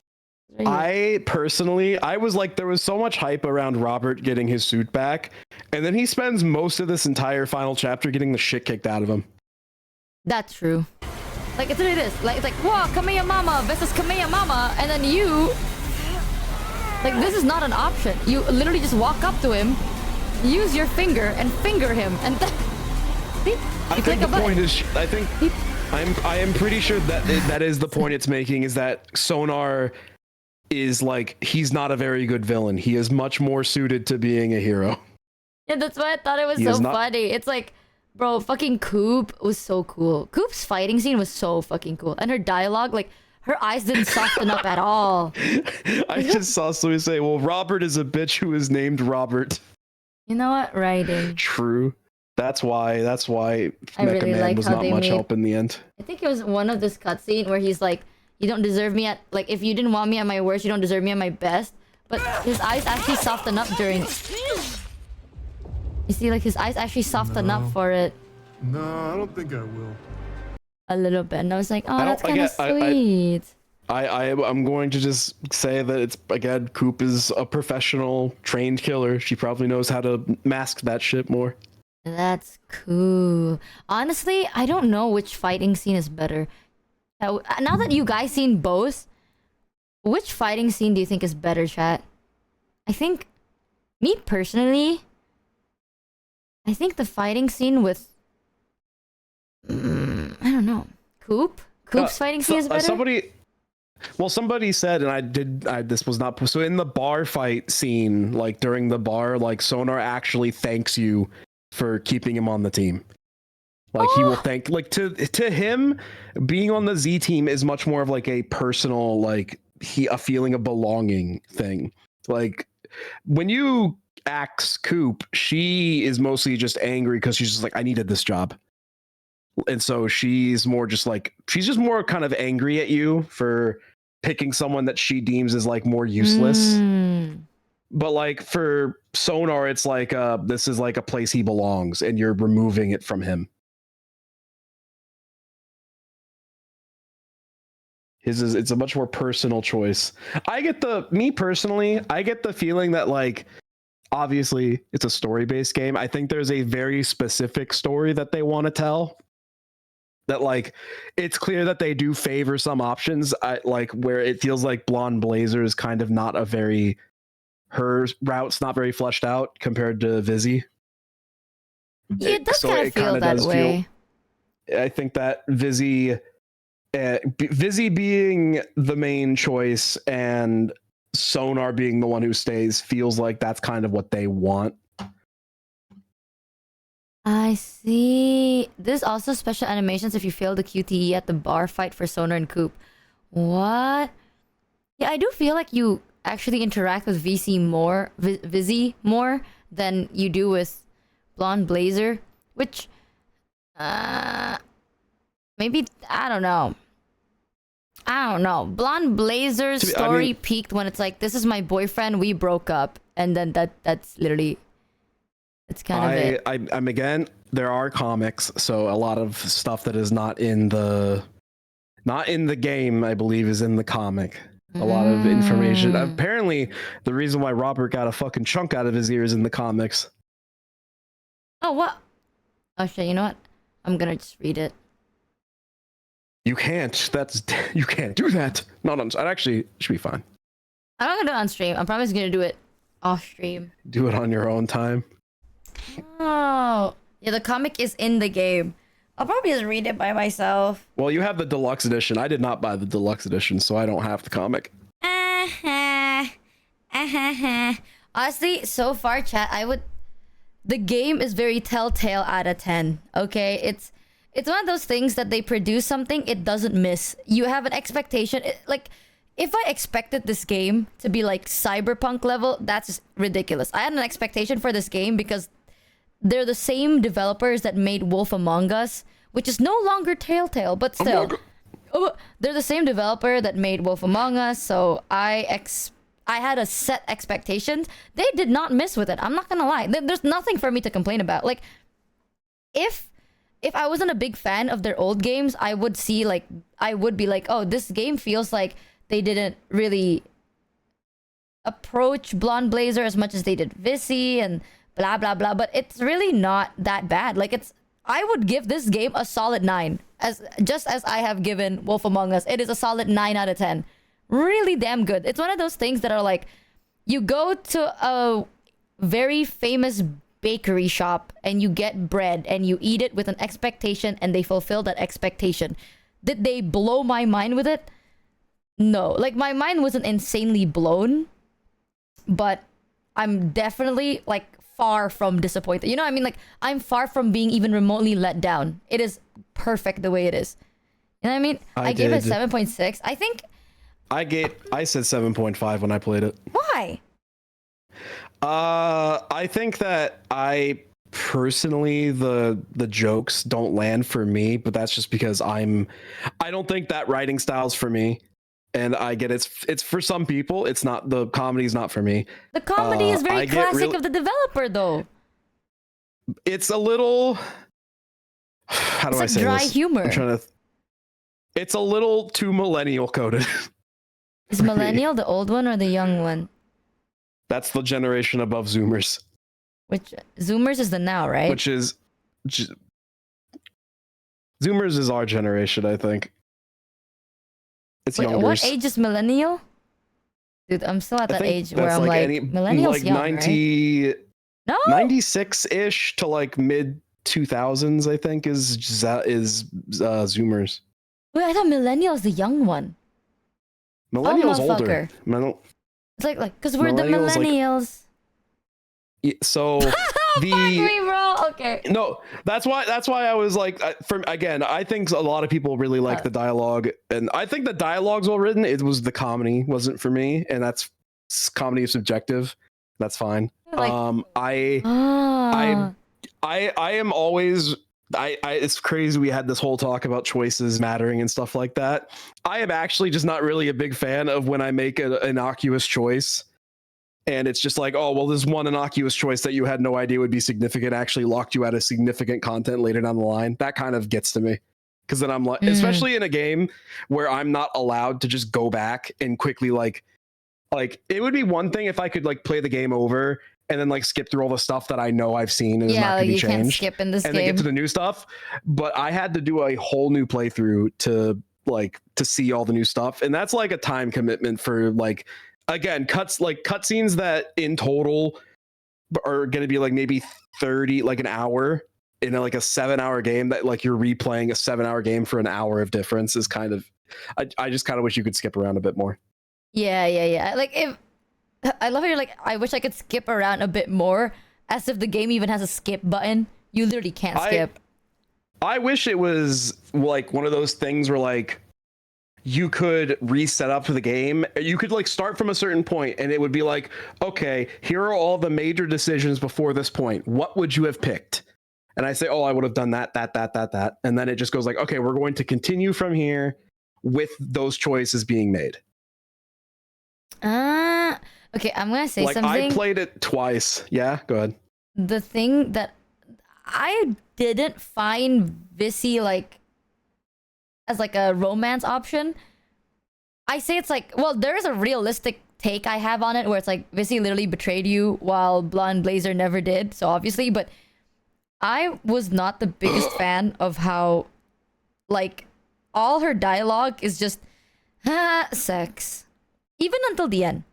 I personally, I was like, there was so much hype around Robert getting his suit back, and then he spends most of this entire final chapter getting the shit kicked out of him. That's true. Like it's literally this. Like it's like, whoa, Kamehameha versus Kamehameha, and then you. Like this is not an option. You literally just walk up to him, use your finger, and finger him, and then. I think the point is, I am pretty sure that that is the point it's making, is that Sonar is like, he's not a very good villain. He is much more suited to being a hero. Yeah, that's why I thought it was so funny. It's like, bro, fucking Coop was so cool. Coop's fighting scene was so fucking cool, and her dialogue, like her eyes didn't soften up at all. I just saw somebody say, well, Robert is a bitch who is named Robert. You know what? Writing. True. That's why I Mecha really Man like was how not they much made- help in the end. I think it was one of this cutscene where he's like, you don't deserve me at, like, if you didn't want me at my worst, you don't deserve me at my best. But his eyes actually soften up during it. You see, like, his eyes actually soften up for it No, I don't think I will. a little bit. And I was like, oh, I don't- that's kind of again, sweet. I'm going to just say that it's, again, Coop is a professional, trained killer. She probably knows how to mask that shit more. That's cool. Honestly, I don't know which fighting scene is better. Now that you guys seen both, which fighting scene do you think is better, chat? I think, me personally, I think the fighting scene with, I don't know, Coop's fighting scene is better. Somebody said, and this was not so in the bar fight scene, like during the bar, like Sonar actually thanks you for keeping him on the team. Like he will thank, like to him, being on the Z team is much more of like a personal, like a feeling of belonging thing. Like when you axe Coop, she is mostly just angry because she's just like, I needed this job. And so she's just more kind of angry at you for picking someone that she deems as like more useless. But like for Sonar, it's like this is like a place he belongs and you're removing it from him. It's a much more personal choice. Me personally, I get the feeling that like obviously it's a story-based game. I think there's a very specific story that they want to tell. That like it's clear that they do favor some options, like where it feels like Blonde Blazer is kind of not her route's not very fleshed out compared to Vizzy. Yeah, it does kind of feel that way. I think that Vizzy being the main choice and Sonar being the one who stays feels like that's kind of what they want. I see. There's also special animations if you fail the QTE at the bar fight for Sonar and Coop. What? Yeah, I do feel like you actually interact with Vizzy more than you do with Blonde Blazer, which maybe I don't know. Blonde Blazer's story peaked when it's like, this is my boyfriend, we broke up, and then that's literally, it's kind of it. I'm again, there are comics, so a lot of stuff that is not in the game, I believe, is in the comic. A lot of information. Apparently, the reason why Robert got a fucking chunk out of his ear is in the comics. Oh, what? Oh shit, you know what? I'm gonna just read it. You can't. You can't do that. Not on. Actually, it should be fine. I'm not gonna do it on stream. I'm probably just gonna do it off stream. Do it on your own time. Oh, yeah. The comic is in the game. I'll probably just read it by myself. Well, you have the deluxe edition. I did not buy the deluxe edition, so I don't have the comic. Honestly, so far, chat, the game is very telltale out of 10. Okay, it's one of those things that they produce something, it doesn't miss. You have an expectation. Like, if I expected this game to be like Cyberpunk level, that's ridiculous. I had an expectation for this game because they're the same developers that made Wolf Among Us, which is no longer Telltale, but still. They're the same developer that made Wolf Among Us, so I had a set expectation. They did not miss with it. I'm not gonna lie. There's nothing for me to complain about. Like, if I wasn't a big fan of their old games, I would be like, oh, this game feels like they didn't really approach Blonde Blazer as much as they did Vizzy and blah blah blah. But it's really not that bad. Like, I would give this game a solid 9, just as I have given Wolf Among Us. It is a solid 9 out of 10. Really damn good. It's one of those things that are like, you go to a very famous bakery shop and you get bread and you eat it with an expectation and they fulfill that expectation. Did they blow my mind with it? No. Like, my mind wasn't insanely blown, but I'm definitely like far from disappointed. You know what I mean? Like, I'm far from being even remotely let down. It is perfect the way it is. You know what I mean? I gave it 7.6. I think I said 7.5 when I played it. Why? I think that I personally, the jokes don't land for me, but that's just because I don't think that writing style's for me. And I get it's for some people. It's not, the comedy's not for me. The comedy is very classic of the developer, though. It's a little, how do I say dry this? humor. I'm trying to. It's a little too millennial coded. Is millennial the old one or the young one? That's the generation above Zoomers. Which Zoomers is the now, right? which is Zoomers is our generation, I think. It's Wait, younger. what age is millennial? Dude, I'm still at I that think age where that's I'm like millennials like young, 90, right? No, 96-ish to like mid 2000s, I think is Zoomers. Wait, I thought millennials the young one. Millennials older. motherfucker. Millennial- It's like because we're the Millennials, like- millennials. Yeah, so Fuck me, bro. Okay. no, that's why I was like, I think a lot of people really like the dialogue, and I think the dialogue's well written. It was the comedy wasn't for me, and that's comedy is subjective. That's fine. Like, I am always it's crazy we had this whole talk about choices mattering and stuff like that. I am actually just not really a big fan of when I make an innocuous choice and it's just like, oh well, this one innocuous choice that you had no idea would be significant actually locked you out of significant content later down the line. That kind of gets to me because then I'm like, especially in a game where I'm not allowed to just go back and quickly like it would be one thing if I could like play the game over and then like skip through all the stuff that I know I've seen and is not going to be changed. Can't skip in this and game. then get to the new stuff. But I had to do a whole new playthrough to see all the new stuff, and that's like a time commitment for like again cutscenes that in total are going to be like maybe 30 like an hour in like a 7-hour game that like you're replaying a 7-hour game for an hour of difference is kind of I just kind of wish you could skip around a bit more. Yeah. Like if I love how you're like, I wish I could skip around a bit more, as if the game even has a skip button. You literally can't skip. I wish it was like one of those things where like you could reset up the game. You could like start from a certain point and it would be like, okay, here are all the major decisions before this point. What would you have picked? And I say, oh, I would have done that. And then it just goes like, okay, we're going to continue from here with those choices being made. Okay, I'm gonna say like, something. I played it twice. Yeah, go ahead. The thing that I didn't find Vissy like as like a romance option. I say it's like, well, there is a realistic take I have on it where it's like Vissy literally betrayed you while Blonde Blazer never did. So obviously, but I was not the biggest fan of how like all her dialogue is just sex. Even until the end.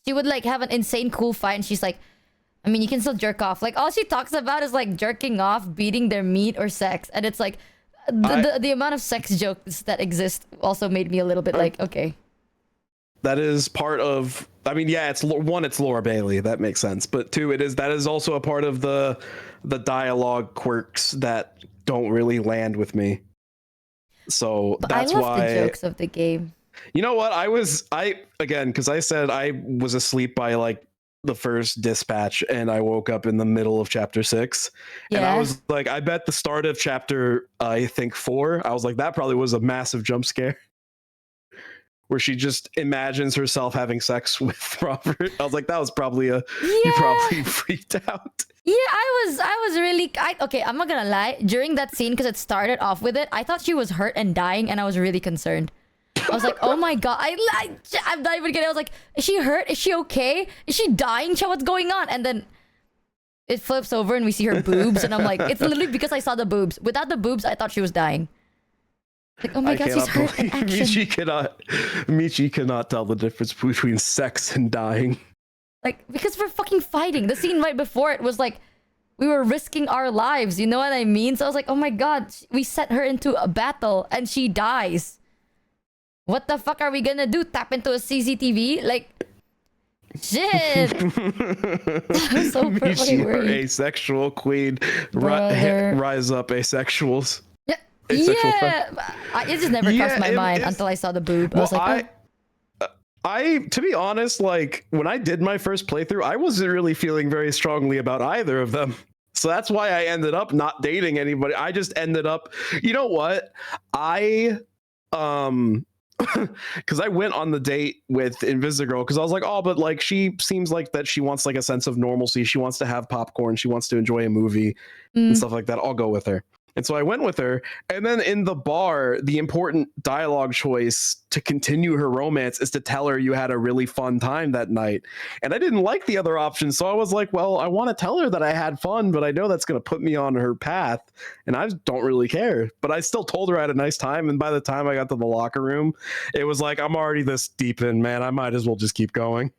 She would like have an insane cool fight and she's like, I mean, you can still jerk off. Like all she talks about is like jerking off, beating their meat or sex. And it's like the amount of sex jokes that exist also made me a little bit like, okay. That is part of, I mean, yeah, it's Laura Bailey. That makes sense. But two, that is also a part of the dialogue quirks that don't really land with me. So but that's I love why the jokes of the game. You know what? Because I said I was asleep by like the first dispatch and I woke up in the middle of chapter 6. Yeah. And I was like, I bet the start of chapter, I think 4, I was like, that probably was a massive jump scare. Where she just imagines herself having sex with Robert. I was like, that was probably you probably freaked out. Yeah, I was really, okay, I'm not gonna lie. During that scene, because it started off with it, I thought she was hurt and dying and I was really concerned. I was like, oh my god, I'm not even kidding. I was like, is she hurt? Is she okay? Is she dying? What's going on? And then it flips over and we see her boobs. And I'm like, it's literally because I saw the boobs. Without the boobs, I thought she was dying. Like, oh my god, she's hurt in action. Michi cannot tell the difference between sex and dying. Like, because we're fucking fighting. The scene right before it was like, we were risking our lives. You know what I mean? So I was like, oh my god, we set her into a battle and she dies. What the fuck are we gonna do? Tap into a CCTV? Like, shit. I'm so Michi, our worried. asexual queen. Rise up, asexuals. Yeah. It just never crossed my mind until I saw the boob. I was like, I, to be honest, like when I did my first playthrough, I wasn't really feeling very strongly about either of them. So that's why I ended up not dating anybody. I just ended up, you know what? Because I went on the date with Invisigirl because I was like, oh, but like she seems like that she wants like a sense of normalcy. She wants to have popcorn. She wants to enjoy a movie and stuff like that. I'll go with her. And so I went with her. And then in the bar, the important dialogue choice to continue her romance is to tell her you had a really fun time that night. And I didn't like the other option. So I was like, well, I want to tell her that I had fun, but I know that's going to put me on her path. And I don't really care. But I still told her I had a nice time. And by the time I got to the locker room, it was like, I'm already this deep in, man. I might as well just keep going.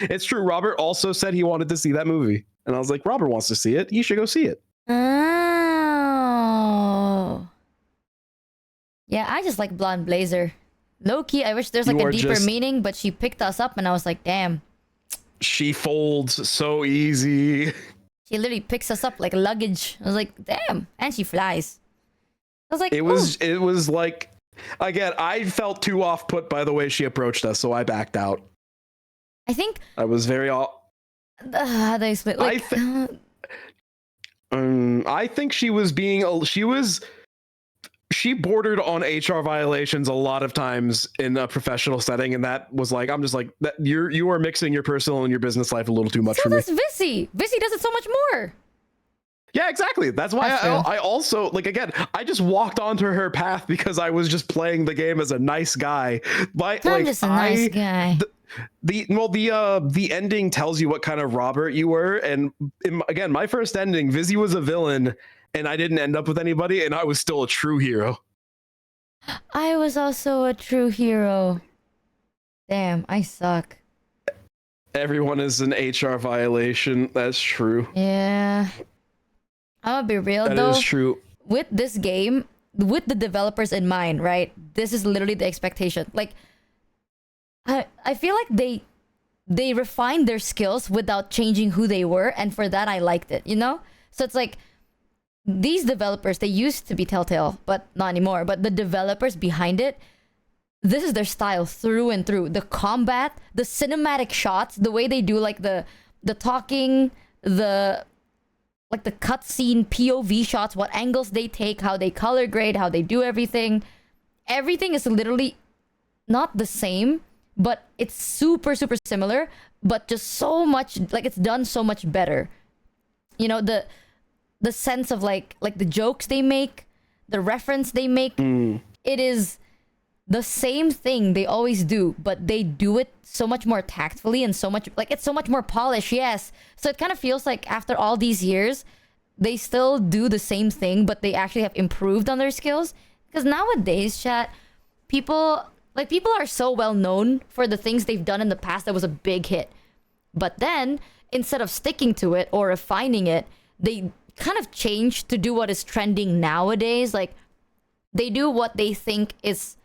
It's true. Robert also said he wanted to see that movie. And I was like, Robert wants to see it. You should go see it. Oh. Yeah, I just like Blonde Blazer. Low-key, I wish there's like a deeper meaning, but she picked us up and I was like, damn. She folds so easy. She literally picks us up like luggage. I was like, damn. And she flies. I was like, it was like, again, I felt too off put by the way she approached us, so I backed out. I think I was very how do I explain? Like, I think she was being she bordered on HR violations a lot of times in a professional setting, and that was like, I'm just like, that you are mixing your personal and your business life a little too much for me. So does Vissy. Vissy does it so much more. Yeah, exactly. That's why I also, like, again, I just walked onto her path because I was just playing the game as a nice guy. But I'm just a nice guy. The ending tells you what kind of Robert you were, and again, my first ending, Vizzy was a villain, and I didn't end up with anybody, and I was still a true hero. I was also a true hero. Damn, I suck. Everyone is an HR violation. That's true. Yeah. I'm gonna be real though. That is true. With this game, with the developers in mind, right? This is literally the expectation. Like, I feel like they refined their skills without changing who they were, and for that I liked it, you know? So it's like, these developers, they used to be Telltale, but not anymore. But the developers behind it, this is their style through and through. The combat, the cinematic shots, the way they do like the talking, the cutscene POV shots, what angles they take, how they color grade, how they do everything. Everything is literally not the same, but it's super, super similar, but just so much, like, it's done so much better. You know, the sense of like the jokes they make, the reference they make, it is the same thing they always do, but they do it so much more tactfully and so much, like, it's so much more polished, yes. So it kind of feels like after all these years, they still do the same thing, but they actually have improved on their skills. Because nowadays, chat, people are so well known for the things they've done in the past that was a big hit. But then, instead of sticking to it or refining it, they kind of change to do what is trending nowadays. Like, they do what they think is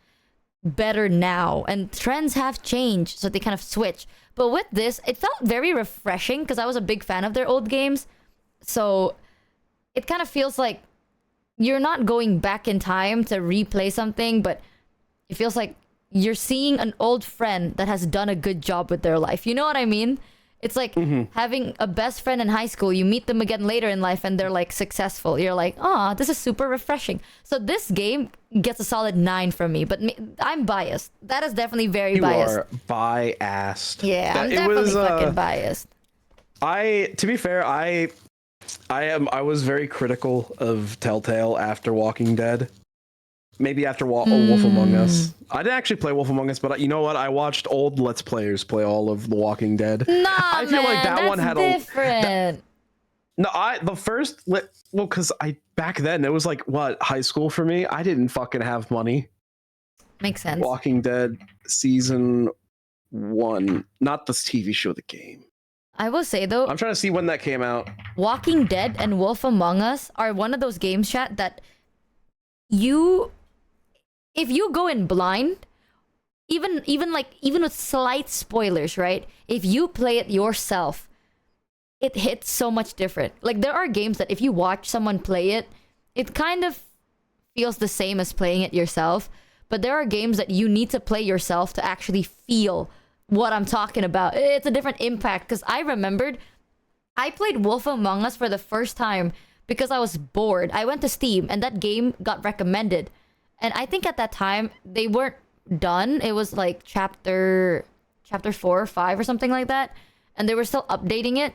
better now, and trends have changed, so they kind of switch. But with this, it felt very refreshing because I was a big fan of their old games. So it kind of feels like you're not going back in time to replay something, but it feels like you're seeing an old friend that has done a good job with their life. You know what I mean? It's like having a best friend in high school. You meet them again later in life and they're like successful. You're like, oh, this is super refreshing. So this game gets a solid 9 from me, but I'm biased. That is definitely very biased. You are biased. Yeah, I'm definitely fucking biased. To be fair, I was very critical of Telltale after Walking Dead. Maybe after Wolf Among Us. I didn't actually play Wolf Among Us, but you know what? I watched old Let's Players play all of The Walking Dead. Nah, I feel like that one had different. Because back then it was like, what, high school for me? I didn't fucking have money. Makes sense. Walking Dead season 1, not the TV show, the game. I will say though, I'm trying to see when that came out. Walking Dead and Wolf Among Us are one of those games, chat, that if you go in blind, even with slight spoilers, right? If you play it yourself, it hits so much different. Like, there are games that if you watch someone play it, it kind of feels the same as playing it yourself. But there are games that you need to play yourself to actually feel what I'm talking about. It's a different impact. Because I remembered I played Wolf Among Us for the first time because I was bored. I went to Steam and that game got recommended. And I think at that time they weren't done. It was like chapter 4 or 5 or something like that. And they were still updating it.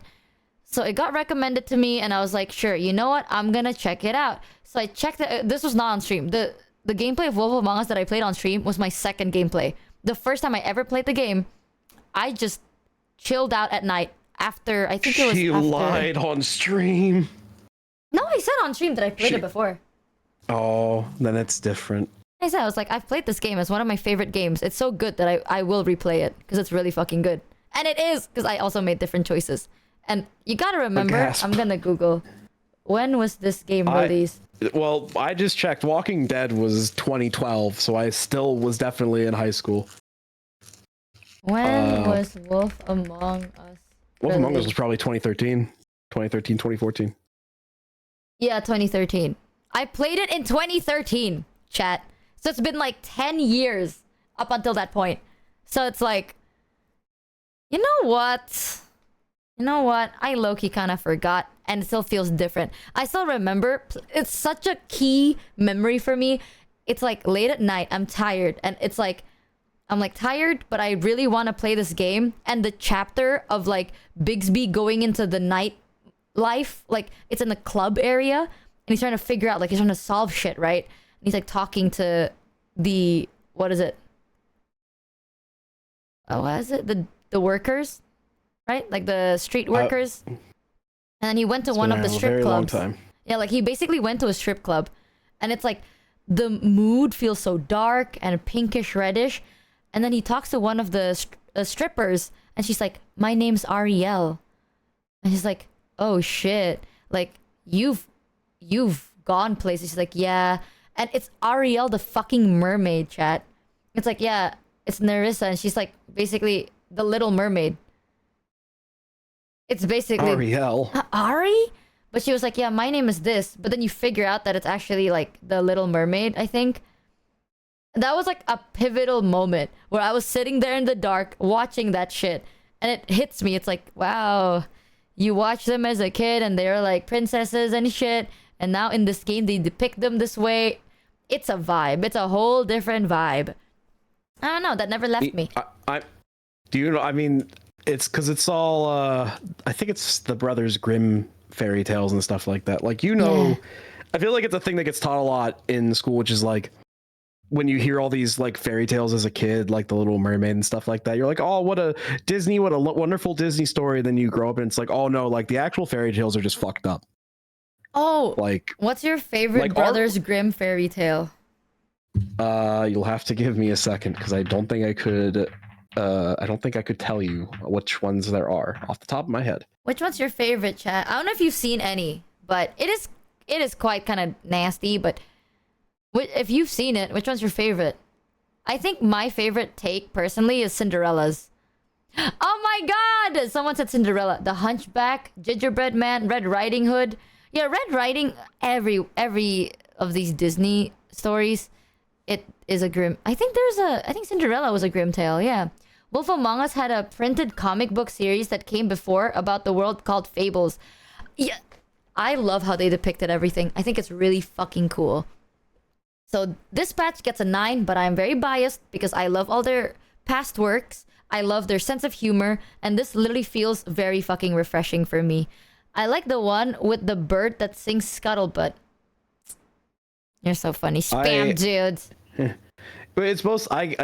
So it got recommended to me, and I was like, sure, you know what? I'm gonna check it out. So I checked it. This was not on stream. The gameplay of Wolf Among Us that I played on stream was my second gameplay. The first time I ever played the game, I just chilled out at night after, I think it was She after... lied on stream. No, I said on stream that I played it before. Oh, then it's different. I said, I was like, I've played this game. It's one of my favorite games. It's so good that I will replay it because it's really fucking good. And it is, because I also made different choices. And you gotta remember, I'm gonna Google, when was this game released? Well, I just checked. Walking Dead was 2012, so I still was definitely in high school. When was Wolf Among Us Wolf Among Us released? was probably 2013. 2013, 2014. Yeah, 2013. I played it in 2013, chat. So it's been like 10 years up until that point. So it's like, you know what? You know what? I low-key kind of forgot, and it still feels different. I still remember. It's such a key memory for me. It's like late at night. I'm tired, and it's like, I'm like tired, but I really want to play this game. And the chapter of like Bigsby going into the night life, like it's in the club area, and he's trying to figure out, like he's trying to solve shit, right? And he's like talking to the, what is it? Oh, what is it? The workers, right? Like the street workers. And then he went to one of the strip clubs. Yeah, like he basically went to a strip club, and it's like the mood feels so dark and pinkish reddish. And then he talks to one of the strippers, and she's like, "My name's Ariel," and he's like, "Oh shit! Like you've gone places." She's like, "Yeah," and it's Ariel, the fucking mermaid, chat. It's like, yeah, it's Nerissa, and she's like basically the Little Mermaid. It's basically Ariel. Ari? But she was like, yeah, my name is this. But then you figure out that it's actually like the Little Mermaid, I think. That was like a pivotal moment where I was sitting there in the dark watching that shit. And it hits me. It's like, wow, you watch them as a kid and they're like princesses and shit. And now in this game, they depict them this way. It's a vibe. It's a whole different vibe. I don't know. That never left me. Do you know? I mean, it's because it's all. I think it's the Brothers Grimm fairy tales and stuff like that. Like, you know, I feel like it's a thing that gets taught a lot in school, which is like when you hear all these like fairy tales as a kid, like the Little Mermaid and stuff like that. You're like, oh, what a wonderful Disney story. Then you grow up and it's like, oh no, like the actual fairy tales are just fucked up. Oh, like, what's your favorite like Brothers Grimm fairy tale? You'll have to give me a second because I don't think I could. I don't think I could tell you which ones there are off the top of my head. Which one's your favorite, chat? I don't know if you've seen any, but it is quite kind of nasty. But if you've seen it, which one's your favorite? I think my favorite take personally is Cinderella's. Oh my God! Someone said Cinderella, The Hunchback, Gingerbread Man, Red Riding Hood. Yeah, Red Riding. Every of these Disney stories, it is a grim. I think Cinderella was a grim tale. Yeah. Wolf Among Us had a printed comic book series that came before about the world called Fables. Yeah, I love how they depicted everything. I think it's really fucking cool. So this batch gets a 9, but I'm very biased because I love all their past works. I love their sense of humor, and this literally feels very fucking refreshing for me. I like the one with the bird that sings Scuttlebutt. You're so funny. Spam dudes. It's most I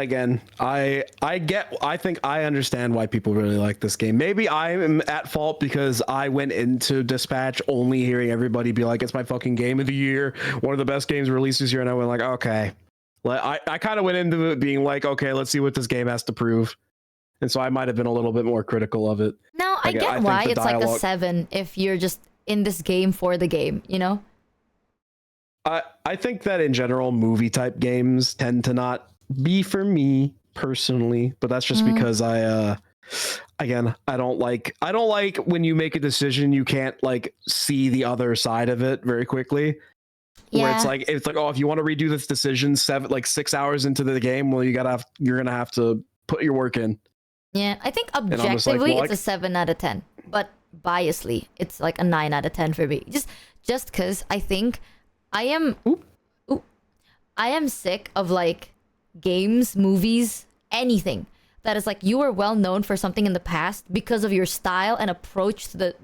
think I understand why people really like this game. Maybe I'm at fault because I went into Dispatch only hearing everybody be like, it's my fucking game of the year, one of the best games released this year, and I went like, okay. Like I kind of went into it being like, okay, let's see what this game has to prove. And so I might have been a little bit more critical of it. No, I get why it's like a 7 if you're just in this game for the game, you know? I think that in general, movie type games tend to not be for me personally, but that's just because I don't like when you make a decision you can't like see the other side of it very quickly. Yeah. Where it's like, oh, if you want to redo this decision 6 hours into the game, well, you're gonna have to put your work in. Yeah, I think objectively it's a 7 out of 10, but biasly it's like a 9 out of 10 for me. Just because I think I am sick of like games, movies, anything that is like you were well known for something in the past because of your style and approach to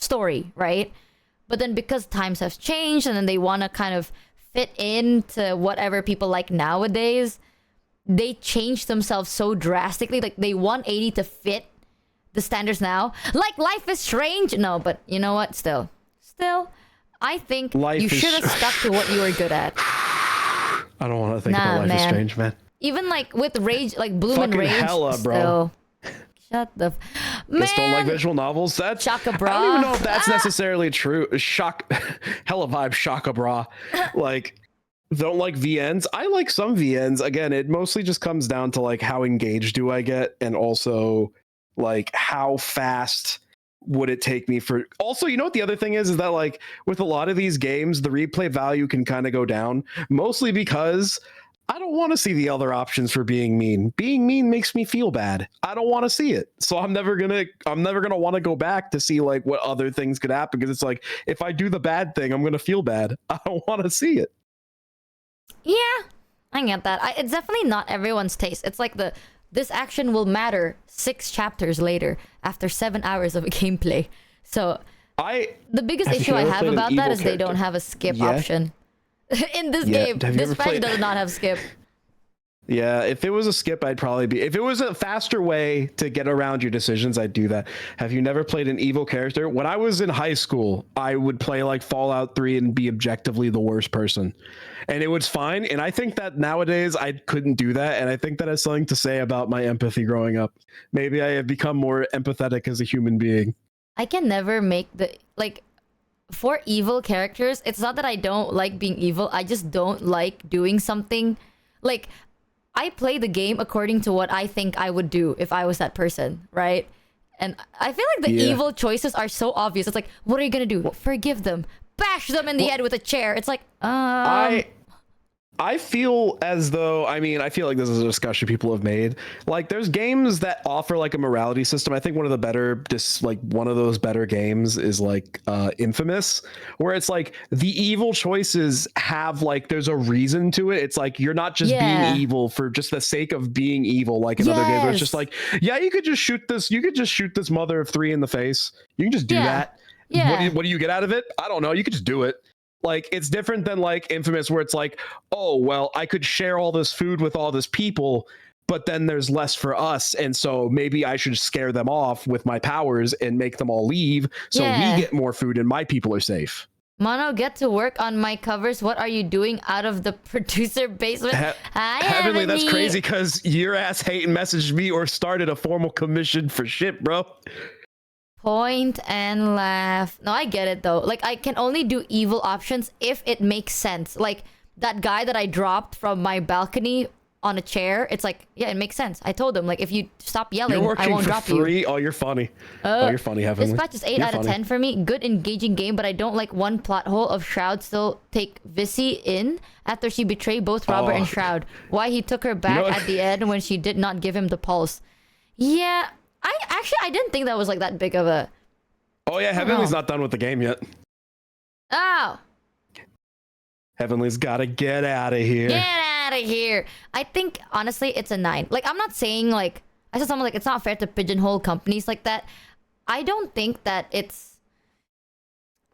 story, right? But then because times have changed and then they want to kind of fit into whatever people like nowadays, they change themselves so drastically. Like they 180 to fit the standards now. Like Life is Strange. No, but you know what? Still, I think you should have stuck to what you were good at. I don't want to think about Life is Strange, man. Even like with Rage, like Bloom and Fucking Rage. hella, bro. Shut the man. Just don't like visual novels. That's Shaka bra. I don't even know if that's necessarily true. Hella vibe, Shaka bra. Like, don't like VNs. I like some VNs. Again, it mostly just comes down to like how engaged do I get, and also like how fast would it take me for. Also, you know what the other thing is that like with a lot of these games, the replay value can kind of go down, mostly because I don't want to see the other options for being mean. Being mean makes me feel bad. I don't want to see it. So I'm never gonna want to go back to see like what other things could happen, because it's like if I do the bad thing, I'm gonna feel bad. I don't want to see it. Yeah, I get that. It's definitely not everyone's taste. It's like this action will matter 6 chapters later after 7 hours of gameplay. So the biggest issue I have about that is they don't have a skip option. In this game, this patch does not have skip. Yeah, if it was a skip, I'd probably be. If it was a faster way to get around your decisions, I'd do that. Have you never played an evil character? When I was in high school, I would play like Fallout 3 and be objectively the worst person. And it was fine. And I think that nowadays I couldn't do that. And I think that has something to say about my empathy growing up. Maybe I have become more empathetic as a human being. I can never make for evil characters, it's not that I don't like being evil. I just don't like doing something. Like, I play the game according to what I think I would do if I was that person, right? And I feel like the evil choices are so obvious. It's like, what are you gonna do? Forgive them. Bash them in the head with a chair. It's like, I feel as though, I feel like this is a discussion people have made. Like, there's games that offer like a morality system. I think one of those better games is like Infamous, where it's like the evil choices have like, there's a reason to it. It's like, you're not just being evil for just the sake of being evil, like in other games where it's just like, yeah, you could just shoot this mother of 3 in the face. You can just do that. Yeah. What do you get out of it? I don't know. You could just do it. Like, it's different than like Infamous, where it's like, oh, well, I could share all this food with all this people, but then there's less for us. And so maybe I should scare them off with my powers and make them all leave so we get more food and my people are safe. Mono, get to work on my covers. What are you doing out of the producer basement? Heavenly, that's crazy because your ass hate and messaged me or started a formal commission for shit, bro. Point and laugh. No, I get it though. Like, I can only do evil options if it makes sense. Like, that guy that I dropped from my balcony on a chair, it's like, yeah, it makes sense. I told him, like, if you stop yelling, I won't drop you. Oh, you're funny. You're funny, Heavenly. This patch is 8 out of 10 for me. Good engaging game, but I don't like one plot hole of Shroud still take Vissy in after she betrayed both Robert and Shroud. Why he took her back at the end when she did not give him the pulse. Yeah, I didn't think that was like that big of a... Oh yeah, Heavenly's not done with the game yet. Oh. Heavenly's gotta get out of here. Get out of here. I think, honestly, it's a 9. Like, I'm not saying, like... I said something like, it's not fair to pigeonhole companies like that. I don't think that it's...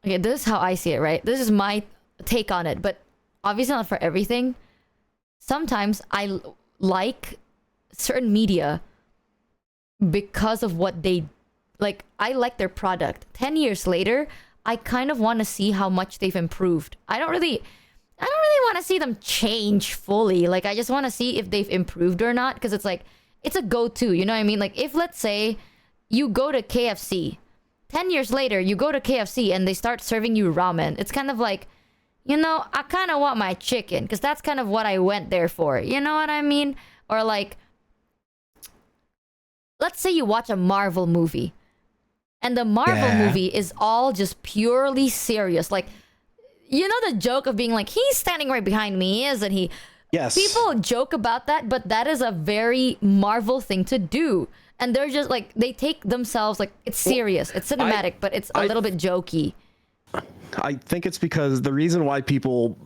Okay, this is how I see it, right? This is my take on it, but obviously not for everything. Sometimes I like certain media because of what they... Like, I like their product. 10 years later, I kind of want to see how much they've improved. I don't really want to see them change fully. Like, I just want to see if they've improved or not, because it's like, it's a go-to, you know what I mean? Like, if, let's say, you go to KFC, 10 years later, you go to KFC and they start serving you ramen, it's kind of like, you know, I kind of want my chicken, because that's kind of what I went there for. You know what I mean? Or like, let's say you watch a Marvel movie, and the Marvel movie is all just purely serious. Like, you know the joke of being like, he's standing right behind me, isn't he? Yes. People joke about that, but that is a very Marvel thing to do. And they're just like, they take themselves, like, it's serious. It's cinematic, but it's a little bit jokey. I think it's because the reason why people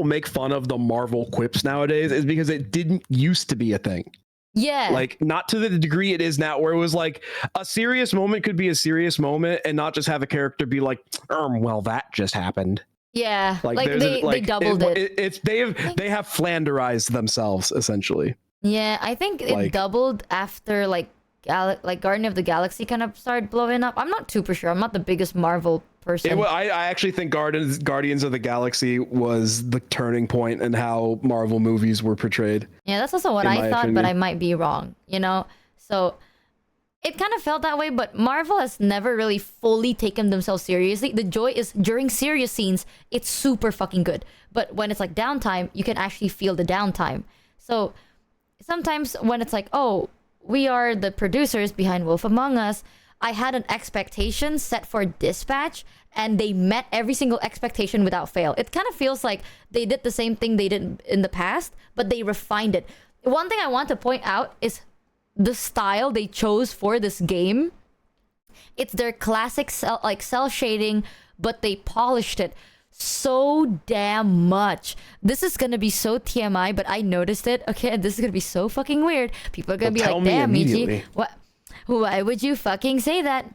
make fun of the Marvel quips nowadays is because it didn't used to be a thing. Yeah. Like, not to the degree it is now, where it was like a serious moment could be a serious moment and not just have a character be like, well, that just happened. Yeah, like there's they doubled it. It's they have Flanderized themselves essentially. Yeah, I think it Like- doubled after like Guardian of the Galaxy kind of started blowing up. I'm not super sure. I'm not the biggest Marvel person. I actually think Guardians of the Galaxy was the turning point in how Marvel movies were portrayed. Yeah, that's also what in I my thought, but opinion. I might be wrong, you know? So it kind of felt that way, but Marvel has never really fully taken themselves seriously. The joy is during serious scenes, it's super fucking good. But when it's like downtime, you can actually feel the downtime. So sometimes when it's like, oh, we are the producers behind Wolf Among Us, I had an expectation set for Dispatch, and they met every single expectation without fail. It kind of feels like they did the same thing they did in the past, but they refined it. One thing I want to point out is the style they chose for this game. It's their classic cell shading, but they polished it so damn much. This is gonna be so TMI, but I noticed it. Okay, this is gonna be so fucking weird. People are gonna be like, damn, Michi, what? Why would you fucking say that?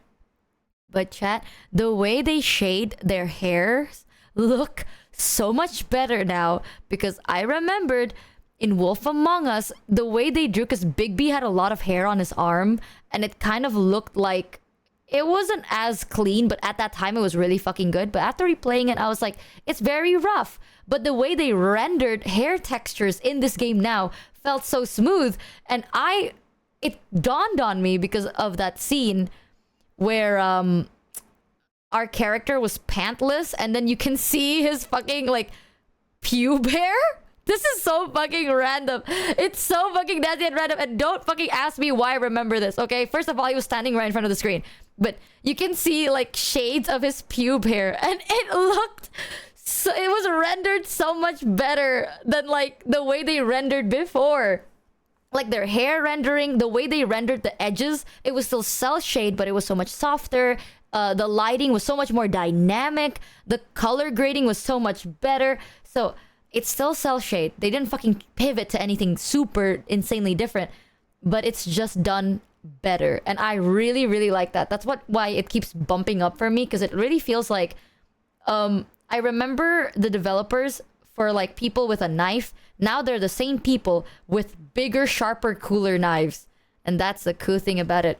But chat, the way they shade their hairs look so much better now, because I remembered in Wolf Among Us, the way they drew, because Big B had a lot of hair on his arm, and it kind of looked like it wasn't as clean, but at that time it was really fucking good. But after replaying it, I was like, it's very rough. But the way they rendered hair textures in this game now felt so smooth, and it dawned on me because of that scene where our character was pantless, and then you can see his fucking like pube hair. This is so fucking random. It's so fucking nasty and random. And don't fucking ask me why I remember this, okay? First of all, he was standing right in front of the screen. But you can see like shades of his pube hair. And it looked... So, it was rendered so much better than like the way they rendered before. Like their hair rendering, the way they rendered the edges, it was still cell shade, but it was so much softer. The lighting was so much more dynamic. The color grading was so much better. So... it's still cell shade. They didn't fucking pivot to anything super insanely different, but it's just done better. And I really, really like that. That's why it keeps bumping up for me, because it really feels like I remember the developers for like people with a knife. Now they're the same people with bigger, sharper, cooler knives. And that's the cool thing about it.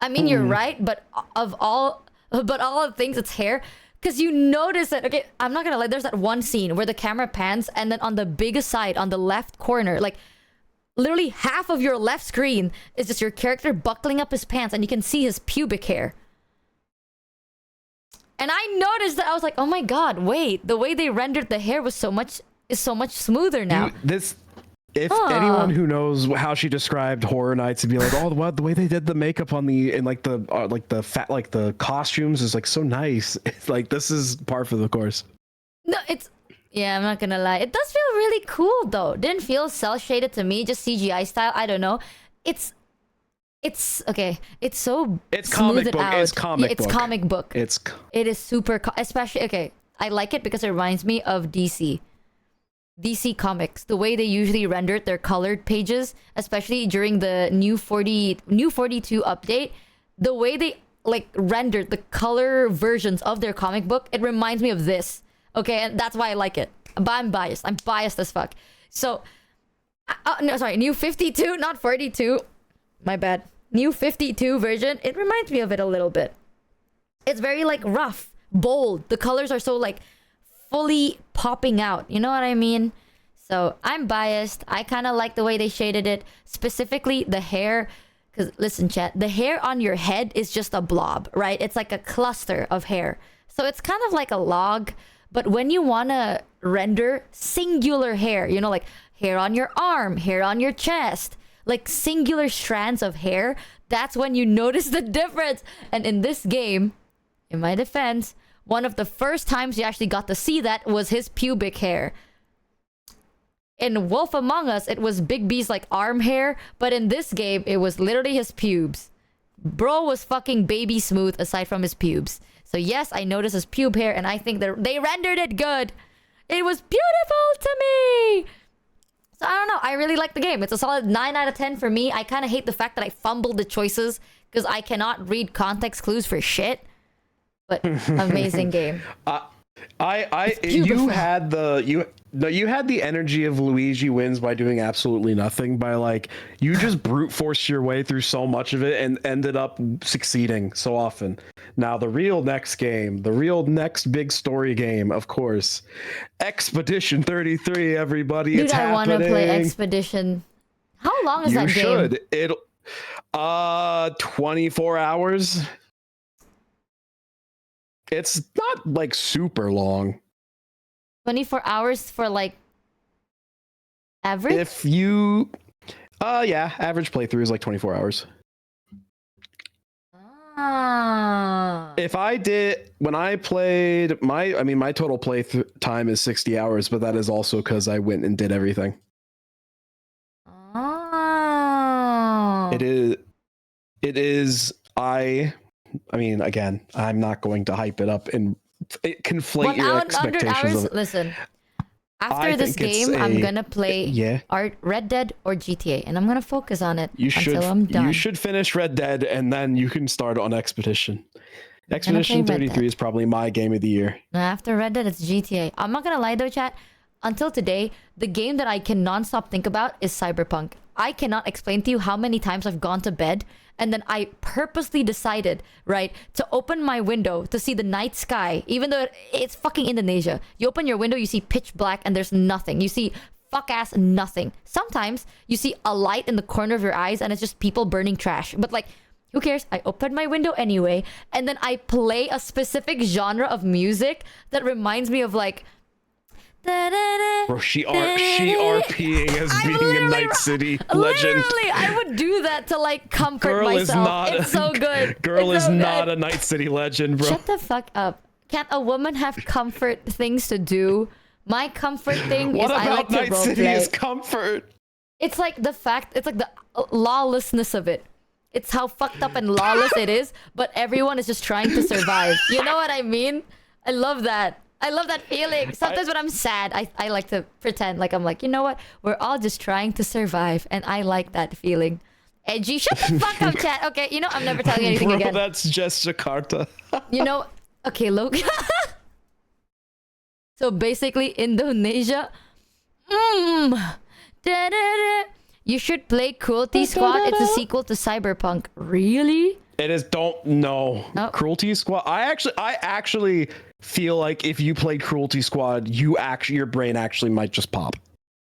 I mean, you're right, but all of things, it's hair. Because you notice it. Okay, I'm not gonna lie. There's that one scene where the camera pans, and then on the biggest side, on the left corner, like literally half of your left screen is just your character buckling up his pants, and you can see his pubic hair. And I noticed that. I was like, oh my god, wait, the way they rendered the hair is so much smoother now. If anyone who knows how she described Horror Nights would be like, oh, the way they did the makeup on the costumes is like so nice. It's like, this is par for the course. No, yeah, I'm not gonna lie. It does feel really cool though. Didn't feel cell shaded to me, just CGI style. I don't know. It's okay. It's so comic book. out. It's comic It's book. comic book. It is super, especially okay. I like it because it reminds me of DC Comics, the way they usually rendered their colored pages, especially during the new 42 update, the way they like rendered the color versions of their comic book, it reminds me of this. Okay, and that's why I like it. But I'm biased. I'm biased as fuck. So, no, sorry, new 52, not 42. My bad. New 52 version, it reminds me of it a little bit. It's very like rough, bold. The colors are so like fully popping out, you know what I mean? So I'm biased. I kind of like the way they shaded it, specifically the hair, because listen chat, the hair on your head is just a blob, right? It's like a cluster of hair, so it's kind of like a log. But when you want to render singular hair, you know, like hair on your arm, hair on your chest, like singular strands of hair, that's when you notice the difference. And in this game, in my defense, one of the first times you actually got to see that was his pubic hair. In Wolf Among Us, it was Big B's like arm hair, but in this game, it was literally his pubes. Bro was fucking baby smooth aside from his pubes. So yes, I noticed his pube hair, and I think they rendered it good. It was beautiful to me. So I don't know. I really like the game. It's a solid 9 out of 10 for me. I kind of hate the fact that I fumbled the choices because I cannot read context clues for shit. But amazing game. You had the energy of Luigi wins by doing absolutely nothing, by like you just brute forced your way through so much of it and ended up succeeding so often. Now the real next game, the real next big story game, of course, Expedition 33. Everybody, Dude, it's I want happening. to play Expedition. How long is that game? You should. It'll 24 hours. It's not like super long. 24 hours for like average? If you yeah, average playthrough is like 24 hours. If I did when I played my total play time is 60 hours, but that is also because I went and did everything. Oh. It is I mean, again, I'm not going to hype it up and conflate your expectations of it. Listen, after this game, I'm gonna play Red Dead or GTA, and I'm gonna focus on it until I'm done. You should finish Red Dead, and then you can start on Expedition. Expedition 33 is probably my game of the year. After Red Dead, it's GTA. I'm not gonna lie though, chat. Until today, the game that I can non-stop think about is Cyberpunk. I cannot explain to you how many times I've gone to bed and then I purposely decided, right, to open my window to see the night sky, even though it's fucking Indonesia. You open your window, you see pitch black and there's nothing. You see fuck-ass nothing. Sometimes you see a light in the corner of your eyes and it's just people burning trash. But like, who cares? I open my window anyway, and then I play a specific genre of music that reminds me of like... Bro, she RPing as being a Night City legend. Literally, I would do that to like comfort myself. It's so good. Girl is not a Night City legend, bro. Shut the fuck up. Can't a woman have comfort things to do? My comfort thing is I like to roleplay. Night City is comfort? It's like the fact, it's like the lawlessness of it. It's how fucked up and lawless it is, but everyone is just trying to survive. You know what I mean? I love that. I love that feeling. Sometimes when I'm sad, I like to pretend like I'm like, you know what? We're all just trying to survive, and I like that feeling. Edgy, shut the fuck up, chat. Okay, you know, I'm never telling you anything again. That's just Jakarta. You know, okay, look. So basically, Indonesia. You should play Cruelty Squad. It's a sequel to Cyberpunk. Really? It is. Don't know. Oh. Cruelty Squad. I actually feel like if you played Cruelty Squad, your brain actually might just pop.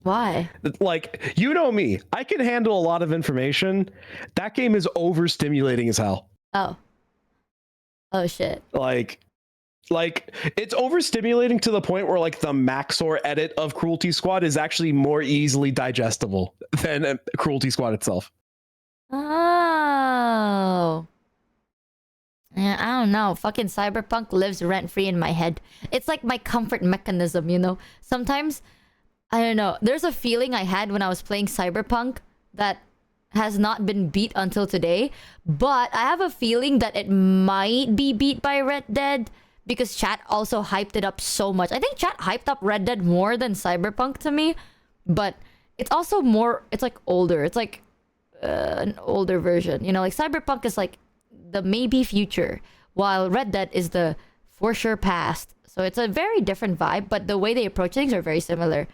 Why? Like, you know me. I can handle a lot of information. That game is overstimulating as hell. Oh. Oh shit. Like it's overstimulating to the point where like the Maxor edit of Cruelty Squad is actually more easily digestible than Cruelty Squad itself. Oh. Yeah, I don't know. Fucking Cyberpunk lives rent-free in my head. It's like my comfort mechanism, you know? Sometimes, I don't know. There's a feeling I had when I was playing Cyberpunk that has not been beat until today. But I have a feeling that it might be beat by Red Dead because chat also hyped it up so much. I think chat hyped up Red Dead more than Cyberpunk to me. But it's also more... It's like older. It's like an older version. You know, like Cyberpunk is like the maybe future, while Red Dead is the for sure past. So it's a very different vibe, but the way they approach things are very similar.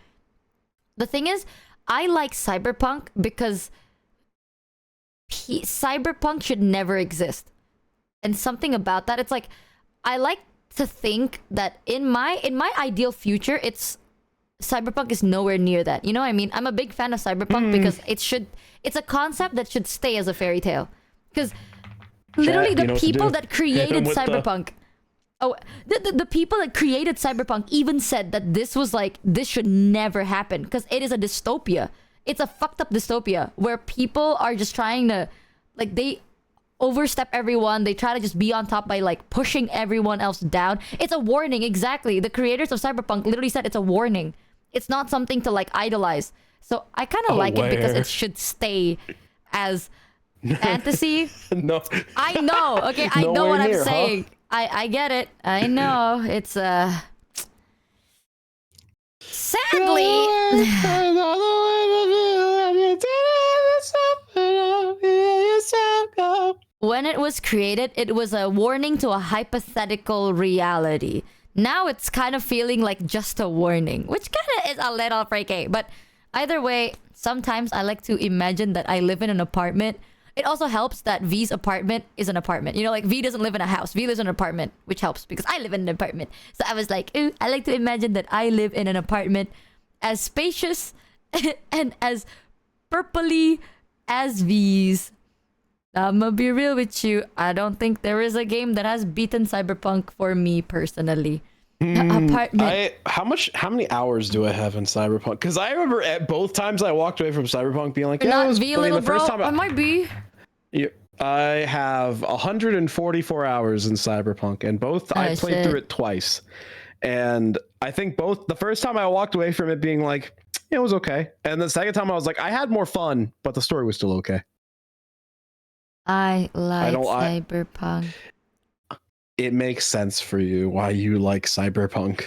The thing is, I like Cyberpunk because Cyberpunk should never exist. And something about that, it's like, I like to think that in my ideal future, Cyberpunk is nowhere near that. You know what I mean? I'm a big fan of Cyberpunk because it's a concept that should stay as a fairy tale. Because literally, the people that created Cyberpunk... Oh, the people that created Cyberpunk even said that this should never happen. Because it is a dystopia. It's a fucked up dystopia where people are just trying to... Like, they overstep everyone. They try to just be on top by, like, pushing everyone else down. It's a warning, exactly. The creators of Cyberpunk literally said it's a warning. It's not something to, like, idolize. So I kind of like it because it should stay as... fantasy? No. I know. Okay, I know what I'm saying. Huh? I get it. I know. It's sadly when it was created, it was a warning to a hypothetical reality. Now it's kind of feeling like just a warning, which kind of is a little freaky. But either way, sometimes I like to imagine that I live in an apartment. It also helps that V's apartment is an apartment. You know, like V doesn't live in a house. V lives in an apartment, which helps because I live in an apartment. So I was like, ooh, I like to imagine that I live in an apartment as spacious and as purpley as V's. I'm gonna be real with you. I don't think there is a game that has beaten Cyberpunk for me personally. Apartment. How many hours do I have in Cyberpunk? Because I remember at both times I walked away from Cyberpunk being like, Not it was, V, I mean, little the first bro. time I might be. I have 144 hours in Cyberpunk, and both I played through it twice. And I think both the first time I walked away from it being like, it was okay, and the second time I was like, I had more fun, but the story was still okay. I like Cyberpunk. It makes sense for you why you like Cyberpunk.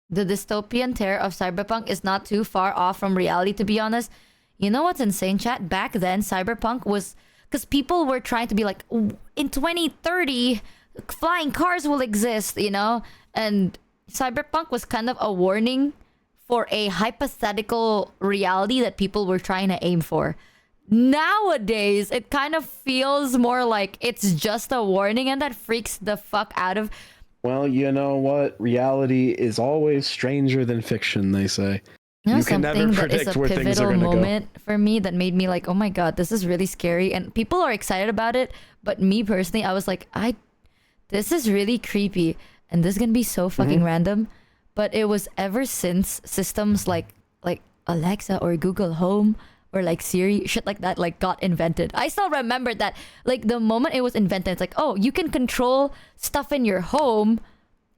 The dystopian terror of Cyberpunk is not too far off from reality, to be honest. You know what's insane, chat? Back then, Cyberpunk was... Because people were trying to be like, in 2030, flying cars will exist, you know? And Cyberpunk was kind of a warning for a hypothetical reality that people were trying to aim for. Nowadays, it kind of feels more like it's just a warning, and that freaks the fuck out of... Well, you know what? Reality is always stranger than fiction, they say. You know, can never predict where things are going to go. Moment for me that made me like, oh my god, this is really scary, and people are excited about it, but me personally, I was like, this is really creepy, and this is gonna be so fucking random. But it was ever since systems like Alexa or Google Home or like Siri, shit like that, like got invented. I still remember that, like the moment it was invented, it's like, oh, you can control stuff in your home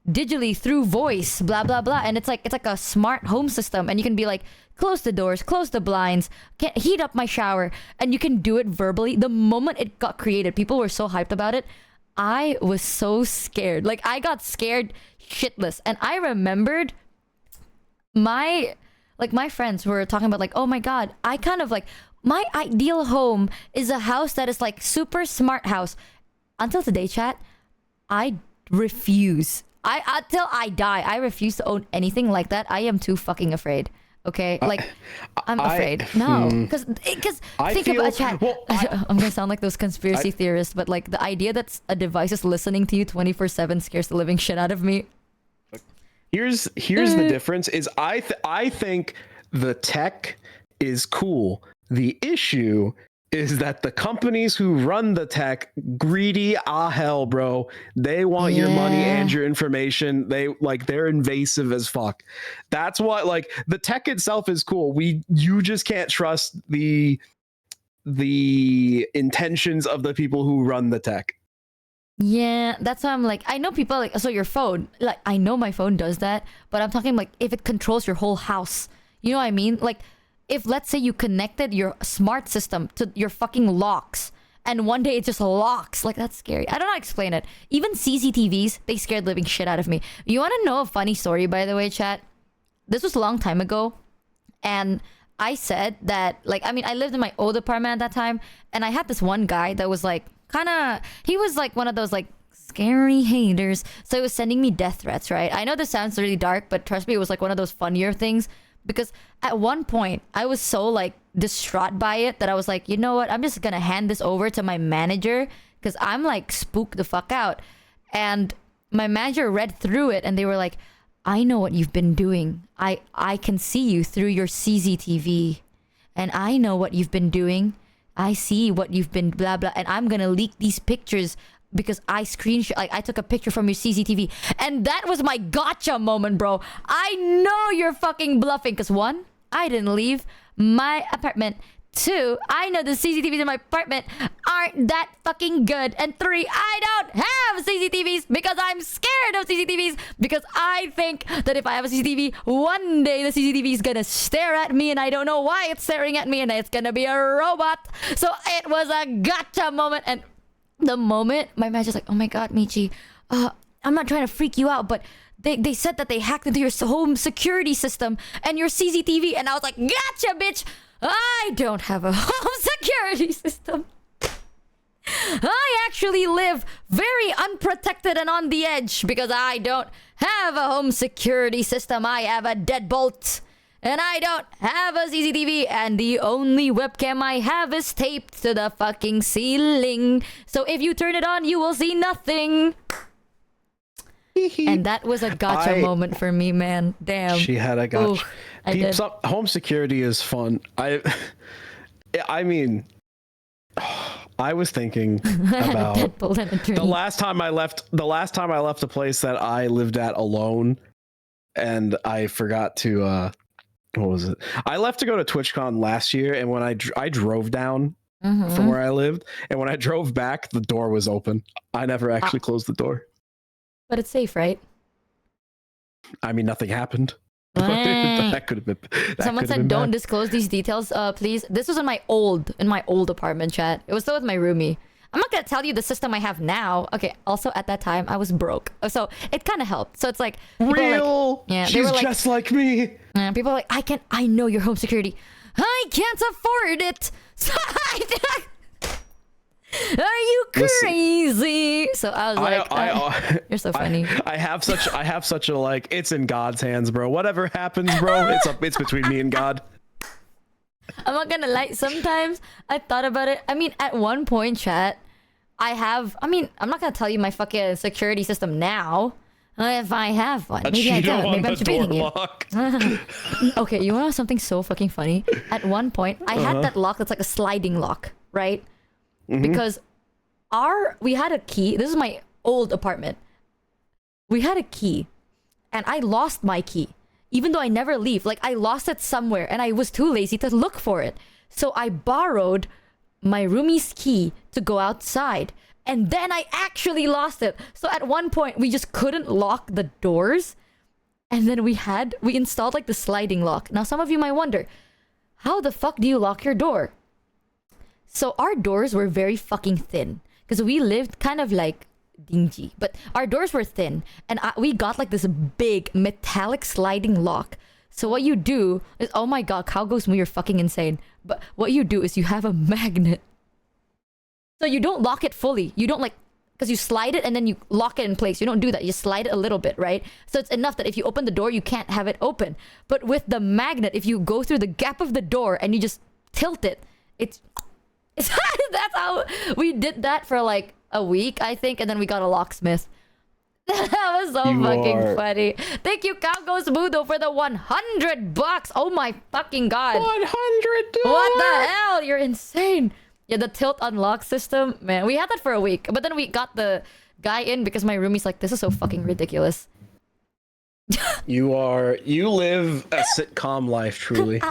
digitally through voice, blah blah blah, and it's like a smart home system, and you can be like, close the doors, close the blinds, can't heat up my shower, and you can do it verbally. The moment it got created, people were so hyped about it. I was so scared, like I got scared shitless, and I remembered my friends were talking about like, oh my god, I kind of like, my ideal home is a house that is like super smart house. Until today, chat, I refuse. Until I die, I refuse to own anything like that. I am too fucking afraid. Okay, like I'm afraid. No, because think about chat. Well, I'm gonna sound like those conspiracy theorists, but like the idea that a device is listening to you 24/7 scares the living shit out of me. Here's the difference: is I think the tech is cool. The issue is that the companies who run the tech, greedy hell, bro. They want your money and your information. They're invasive as fuck. That's what, like, the tech itself is cool. You just can't trust the intentions of the people who run the tech. Yeah, that's why I'm like, I know people like, so your phone, like, I know my phone does that, but I'm talking like if it controls your whole house. You know what I mean? Like, if let's say you connected your smart system to your fucking locks, and one day it just locks, like that's scary. I don't know how to explain it. Even CCTVs, they scared living shit out of me. You want to know a funny story, by the way, chat? This was a long time ago, and I said that, like, I mean, I lived in my old apartment at that time, and I had this one guy that was like, he was like one of those like scary haters. So he was sending me death threats, right? I know this sounds really dark, but trust me, it was like one of those funnier things. Because at one point, I was so like distraught by it that I was like, you know what? I'm just gonna hand this over to my manager because I'm like spooked the fuck out. And my manager read through it and they were like, I know what you've been doing. I can see you through your CCTV. And I know what you've been doing. I see what you've been blah blah. And I'm gonna leak these pictures because I screenshot, like I took a picture from your CCTV, and that was my gotcha moment, bro. I know you're fucking bluffing, because one, I didn't leave my apartment. Two, I know the CCTVs in my apartment aren't that fucking good. And three, I don't have CCTVs because I'm scared of CCTVs, because I think that if I have a CCTV, one day the CCTV is gonna stare at me and I don't know why it's staring at me, and it's gonna be a robot. So it was a gotcha moment. And the moment my manager's like, oh my god, Michi, I'm not trying to freak you out, but they said that they hacked into your home security system and your CCTV. And I was like, gotcha, bitch. I don't have a home security system. I actually live very unprotected and on the edge because I don't have a home security system. I have a deadbolt. And I don't have a CCTV, and the only webcam I have is taped to the fucking ceiling. So if you turn it on, you will see nothing. And that was a gotcha moment for me, man. Damn. She had a gotcha. I did. Home security is fun. I mean, I was thinking about the last time I left a place that I lived at alone, and I forgot to what was it? I left to go to TwitchCon last year, and when I drove down from where I lived, and when I drove back, the door was open. I never actually closed the door. But it's safe, right? I mean, nothing happened. That could have been. Someone said, "Don't disclose these details, please." This was in my old apartment, chat. It was still with my roomie. I'm not gonna tell you the system I have now. Okay. Also, at that time, I was broke, so it kind of helped. So it's like real. Yeah, she's just like me. Yeah, people are like, I know your home security. I can't afford it. Are you crazy? So I was like, you're so funny. I have such a like, it's in God's hands, bro. Whatever happens, bro, it's between me and God. I'm not gonna lie. Sometimes I thought about it. I mean, at one point, chat, I'm not gonna tell you my fucking security system now. If I have one, maybe I do. Maybe I'm debating you. Okay, you wanna know something so fucking funny? At one point, I had that lock that's like a sliding lock, right? Because we had a key. This is my old apartment. We had a key, and I lost my key. Even though I never leave, like I lost it somewhere, and I was too lazy to look for it. So I borrowed my roomie's key to go outside, and then I actually lost it. So at one point, we just couldn't lock the doors, and then we installed like the sliding lock. Now some of you might wonder, how the fuck do you lock your door? So our doors were very fucking thin because we lived kind of like dingy, but our doors were thin, and we got like this big metallic sliding lock. So what you do is, oh my god, Cow Ghost Moo, you're fucking insane. But what you do is you have a magnet. So you don't lock it fully. You don't because you slide it and then you lock it in place. You don't do that. You slide it a little bit, right? So it's enough that if you open the door, you can't have it open. But with the magnet, if you go through the gap of the door and you just tilt it, it's that's how we did that for like a week, I think, and then we got a locksmith. That was so fucking funny. Thank you, Cow Ghost Mudo, for the $100. Oh my fucking god. $100. What the hell? You're insane. Yeah, the tilt unlock system, man. We had that for a week, but then we got the guy in because my roomie's like, this is so fucking ridiculous. You live a sitcom life, truly.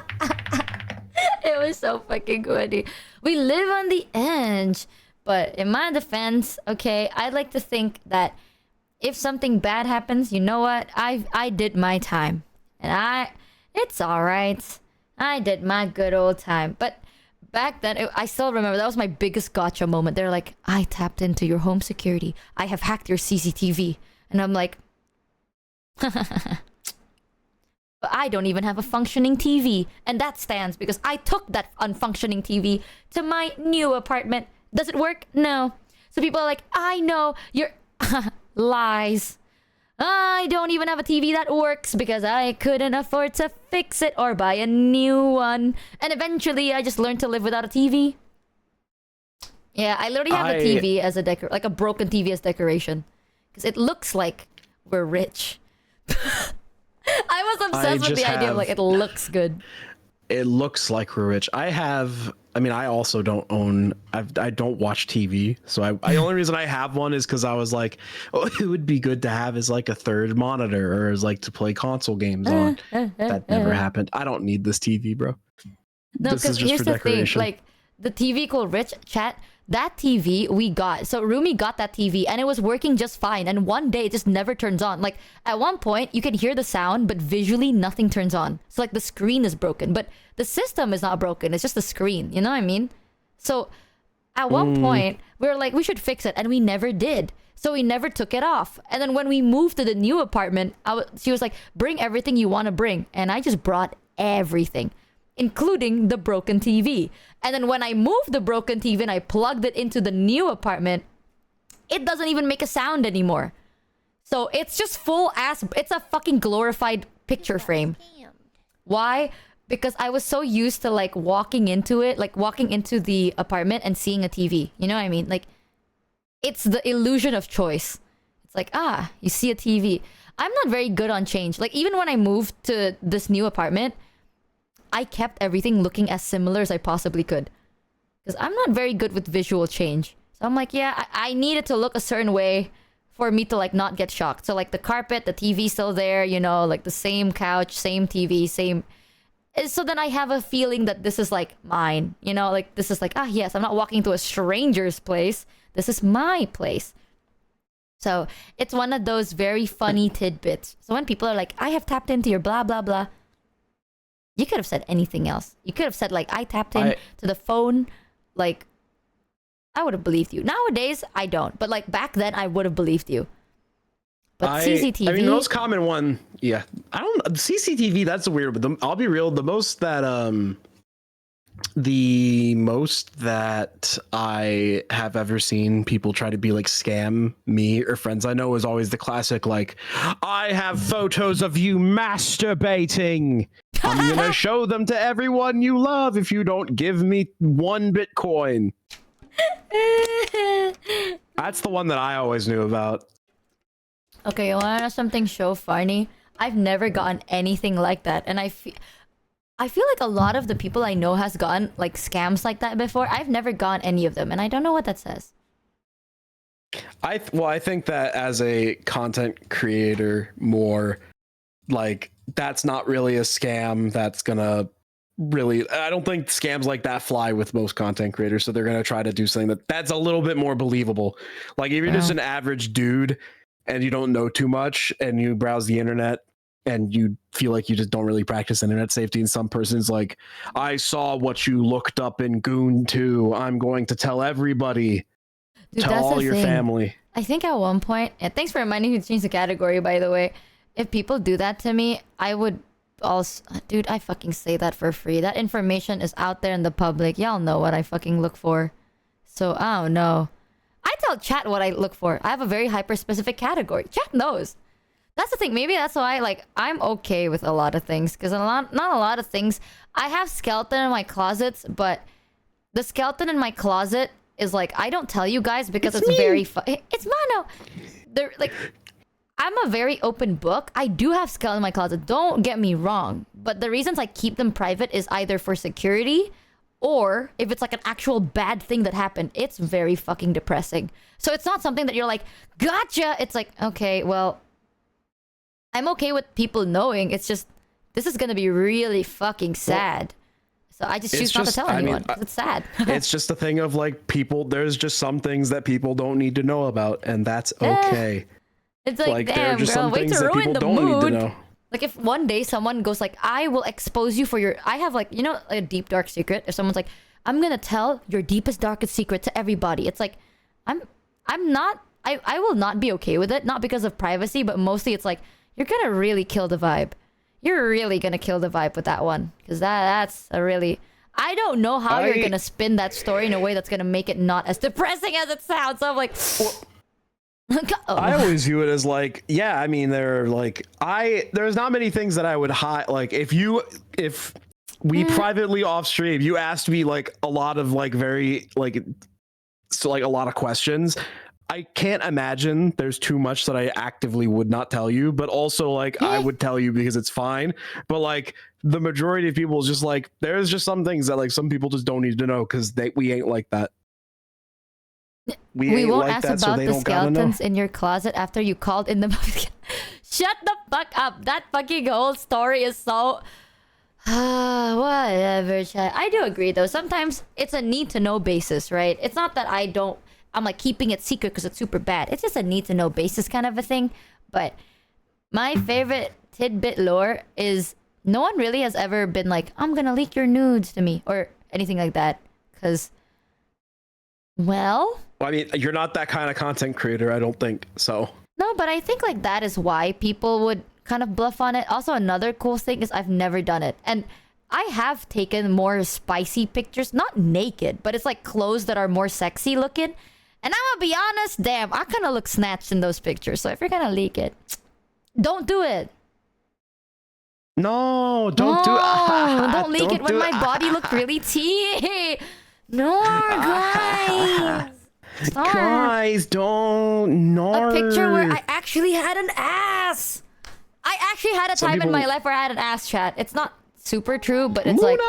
It was so fucking funny. We live on the edge. But in my defense, okay, I'd like to think that if something bad happens, you know what? I did my time. And it's alright. I did my good old time. But back then, I still remember, that was my biggest gotcha moment. They're like, I tapped into your home security. I have hacked your CCTV. And I'm like, but I don't even have a functioning TV. And that stands because I took that unfunctioning TV to my new apartment. Does it work? No. So people are like, I know you're lies. I don't even have a TV that works because I couldn't afford to fix it or buy a new one. And eventually I just learned to live without a TV. Yeah, I literally have a TV as like a broken TV as decoration. Because it looks like we're rich. I was obsessed with the idea of like, it looks good. It looks like we're rich. I also don't own, I don't watch TV. So the only reason I have one is because I was like, oh, it would be good to have is like a third monitor or is like to play console games on. That never happened. I don't need this TV, bro. No, because here's the thing, like the TV called Rich Chat, that TV we got. So Rumi got that TV and it was working just fine. And one day it just never turns on. Like at one point you can hear the sound, but visually nothing turns on. So like the screen is broken, but the system is not broken. It's just the screen. You know what I mean? So at one point we were like, we should fix it. And we never did. So we never took it off. And then when we moved to the new apartment, she was like, bring everything you want to bring. And I just brought everything. including the broken TV. And then when I moved the broken TV and I plugged it into the new apartment, it doesn't even make a sound anymore. So it's just full ass, it's a fucking glorified picture frame. Why? Because I was so used to like walking into it, like walking into the apartment and seeing a TV. You know what I mean? Like, it's the illusion of choice. It's like, you see a TV. I'm not very good on change. Like, even when I moved to this new apartment, I kept everything looking as similar as I possibly could. Because I'm not very good with visual change. So I'm like, yeah, I need it to look a certain way for me to like not get shocked. So like the carpet, the TV still there, you know, like the same couch, same TV, same. So then I have a feeling that this is like mine, you know, like this is like, yes, I'm not walking to a stranger's place. This is my place. So it's one of those very funny tidbits. So when people are like, I have tapped into your blah, blah, blah. You could have said anything else. You could have said like, I tapped in to the phone. Like, I would have believed you. Nowadays, I don't. But like back then, I would have believed you. But CCTV. I mean, the most common one, yeah. I don't CCTV. That's weird. But I'll be real. The most that I have ever seen people try to be like scam me or friends I know is always the classic like, I have photos of you masturbating. I'm gonna show them to everyone you love if you don't give me 1 Bitcoin. That's the one that I always knew about. Okay, you wanna know something so funny? I've never gotten anything like that, and I feel like a lot of the people I know has gotten like scams like that before. I've never gotten any of them, and I don't know what that says. I think that as a content creator, more like that's not really a scam. That's gonna really, I don't think scams like that fly with most content creators. So they're gonna try to do something that's a little bit more believable. Like if you're just an average dude and you don't know too much and you browse the internet and you feel like you just don't really practice internet safety, and some person's like, I saw what you looked up in Goon 2. I'm going to tell everybody. Dude, tell all your family. I think at one point, and thanks for reminding me to change the category, by the way. If people do that to me, I would also, dude, I fucking say that for free. That information is out there in the public. Y'all know what I fucking look for. So I don't know. I tell chat what I look for. I have a very hyper specific category. Chat knows. That's the thing. Maybe that's why like I'm okay with a lot of things, because not a lot of things. I have skeleton in my closets, but the skeleton in my closet is like, I don't tell you guys because it's very it's mono. They're like, I'm a very open book. I do have skeleton in my closet. Don't get me wrong, but the reasons I keep them private is either for security, or if it's like an actual bad thing that happened. It's very fucking depressing. So it's not something that you're like, gotcha. It's like, okay, well, I'm okay with people knowing. It's just, this is gonna be really fucking sad. So I just choose not to tell anyone. It's sad. It's just a thing of like people, there's just some things that people don't need to know about, and that's okay. It's like damn, girl, wait to ruin the mood. Like if one day someone goes like, I will expose you for your, I have like, you know, a deep dark secret. If someone's like, I'm gonna tell your deepest darkest secret to everybody, it's like, I will not be okay with it. Not because of privacy, but mostly it's like, you're gonna really kill the vibe. You're really gonna kill the vibe with that one, because that's a really, I don't know how you're gonna spin that story in a way that's gonna make it not as depressing as it sounds. So I'm like, I always view it as like, yeah, I mean, there's not many things that I would hide. Like if we privately off stream, you asked me like a lot of like very like, so like a lot of questions. I can't imagine there's too much that I actively would not tell you, but also like I would tell you because it's fine. But like the majority of people is just like, there's just some things that like some people just don't need to know because we ain't like that. We won't ask about the skeletons in your closet after you called in the Shut the fuck up. That fucking whole story is so whatever, chat. I do agree though. Sometimes it's a need to know basis, right? It's not that I'm like keeping it secret because it's super bad. It's just a need to know basis kind of a thing. But my favorite tidbit lore is no one really has ever been like, I'm gonna leak your nudes to me or anything like that. Because, well, I mean, you're not that kind of content creator, I don't think so. No, but I think like that is why people would kind of bluff on it. Also, another cool thing is I've never done it. And I have taken more spicy pictures, not naked, but it's like clothes that are more sexy looking. And I'm gonna be honest, damn, I kind of look snatched in those pictures. So if you're gonna leak it, don't do it. No, don't do it. Don't leak it when my body looked really tea. No, guys. Stop. Guys, don't. No. A picture where I actually had an ass. I actually had a time in my life where I had an ass, chat. It's not super true, but it's like, Muna,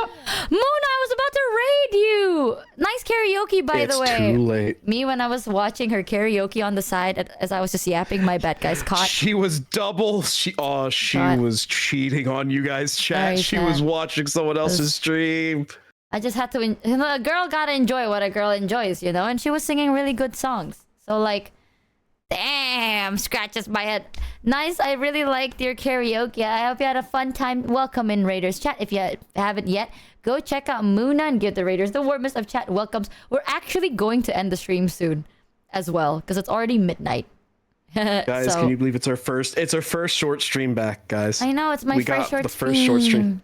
I was about to raid you. Nice karaoke, by the way. It's too late. Me when I was watching her karaoke on the side as I was just yapping, my bad guys caught. She was double. She was cheating on you guys, chat. Sorry, she chat. was watching someone else's stream. I just had to. A girl gotta enjoy what a girl enjoys, you know. And she was singing really good songs. So like, damn, scratches my head. Nice. I really liked your karaoke. I hope you had a fun time. Welcome in Raiders chat. If you haven't yet, go check out Muna and give the Raiders the warmest of chat welcomes. We're actually going to end the stream soon, as well, because it's already midnight. Guys, So- can you believe it's our first? It's our first short stream back, guys. I know it's my we first got short the first short stream.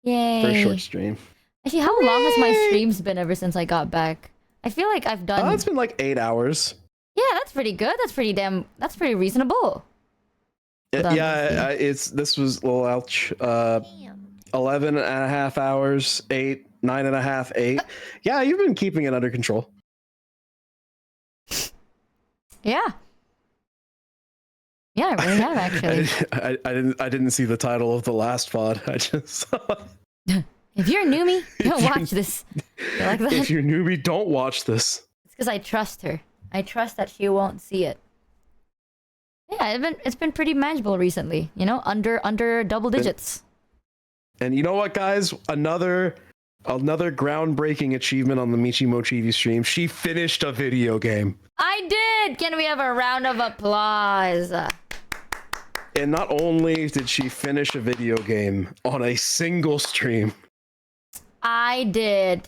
Yay! First short stream. Actually, how long has my streams been ever since I got back? I feel like I've done. Oh, it's been like 8 hours. Yeah, that's pretty good. That's pretty reasonable. This was a little ouch. 11 and a half hours, 8, 9 and a half, 8. Yeah, you've been keeping it under control. Yeah. Yeah, I really have actually. I didn't see the title of the last pod. I just saw. If you're a newbie, don't watch this. You like that? If you're a newbie, don't watch this. It's because I trust her. I trust that she won't see it. Yeah, it's been pretty manageable recently. You know, under double digits. And you know what, guys? Another groundbreaking achievement on the Michi Mochievee stream. She finished a video game. I did. Can we have a round of applause? And not only did she finish a video game on a single stream. I did.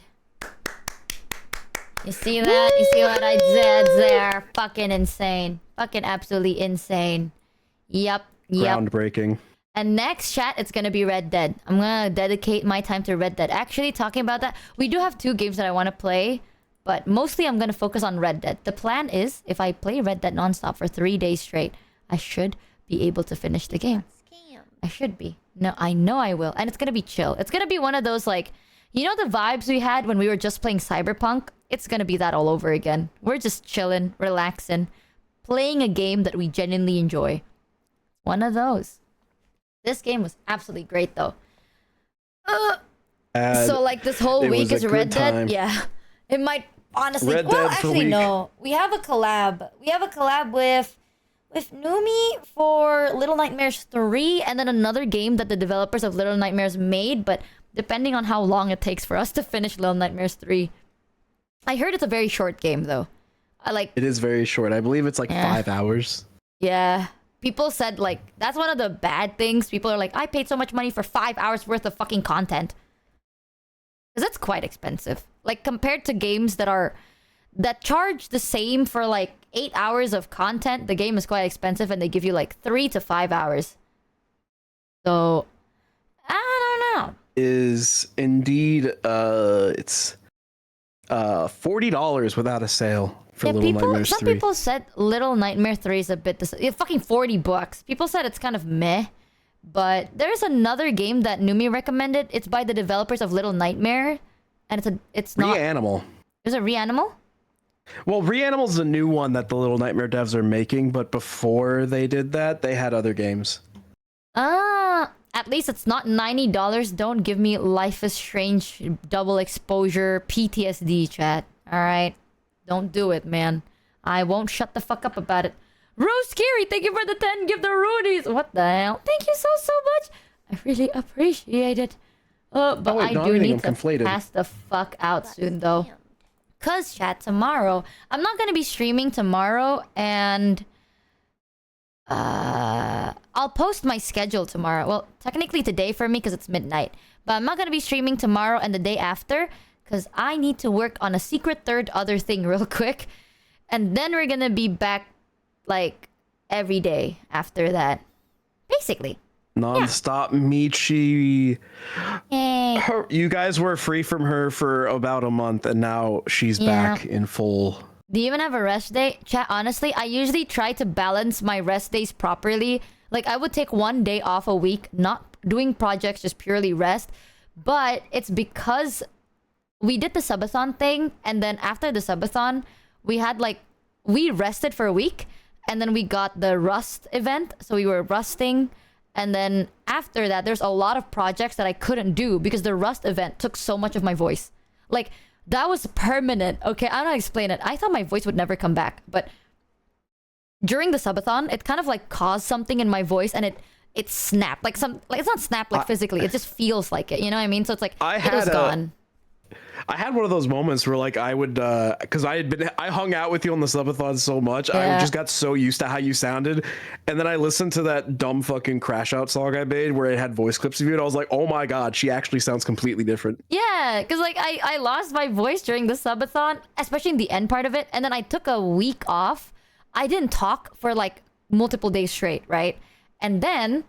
You see that? You see what I did there? Fucking insane. Fucking absolutely insane. Yep. Groundbreaking. And next chat, it's gonna be Red Dead. I'm gonna dedicate my time to Red Dead. Actually, talking about that, we do have 2 games that I want to play, but mostly I'm gonna focus on Red Dead. The plan is, if I play Red Dead nonstop for 3 days straight, I should be able to finish the game. I should be. No, I know I will. And it's gonna be chill. It's gonna be one of those, like, you know the vibes we had when we were just playing Cyberpunk? It's gonna be that all over again. We're just chilling, relaxing, playing a game that we genuinely enjoy. One of those. This game was absolutely great, though. So, like, this whole week is Red Dead? Yeah. It might, honestly... Red well, Dead for actually, week. no. We have a collab. We have a collab with Numi for Little Nightmares 3, and then another game that the developers of Little Nightmares made, but depending on how long it takes for us to finish Little Nightmares 3. I heard it's a very short game, though. It is very short. I believe it's like 5 hours. Yeah. People said, like, that's one of the bad things. People are like, I paid so much money for 5 hours worth of fucking content. Because that's quite expensive. Like, compared to games that charge the same for, like, 8 hours of content, the game is quite expensive, and they give you, like, 3 to 5 hours. So, I don't know. Is indeed, it's $40 without a sale for Little Nightmares 3. Some people said Little Nightmare 3 is a bit... fucking $40. People said it's kind of meh. But there's another game that Numi recommended. It's by the developers of Little Nightmare. And it's not... Reanimal. Is it Reanimal? Well, Reanimal's a new one that the Little Nightmare devs are making, but before they did that, they had other games. At least it's not $90. Don't give me Life is Strange double exposure PTSD, chat. Alright? Don't do it, man. I won't shut the fuck up about it. Rose Scary, thank you for the 10. Give the Rudies. What the hell? Thank you so much. I really appreciate it. But I do need to pass the fuck out soon, though. Cause, chat, tomorrow... I'm not gonna be streaming tomorrow, and... I'll post my schedule tomorrow. Well, technically today for me, because it's midnight. But I'm not gonna be streaming tomorrow and the day after, because I need to work on a secret third other thing real quick. And then we're gonna be back, like, every day after that. Basically. Non-stop Michi. Hey. You guys were free from her for about a month, and now she's back in full. Do you even have a rest day? Chat, honestly, I usually try to balance my rest days properly. Like, I would take one day off a week, not doing projects, just purely rest. But it's because we did the subathon thing, and then after the subathon, we rested for a week, and then we got the rust event, so we were rusting. And then after that, there's a lot of projects that I couldn't do because the rust event took so much of my voice. Like, that was permanent. Okay, I don't know how to explain it. I thought my voice would never come back, but during the subathon, it kind of like caused something in my voice, and it snapped. Like it's not snapped like physically. It just feels like it. You know what I mean? So it's like it was gone. I had one of those moments where like I would because I hung out with you on the subathon so much. Yeah. I just got so used to how you sounded, and then I listened to that dumb fucking Crash Out song I made where it had voice clips of you, and I was like, oh my god, she actually sounds completely different. Yeah, because like I lost my voice during the subathon, especially in the end part of it, and then I took a week off. I didn't talk for like multiple days straight, right? And then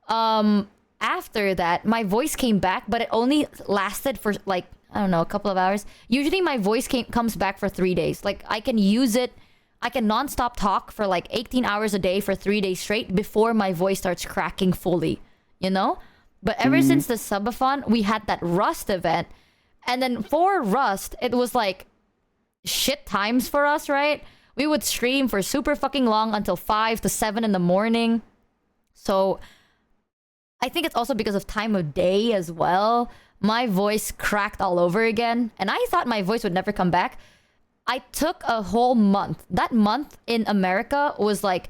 after that, my voice came back, but it only lasted for like, I don't know, a couple of hours. Usually my voice comes back for 3 days. Like, I can use it. I can nonstop talk for like 18 hours a day for 3 days straight before my voice starts cracking fully, you know? But ever since the subathon, we had that Rust event. And then for Rust, it was like shit times for us, right? We would stream for super fucking long until 5 to 7 in the morning. So I think it's also because of time of day as well. My voice cracked all over again, and I thought my voice would never come back. I took a whole month. That month in America was like,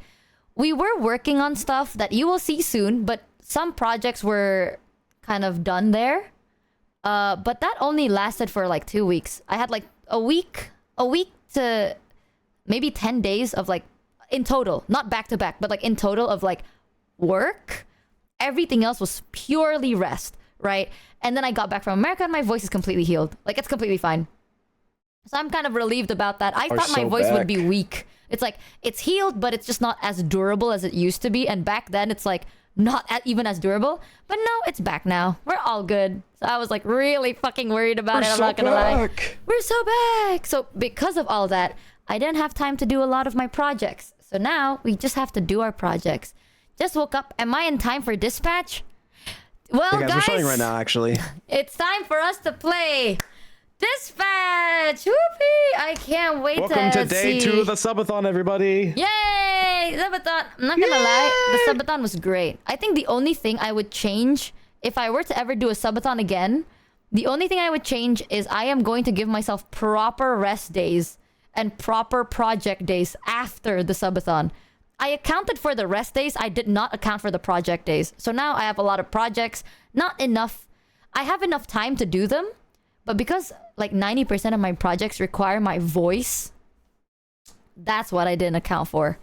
we were working on stuff that you will see soon, but some projects were kind of done there. But that only lasted for like 2 weeks. I had like a week to maybe 10 days of like, in total, not back to back, but like in total of like work. Everything else was purely rest, right? And then I got back from America and my voice is completely healed. Like, it's completely fine. So I'm kind of relieved about that. I thought my voice would be weak. It's like, it's healed, but it's just not as durable as it used to be. And back then, it's like, not even as durable. But no, it's back now. We're all good. So I was like really fucking worried about it. I'm not gonna lie. We're so back. So because of all that, I didn't have time to do a lot of my projects. So now we just have to do our projects. Just woke up. Am I in time for dispatch? Well, hey guys, we're showing guys, right now, actually. It's time for us to play Dispatch. Whoopee! I can't wait Welcome to to day 2 of the subathon, everybody. Yay! Subathon. I'm not gonna lie, the subathon was great. I think the only thing I would change if I were to ever do a subathon again, the only thing I would change is I am going to give myself proper rest days and proper project days after the subathon. I accounted for the rest days. I did not account for the project days. So now I have a lot of projects. Not enough. I have enough time to do them. But because like 90% of my projects require my voice, that's what I didn't account for.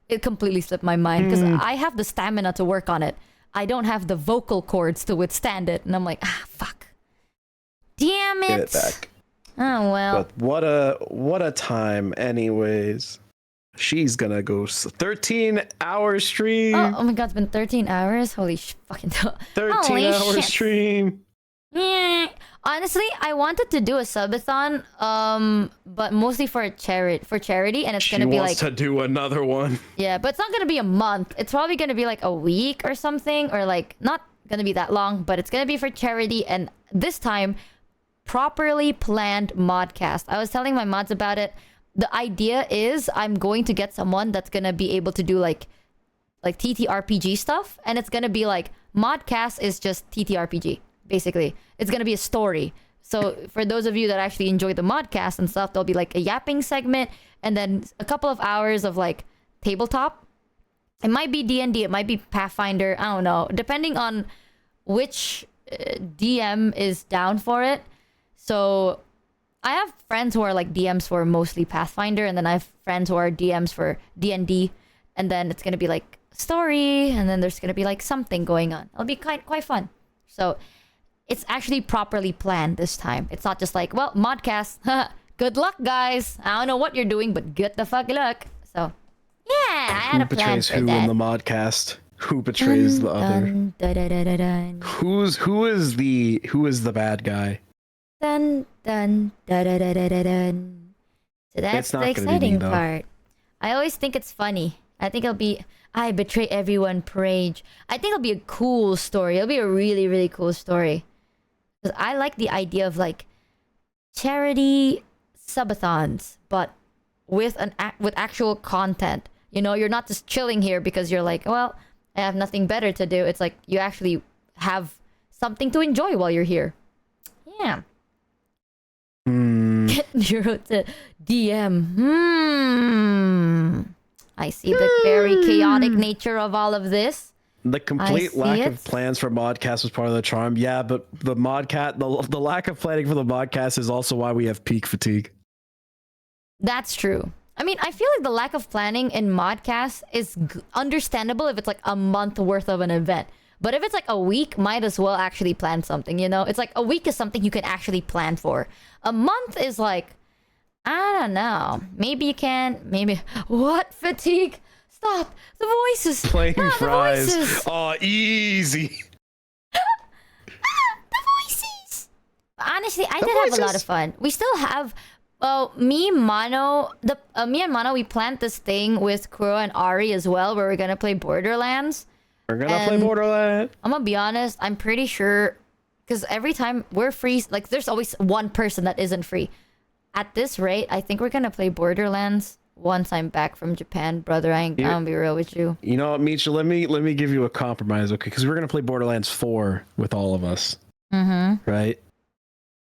It completely slipped my mind. Because I have the stamina to work on it. I don't have the vocal cords to withstand it. And I'm like, fuck. Damn it. Get it back. Oh, well. But what a time anyways. She's gonna go 13-hour stream. Oh my god, it's been 13 hours? Holy fucking 13-hour stream. Yeah. Honestly, I wanted to do a subathon, but mostly for charity, and it's gonna be like... She wants to do another one. Yeah, but it's not gonna be a month. It's probably gonna be like a week or something, or like, not gonna be that long, but it's gonna be for charity, and this time, properly planned modcast. I was telling my mods about it. The idea is I'm going to get someone that's gonna be able to do like TTRPG stuff, and it's gonna be like modcast is just TTRPG basically. It's gonna be a story. So for those of you that actually enjoy the modcast and stuff, there'll be like a yapping segment, and then a couple of hours of like tabletop. It might be D&D, it might be Pathfinder. I don't know, depending on which DM is down for it. So I have friends who are like DMs for mostly Pathfinder, and then I have friends who are DMs for D&D, and then it's gonna be like story, and then there's gonna be like something going on. It'll be quite fun. So it's actually properly planned this time. It's not just like, well, modcast. Good luck, guys. I don't know what you're doing, but good the fuck luck. So yeah, I had a plan for who that. in the modcast? Who betrays the other? Dun, dun, dun, dun, dun, dun. Who is the bad guy? Dun, dun, dun, dun, dun, dun, dun. So that's It's not the gonna be me, exciting though. part. I always think it's funny. I think it'll be I betray everyone, Parage. I think it'll be a cool story. It'll be a really, really cool story. Because I like the idea of like charity subathons, but with with actual content. You know, you're not just chilling here because you're like, well, I have nothing better to do. It's like you actually have something to enjoy while you're here. Yeah. Get Nero to DM. I see the very chaotic nature of all of this. The complete see lack it. of plans for modcast was part of the charm. Yeah, but the lack of planning for the modcast is also why we have peak fatigue. That's true. I mean, I feel like the lack of planning in modcast is understandable if it's like a month worth of an event. But if it's like a week, might as well actually plan something, you know? It's like a week is something you can actually plan for. A month is like, I don't know. Maybe you can, maybe... What? Fatigue? Stop! The voices! Playing The fries. voices! Oh, easy. The voices! Honestly, I did have a lot of fun. We still have... Well, me and Mono, we planned this thing with Kuro and Ari as well, where we're gonna play Borderlands. We're gonna play Borderlands. I'm gonna be honest, I'm pretty sure, because every time we're free, like there's always one person that isn't free. At this rate, I think we're gonna play Borderlands once I'm back from Japan, brother. I'm gonna be real with you. You know what, Michi? Let me give you a compromise, okay? Because we're gonna play Borderlands 4 with all of us, right?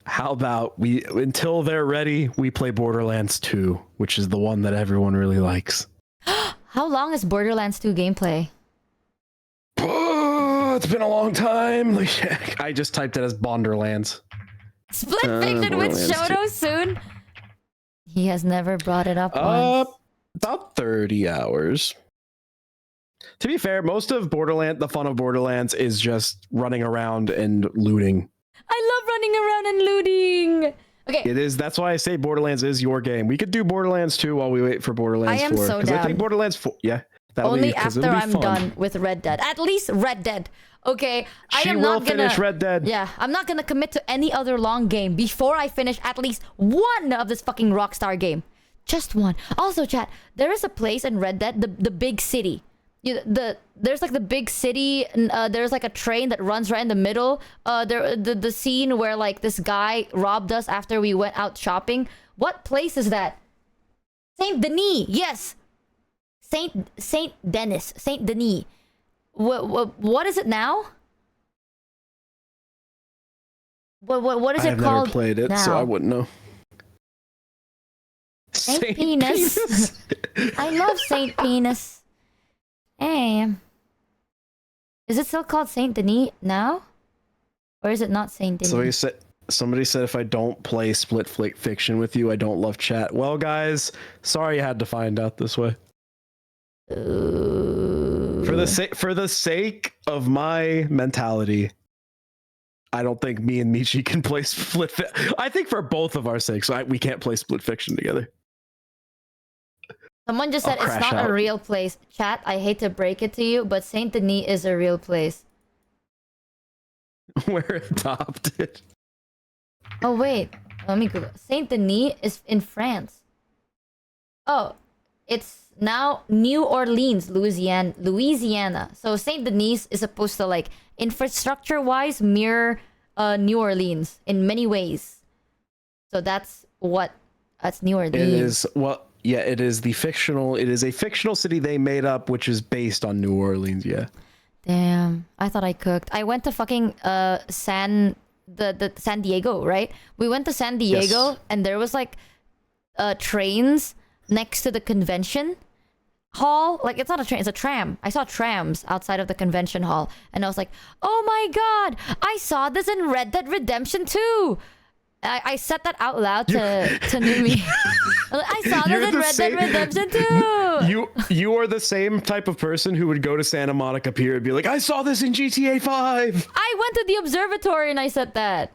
How about we, until they're ready, we play Borderlands 2, which is the one that everyone really likes. How long is Borderlands 2 gameplay? Oh, it's been a long time. I just typed it as Bonderlands. Split Fiction with Borderlands Shoto soon? He has never brought it up once. About 30 hours. To be fair, most of the fun of Borderlands is just running around and looting. I love running around and looting. Okay. It is. That's why I say Borderlands is your game. We could do Borderlands 2 while we wait for Borderlands 4. I am so down. I think Borderlands 4, yeah. Only after I'm done with Red Dead. At least Red Dead. Okay. She will finish Red Dead. Yeah. I'm not gonna commit to any other long game before I finish at least one of this fucking Rockstar game. Just one. Also, chat, there is a place in Red Dead, the big city. There's like the big city, there's like a train that runs right in the middle. The scene where like this guy robbed us after we went out shopping. What place is that? Saint Denis. Yes. Saint Denis. Saint Denis. What is it now? What is it called? I've never played it, now? so I wouldn't know. Saint Penis. I love Saint Penis. Hey. Is it still called Saint Denis now? Or is it not Saint Denis? Somebody said if I don't play Split Fiction with you, I don't love chat. Well, guys, sorry you had to find out this way. For the sake of my mentality, I don't think me and Michi can play Split Fiction. I think for both of our sakes, we can't play Split Fiction together. Someone just said it's not a real place. Chat, I hate to break it to you, but Saint Denis is a real place. We're adopted. Oh wait, let me Google. Saint Denis is in France. Oh, it's now New Orleans, Louisiana. So Saint Denis is supposed to like infrastructure-wise mirror New Orleans in many ways. So that's New Orleans. It is yeah, it is a fictional city they made up, which is based on New Orleans, yeah. Damn, I thought I cooked. I went to fucking San Diego, right? We went to San Diego, yes. And there was like trains next to the convention hall. Like, it's not a train, it's a tram. I saw trams outside of the convention hall, and I was like, oh my god, I saw this in Red Dead Redemption 2. I said that out loud to Numi. I saw this in Red Dead Redemption 2. You are the same type of person who would go to Santa Monica Pier and be like, I saw this in GTA 5. I went to the observatory and I said that.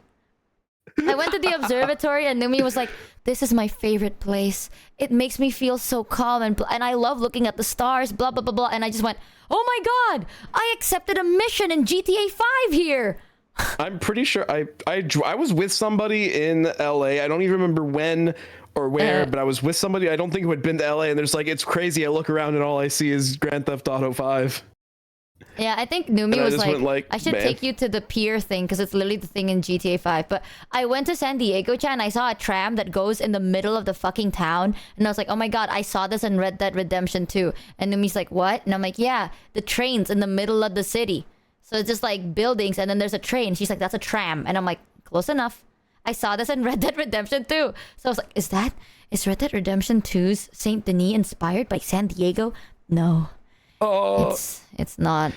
I went to the observatory and Numi was like, "This is my favorite place. It makes me feel so calm and I love looking at the stars, blah, blah, blah, blah." And I just went, "Oh my god, I accepted a mission in GTA 5 here." I'm pretty sure I was with somebody in LA. I don't even remember when or where, but I was with somebody I don't think who had been to LA, and there's like, it's crazy. I look around and all I see is Grand Theft Auto 5. Yeah, I think Numi I was just like, went like, I should man. take you to the pier thing because it's literally the thing in GTA 5. But I went to San Diego, Chan, and I saw a tram that goes in the middle of the fucking town. And I was like, oh my god, I saw this in Red Dead Redemption 2. And Numi's like, what? And I'm like, yeah, the train's in the middle of the city. So it's just like buildings and then there's a train. She's like, that's a tram. And I'm like, close enough. I saw this in Red Dead Redemption 2. So I was like, is Red Dead Redemption 2's Saint Denis inspired by San Diego? No. Oh, it's not.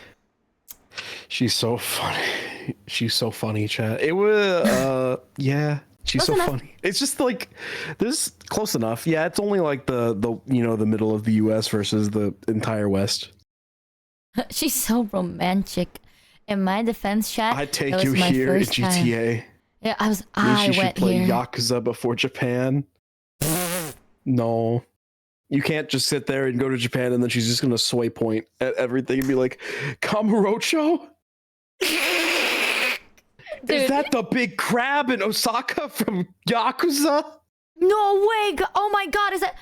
She's so funny. She's so funny, chat. It was yeah, she's Close so enough. funny. It's just like this close enough. Yeah, it's only like the the middle of the US versus the entire West. She's so romantic. In my defense, chat, I'd take it was you my here in first time. GTA. Yeah, I Michi should went play here. Yakuza before Japan. No. You can't just sit there and go to Japan and then she's just gonna sway point at everything and be like, Kamurocho? Is that the big crab in Osaka from Yakuza? No way! Oh my god, is that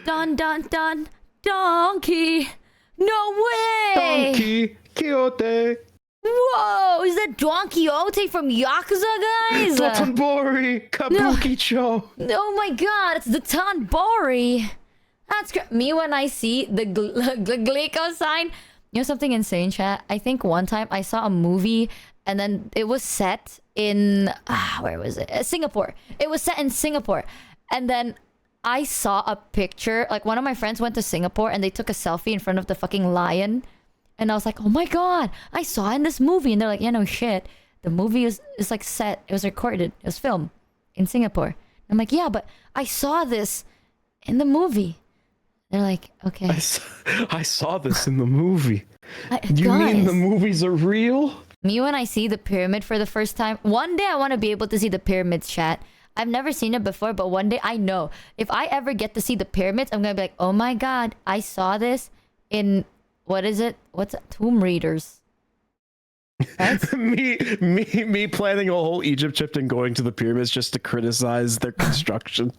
dun dun dun donkey? No way! Donkey Quixote. Whoa! Is that Don Quixote from Yakuza, guys? Dotonbori Kabukicho. Oh my god, it's the Tanbori. That's me when I see the Glico sign. You know something insane, chat? I think one time I saw a movie and then it was set in where was it? Singapore. It was set in Singapore. And then I saw a picture, like one of my friends went to Singapore and they took a selfie in front of the fucking lion. And I was like, oh my god, I saw in this movie. And they're like, yeah, no shit. The movie is like set, it was recorded, it was filmed in Singapore. And I'm like, yeah, but I saw this in the movie. They're like, okay. I saw this in the movie. You guys, mean the movies are real? me when I see the pyramid for the first time, one day I want to be able to see the pyramids, chat. I've never seen it before, but one day I know. If I ever get to see the pyramids, I'm going to be like, oh my god, I saw this in, what is it? What's it? Tomb Raiders. Right? me planning a whole Egypt trip and going to the pyramids just to criticize their construction.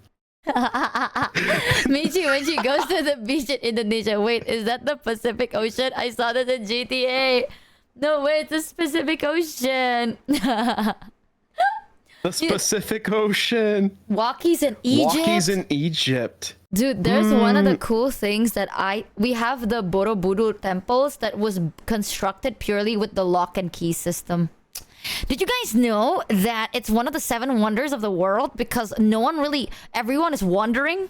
Michi, when she goes to the beach in Indonesia, wait, is that the Pacific Ocean? I saw this in GTA. No, wait, it's the Pacific Ocean. The Pacific Ocean. Walkies in Egypt. Walkies in Egypt. Dude, there's one of the cool things that we have the Borobudur temples that was constructed purely with the lock and key system. Did you guys know that it's one of the 7 wonders of the world because everyone is wondering?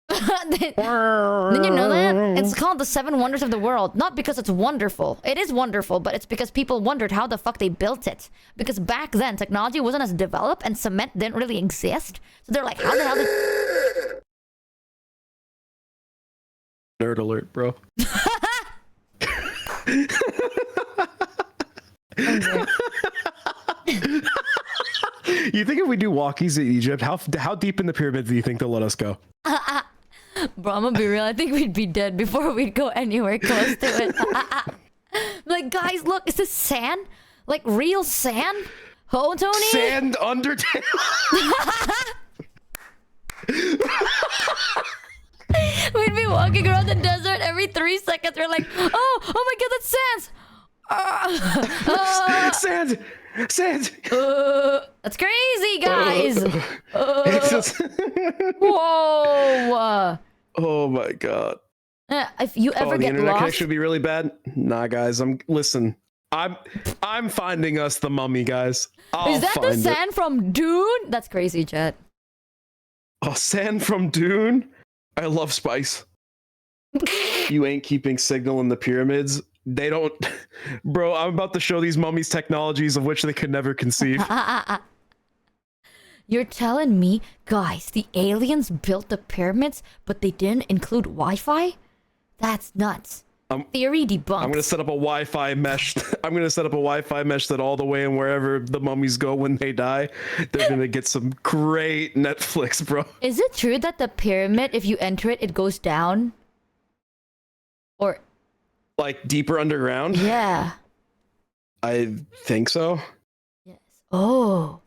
Did you know that? It's called the 7 wonders of the world. Not because it's wonderful. It is wonderful, but it's because people wondered how the fuck they built it. Because back then, technology wasn't as developed and cement didn't really exist. So they're like, how the hell did... Nerd alert, bro. You think if we do walkies in Egypt, how deep in the pyramids do you think they'll let us go? Bro, I'm gonna be real. I think we'd be dead before we'd go anywhere close to it. Like, guys, look, is this sand? Like real sand? Oh, Tony? Sand Undertale? We'd be walking around the desert every 3 seconds. We're like, oh my god, that's sand! Sand! That's crazy, guys! Whoa! Oh my god. If you ever the get internet lost... connection would be really bad? Nah, guys, listen. I'm finding us the mummy, guys. Is that the sand from Dune? That's crazy, chat. Oh, sand from Dune? I love spice. You ain't keeping signal in the pyramids. They don't... Bro, I'm about to show these mummies technologies of which they could never conceive. You're telling me, guys, the aliens built the pyramids, but they didn't include Wi-Fi? That's nuts. Theory debunked. I'm gonna set up a Wi-Fi mesh. I'm gonna set up a Wi-Fi mesh that all the way and wherever the mummies go when they die, they're gonna get some great Netflix, bro. Is it true that the pyramid, if you enter it, it goes down? Or like deeper underground? Yeah. I think so. Oh.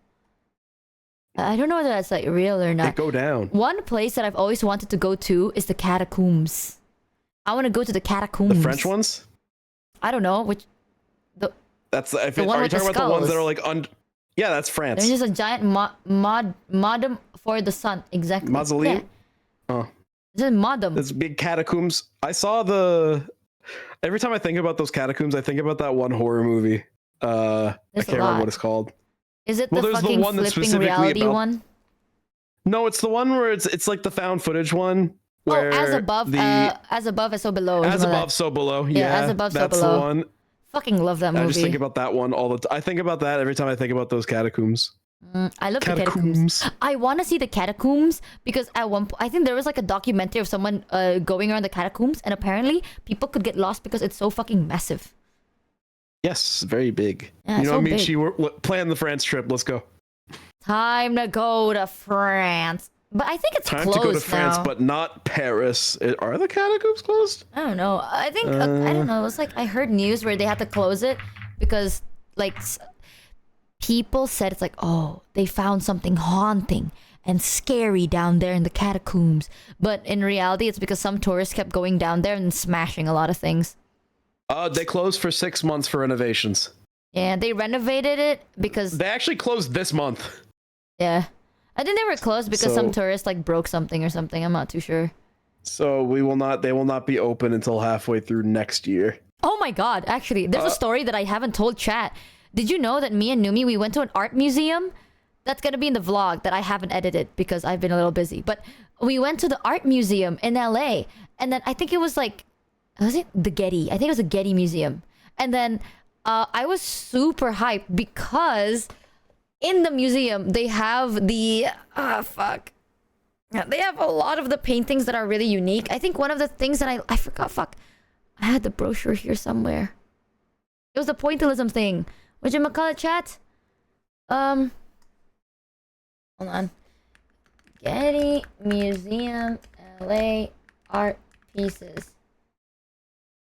I don't know whether that's like real or not. They go down. One place that I've always wanted to go to is the catacombs. I want to go to the catacombs. The French ones? I don't know which. That's The one are you with the talking about the ones that skulls. are like Yeah, that's France. There's just a giant modem for the sun. Exactly. Mausoleum? Yeah. Oh. It's a modem. There's big catacombs. I saw every time I think about those catacombs, I think about that one horror movie. I There's can't a remember lot. what it's called. Is it Well, the there's the fucking one that's flipping specifically reality about- one? No, it's the one where it's like the found footage one. Where As above, as so below. or As something like above, that. so below. Yeah, Yeah, as above, so that's below. the one. Fucking love that movie. I just think about that one all the time. I think about that every time I think about those catacombs. I love the catacombs. I want to see the catacombs because at one point, I think there was like a documentary of someone going around the catacombs, and apparently people could get lost because it's so fucking massive. Yes, very big. Yeah, you know, so Michi, big. we're plan the France trip. Let's go. Time to go to France. But I think it's Time closed to go to France, now. but not Paris. Are the catacombs closed? I don't know. I think I don't know. It was like I heard news where they had to close it because like people said it's like, oh, they found something haunting and scary down there in the catacombs. But in reality, it's because some tourists kept going down there and smashing a lot of things. They closed for 6 months for renovations. Yeah, they renovated it because they actually closed this month. Yeah, I think they were closed because So- some tourists like broke something or something. I'm not too sure. So they will not be open until halfway through next year. Oh my god, actually, there's a story that I haven't told chat. Did you know that me and Numi, we went to an art museum? That's gonna be in the vlog that I haven't edited because I've been a little busy. But we went to the art museum in LA. And then I think it was like, was it the Getty? I think it was the Getty Museum. And then I was super hyped because in the museum, they have the... They have a lot of the paintings that are really unique. I think one of the things that I forgot, I had the brochure here somewhere. It was the pointillism thing. Whatchamacallit, chat? Hold on. Getty Museum, LA, art pieces.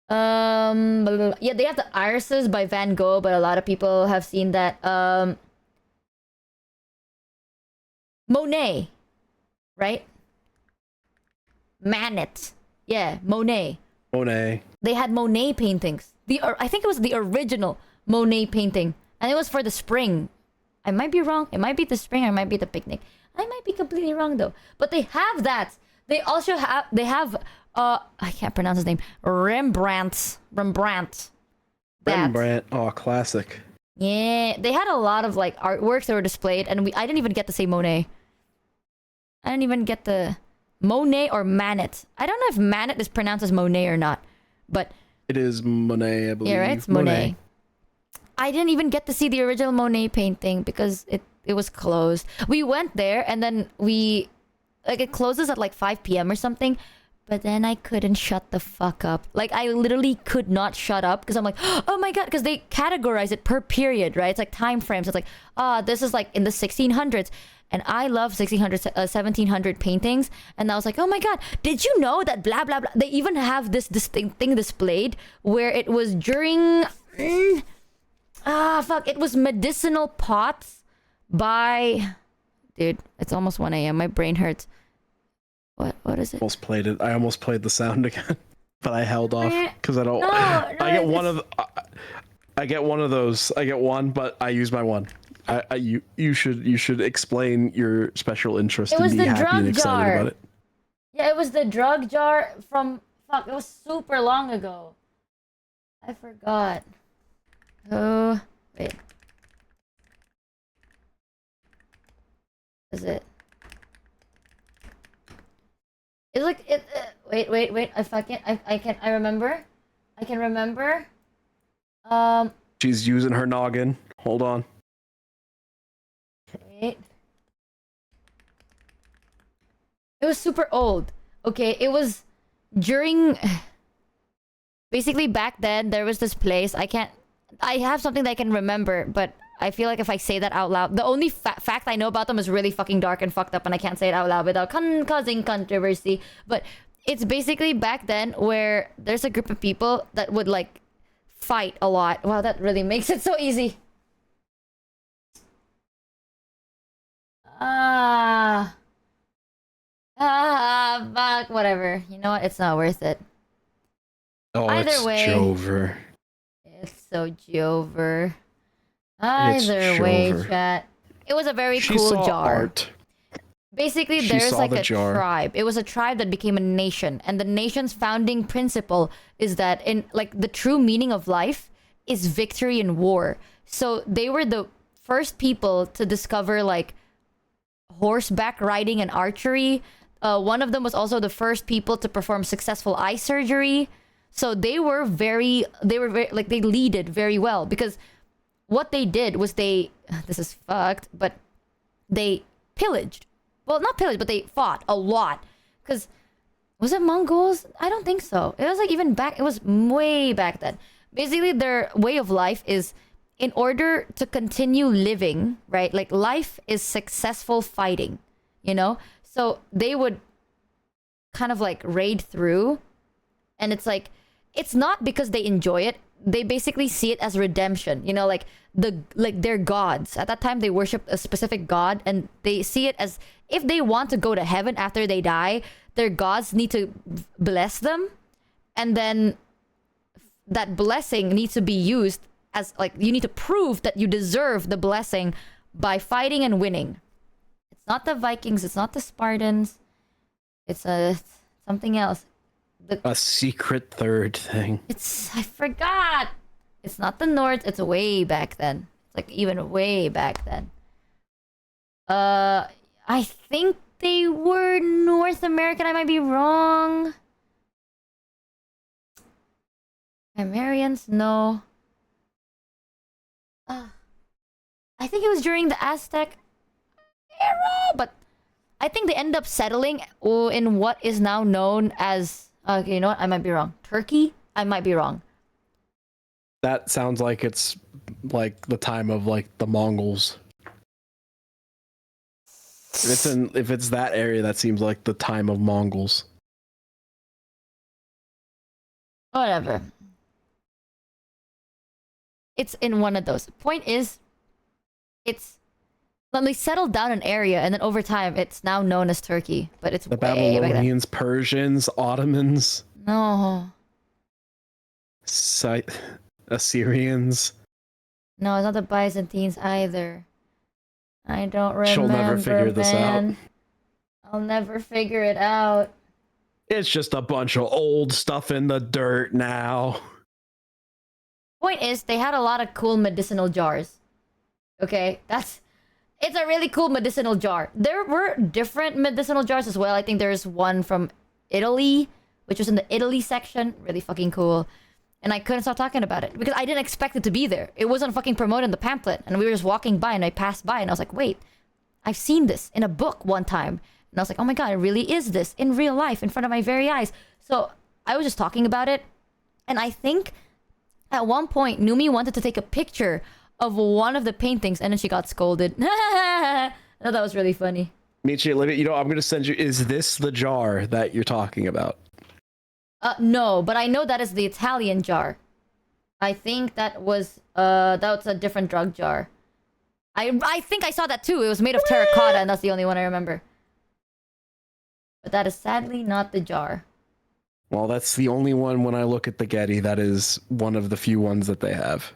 Blah, blah, blah. Yeah, they have the irises by Van Gogh, but a lot of people have seen that. Monet, right? Manet. Yeah, Monet. Monet. They had Monet paintings. I think it was the original Monet painting. And it was for the spring. I might be wrong. It might be the spring or it might be the picnic. I might be completely wrong though. But they have that. They also have... I can't pronounce his name. Rembrandt. Rembrandt. Oh, classic. Yeah. They had a lot of like artworks that were displayed. And I didn't even get to say Monet. I didn't even get the... Monet or Manet. I don't know if Manet is pronounced as Monet or not. But... It is Monet, I believe. Yeah, right? It's Monet. I didn't even get to see the original Monet painting because it was closed. We went there and then it closes at like 5 p.m. or something. But then I couldn't shut the fuck up. Like, I literally could not shut up because I'm like, oh my god, because they categorize it per period, right? It's like time frames. It's like, this is like in the 1600s. And I love 1600, 1700 paintings. And I was like, oh my god, did you know that blah, blah, blah. They even have this distinct thing displayed where it was during... It was medicinal pots by... Dude, it's almost 1 a.m. My brain hurts. What is it? Almost played it. I almost played the sound again, but I held off because I don't. No, I get one of. I get one of those. I get one, but I use my one. You should explain your special interest It and was be the happy and drug excited jar. about it. Yeah, it was the drug jar from... It was super long ago. I forgot. Oh, wait. Is it? It's like it. Wait. I remember. I can remember. She's using her noggin. Hold on. Wait. It was super old. Okay, it was during... Basically, back then, there was this place. I have something that I can remember, but I feel like if I say that out loud, the only fact I know about them is really fucking dark and fucked up, and I can't say it out loud without causing controversy. But it's basically back then where there's a group of people that would like fight a lot. Wow, that really makes it so easy. Fuck, whatever. You know what? It's not worth it. Oh, Either it's way, Jover. it's so Jover. Either way, Jover. chat. It was a very She cool saw jar. art. Basically, She there's saw like the a jar. tribe. It was a tribe that became a nation, and the nation's founding principle is that in like the true meaning of life is victory in war. So they were the first people to discover like horseback riding and archery. One of them was also the first people to perform successful eye surgery. So they were very like they leaded very well, because what they did was this is fucked, but they pillaged. Well, not pillaged, but they fought a lot. Because, was it Mongols? I don't think so. It was like even back, it was way back then. Basically, their way of life is, in order to continue living, right? Like, life is successful fighting, you know? So they would kind of like raid through. And it's like, it's not because they enjoy it. They basically see it as redemption, you know, like they're gods. At that time, they worshiped a specific god, and they see it as if they want to go to heaven after they die, their gods need to bless them, and then that blessing needs to be used as like you need to prove that you deserve the blessing by fighting and winning. It's not the Vikings, it's not the Spartans, it's something else. A secret third thing. I forgot. It's not the North. It's way back then. It's like even way back then. I think they were North American. I might be wrong. Amarians, no. I think it was during the Aztec era, but I think they end up settling in what is now known as. Okay, you know what? I might be wrong. Turkey? I might be wrong. That sounds like it's like the time of like the Mongols. If it's that area, that seems like the time of Mongols. Whatever. It's in one of those. Point is, they settled down an area, and then over time, it's now known as Turkey. But it's The way back then. Babylonians, Persians, Ottomans. No. Assyrians. No, it's not the Byzantines either. I don't remember, She'll never figure this out. I'll never figure it out. It's just a bunch of old stuff in the dirt now. Point is, they had a lot of cool medicinal jars. Okay? It's a really cool medicinal jar. There were different medicinal jars as well. I think there's one from Italy, which was in the Italy section. Really fucking cool. And I couldn't stop talking about it because I didn't expect it to be there. It wasn't fucking promoted in the pamphlet. And we were just walking by and I passed by and I was like, wait, I've seen this in a book one time. And I was like, oh my god, it really is this in real life in front of my very eyes. So I was just talking about it. And I think at one point, Numi wanted to take a picture of one of the paintings and then she got scolded. I thought that was really funny. Michi, Olivia, you know, I'm going to send you... Is this the jar that you're talking about? No, but I know that is the Italian jar. I think that was a different drug jar. I think I saw that too. It was made of terracotta, and that's the only one I remember. But that is sadly not the jar. Well, that's the only one when I look at the Getty. That is one of the few ones that they have.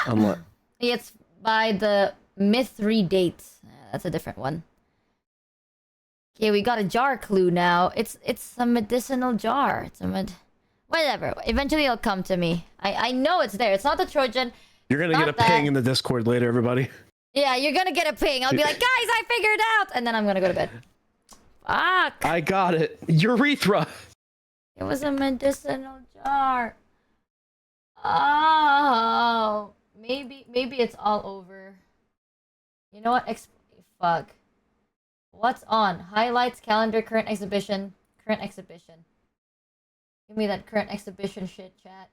Unless... It's by the Mithri dates. That's a different one. Okay, we got a jar clue now. It's a medicinal jar. Whatever. Eventually it'll come to me. I know it's there. It's not the Trojan. You're going to get a ping in the Discord later, everybody. Yeah, you're going to get a ping. I'll be like, guys, I figured it out. And then I'm going to go to bed. Fuck. I got it. Urethra. It was a medicinal jar. Oh. Maybe it's all over. You know what? Fuck. What's on? Highlights, calendar, current exhibition. Current exhibition. Give me that current exhibition shit, chat.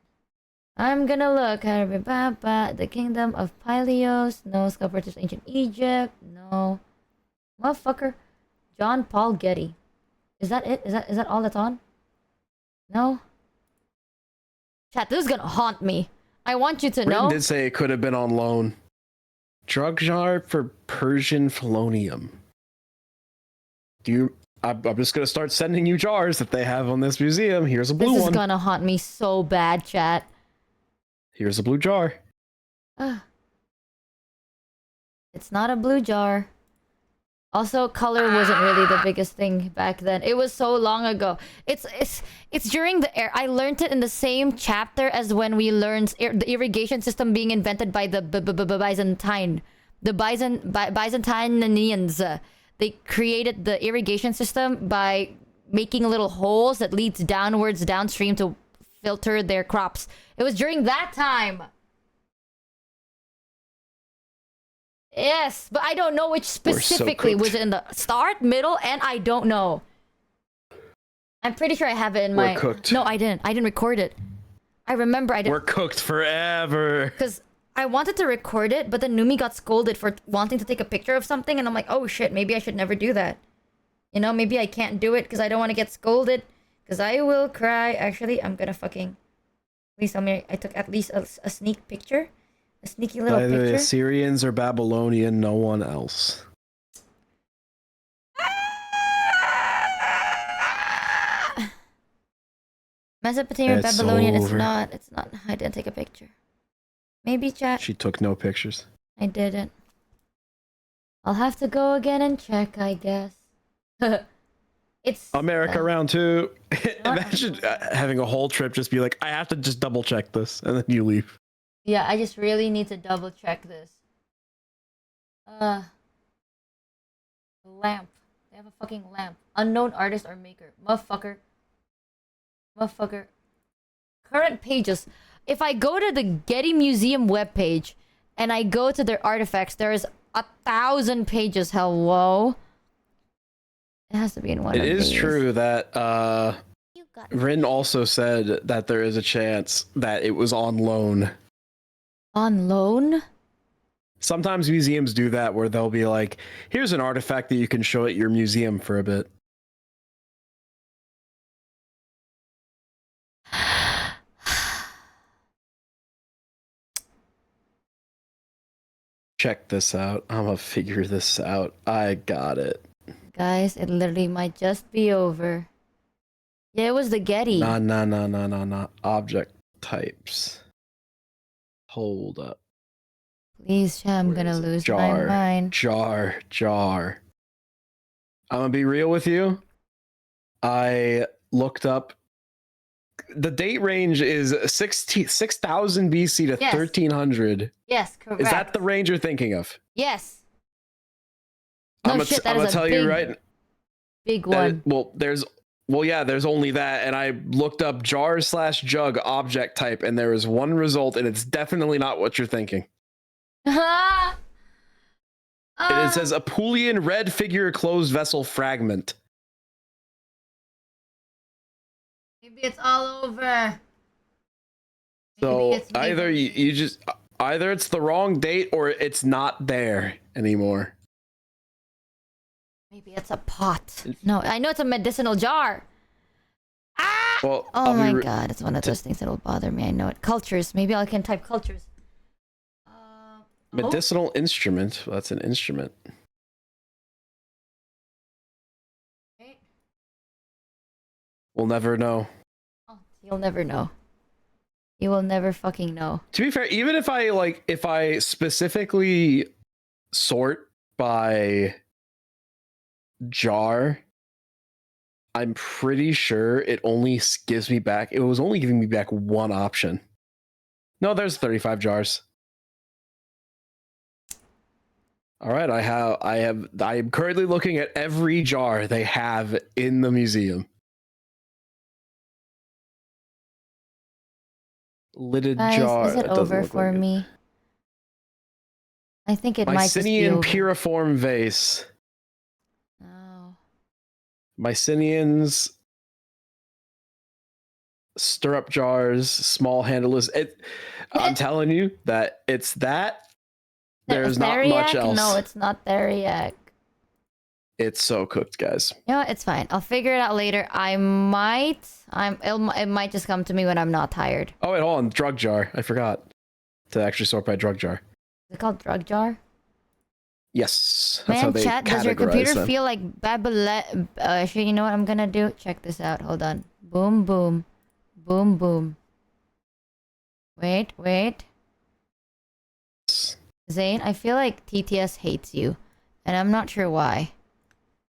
I'm gonna look. The Kingdom of Pylios. No. Sculptures of Ancient Egypt. No. Motherfucker. John Paul Getty. Is that it? Is that all that's on? No? Chat, this is gonna haunt me. I want you to Rin know. did say it could have been on loan. Drug jar for Persian Felonium. I'm just gonna start sending you jars that they have on this museum. Here's a blue one. This is gonna haunt me so bad, chat. Here's a blue jar. It's not a blue jar. Also, color wasn't really the biggest thing back then. It was so long ago. It's during the era. I learned it in the same chapter as when we learned the irrigation system being invented by the Byzantinians. They created the irrigation system by making little holes that leads downwards downstream to filter their crops. It was during that time. Yes, but I don't know which specifically. Was it in the start, middle, and I don't know. I'm pretty sure I have it in my... cooked. No, I didn't. I didn't record it. I remember I didn't... We're cooked forever. Because I wanted to record it, but then Numi got scolded for wanting to take a picture of something, and I'm like, oh shit, maybe I should never do that. You know, maybe I can't do it because I don't want to get scolded. Because I will cry. Actually, I'm gonna fucking... Please tell me I took at least a sneak picture. A sneaky little Either picture. Assyrians or Babylonian, no one else. Mesopotamian, It's Babylonian, over. it's not. I didn't take a picture. Maybe, chat. She took no pictures. I didn't. I'll have to go again and check, I guess. It's... America round 2. Imagine having a whole trip just be like, I have to just double check this, and then you leave. Yeah, I just really need to double check this. Lamp. They have a fucking lamp. Unknown artist or maker. Motherfucker. Current pages. If I go to the Getty Museum webpage and I go to their artifacts, there is 1,000 pages. Hello? It has to be in one of It is these. true that Rin also said that there is a chance that it was on loan. On loan? Sometimes museums do that where they'll be like, here's an artifact that you can show at your museum for a bit. Check this out. I'm gonna figure this out. I got it. Guys, it literally might just be over. Yeah, it was the Getty. Nah. Object types. Hold up. Please, chat, I'm gonna lose my mind. Jar. I'm gonna be real with you. I looked up. The date range is 6,000 BC to Yes. 1300. Yes, correct. Is that the range you're thinking of? Yes. No I'm shit, gonna tell you right. Big one. There's only that, and I looked up jar/jug object type, and there is one result, and it's definitely not what you're thinking. And it says Apulian red figure closed vessel fragment. Maybe it's all over. So either you just either it's the wrong date or it's not there anymore. Maybe it's a pot. No, I know it's a medicinal jar. Well, Oh my god, it's one of those things that'll bother me. I know it. Cultures. Maybe I can type cultures. Medicinal instrument. Well, that's an instrument. We'll never know. You'll never know. You will never fucking know. To be fair, even if I specifically sort by jar, I'm pretty sure it only gives me back. It was only giving me back one option. No, there's 35 jars. All right, I am currently looking at every jar they have in the museum. Lidded Guys, jar. is it doesn't over look for like it. me? I think it might just be Mycenian over. piriform vase. No. Mycenians. stirrup jars, small handlers. I'm telling you that it's that. There's not much else. No, it's not theriac. It's so cooked, guys. You know what? It's fine. I'll figure it out later. It might just come to me when I'm not tired. Oh wait, hold on. Drug jar. I forgot to actually sort by drug jar. Is it called drug jar? Yes. That's how Man, they chat, does your categorize computer them. feel like Babylon? Actually, you know what I'm gonna do? Check this out. Hold on. Boom, boom. Boom, boom. Wait. Zane, I feel like TTS hates you. And I'm not sure why.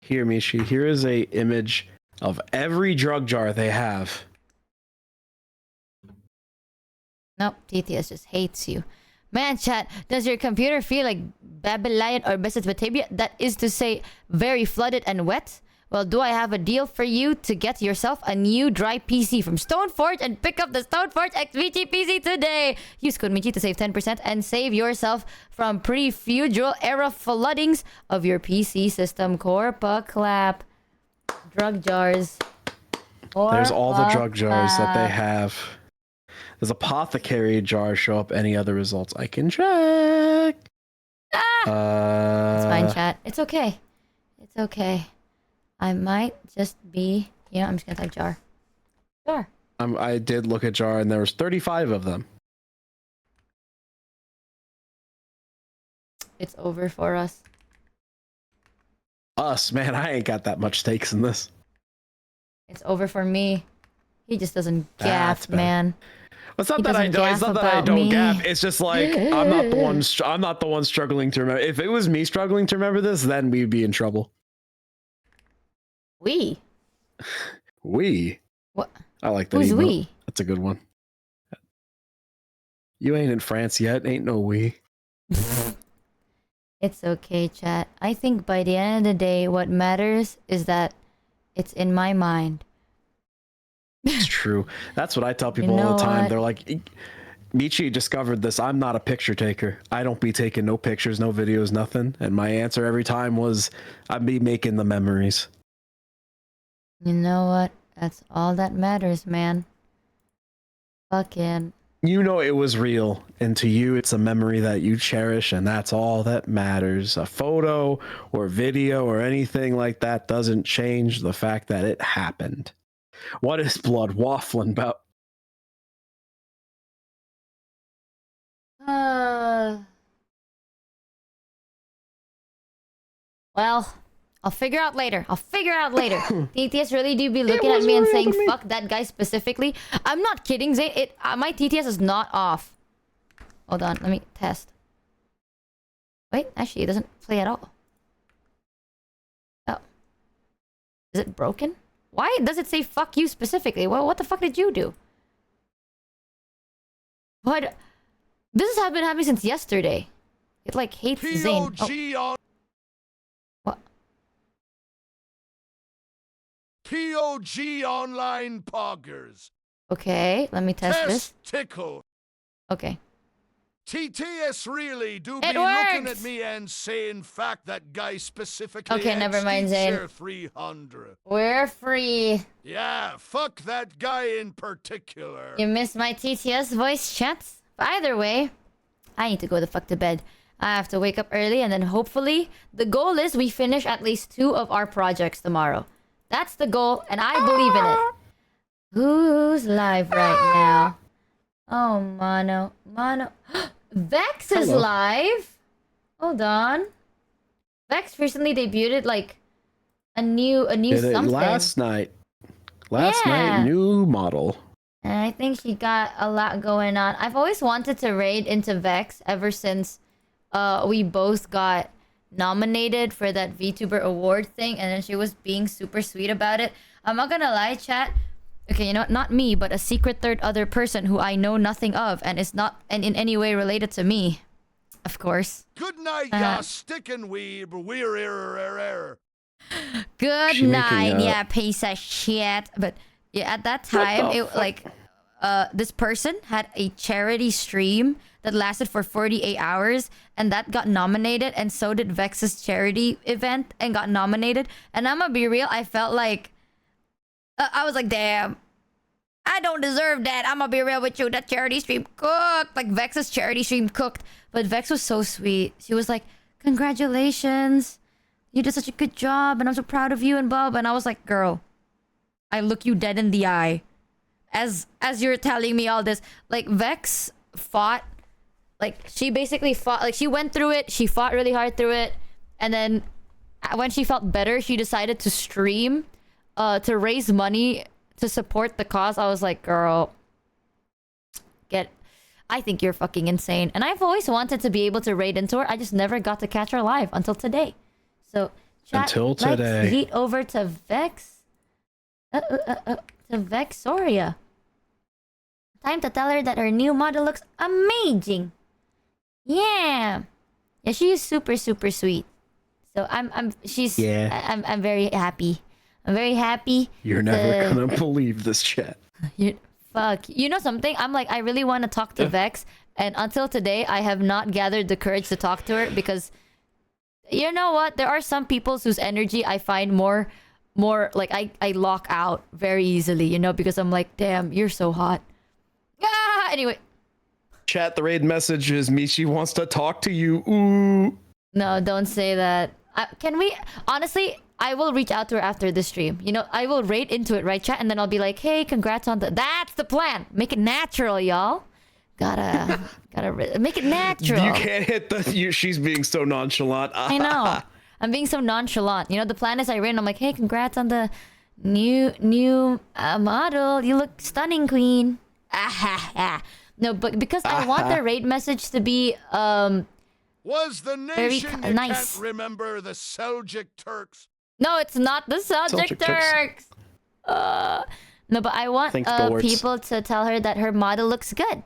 Here, Michi. Here is a image of every drug jar they have. Nope, TTS just hates you. Man, chat, does your computer feel like Babylon or Mesopotamia? That is to say, very flooded and wet? Well, do I have a deal for you to get yourself a new dry PC from Stoneforge and pick up the Stoneforge X Michi PC today? Use code Michi to save 10% and save yourself from pre-feudal era floodings of your PC system. Corpa clap. Drug jars. There's all the drug jars that they clap. have. Does apothecary jar show up any other results? I can check. It's fine, chat. It's okay. It's okay. I might just be... I'm just gonna type jar. Jar. I did look at jar and there was 35 of them. It's over for us. Us, man, I ain't got that much stakes in this. It's over for me. He just doesn't That's gap, bad. man. It's not He that I doesn't don't. It's gaff not that I about don't me. gap. It's just like I'm not the one. I'm not the one struggling to remember. If it was me struggling to remember this, then we'd be in trouble. We. What? I like that. Who's emote. we? That's a good one. You ain't in France yet. Ain't no we. It's okay, chat. I think by the end of the day, what matters is that it's in my mind. It's true. That's what I tell people You know all the time. what? They're like, Michi discovered this. I'm not a picture taker. I don't be taking no pictures, no videos, nothing. And my answer every time was, I'd be making the memories. You know what? That's all that matters, man. Fucking. You know it was real, and to you, it's a memory that you cherish, and that's all that matters. A photo or video or anything like that doesn't change the fact that it happened. What is blood waffling about? Well, I'll figure out later. TTS really do be looking at me and saying, fuck that guy specifically. I'm not kidding, Zane. My TTS is not off. Hold on, let me test. Wait, actually, it doesn't play at all. Oh. Is it broken? Why does it say fuck you specifically? Well, what the fuck did you do? What? This has been happening since yesterday. It like hates Zane. Oh. What? POG online poggers. Okay, let me test this. Tickle. Okay. TTS really do be It looking works! at me and saying fact that guy specifically. Okay, never mind, Zane. Share 300. We're free. Yeah, fuck that guy in particular. You missed my TTS voice chats? But either way, I need to go the fuck to bed. I have to wake up early and then hopefully the goal is we finish at least 2 of our projects tomorrow. That's the goal and I believe in it. Who's live right now? Oh, Mono. Vex is Hello. live? Hold on. Vex recently debuted like a new Did it something. last night, Yeah. new model. And I think she got a lot going on. I've always wanted to raid into Vex ever since we both got nominated for that VTuber award thing, and then she was being super sweet about it. I'm not gonna lie, chat. Okay, you know what? Not me, but a secret third other person who I know nothing of and is not and in any way related to me. Of course. Good night, ya stickin' weeb. We're error. Good She night, making, yeah, piece of shit. But yeah, at that time, the it like this person had a charity stream that lasted for 48 hours, and that got nominated, and so did Vex's charity event and got nominated. And I'm gonna be real, I felt like I was like, damn, I don't deserve that. I'm gonna be real with you. That charity stream cooked. Like, Vex's charity stream cooked. But Vex was so sweet. She was like, congratulations. You did such a good job, and I'm so proud of you, and blah, blah. And I was like, girl, I look you dead in the eye. As you're telling me all this. Like, Vex fought. Like, she basically fought. Like, she went through it. She fought really hard through it. And then, when she felt better, she decided to stream. To raise money to support the cause. I was like, girl, I think you're fucking insane. And I've always wanted to be able to raid into her. I just never got to catch her live until today. So, chat, until today. Let's heat over to Vex. To Vexoria. Time to tell her that her new model looks amazing. Yeah. Yeah, she is super, super sweet. So I'm very happy. I'm very happy. You're never gonna believe this chat. Fuck. You know something? I'm like, I really want to talk to Vex. And until today, I have not gathered the courage to talk to her because... You know what? There are some people whose energy I find more like I lock out very easily, you know? Because I'm like, damn, you're so hot. Ah, anyway. Chat, the raid message is Michi wants to talk to you. Ooh. No, don't say that. Can we... Honestly... I will reach out to her after the stream. You know, I will raid into it, right, chat? And then I'll be like, hey, congrats on the... That's the plan! Make it natural, y'all. Gotta make it natural. You can't hit the... She's being so nonchalant. I know. I'm being so nonchalant. You know, the plan is I raid I'm like, hey, congrats on the new model. You look stunning, queen. No, but because I want the raid message to be... Was the nation you nice. Can't remember the Seljuk Turks? No, it's not the Seljuk Turks. No, but I want people to tell her that her model looks good.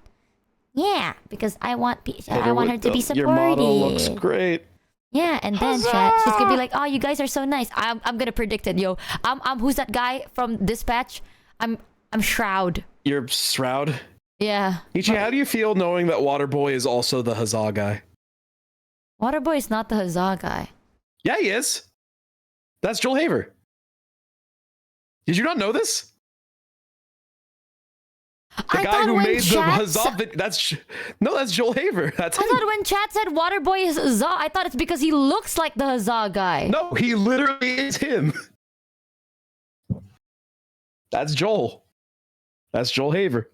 Yeah, because I want her to be supportive. Your model looks great. Yeah, and then chat, she's gonna be like, "Oh, you guys are so nice." I'm gonna predict it, yo. I'm who's that guy from Dispatch? I'm Shroud. You're Shroud? Yeah. Michi, how do you feel knowing that Waterboy is also the Huzzah guy? Waterboy is not the Huzzah guy. Yeah, he is. That's Joel Haver. Did you not know this? The guy who made the Huzzah. That's Joel Haver. That's him. I thought when chat said Waterboy is Huzzah, I thought it's because he looks like the Huzzah guy. No, he literally is him. That's Joel. That's Joel Haver.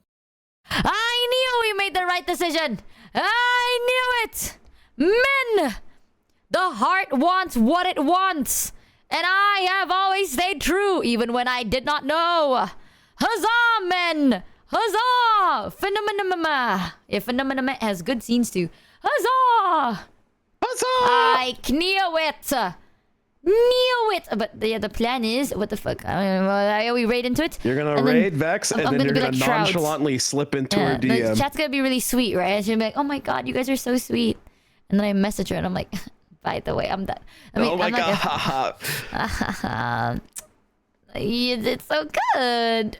I knew we made the right decision. I knew it. Men, the heart wants what it wants. And I have always stayed true, even when I did not know. Huzzah, men! Huzzah! Phenomenama! Yeah, Phenomenama has good scenes too. Huzzah! Huzzah! I knew it! Knew it! But yeah, the plan is... What the fuck? We raid into it? You're gonna raid Vex, and then you're gonna like nonchalantly slip into her DM. The chat's gonna be really sweet, right? And she'll be like, oh my god, you guys are so sweet. And then I message her, and I'm like... By the way, I'm that. Oh my god! You did so good.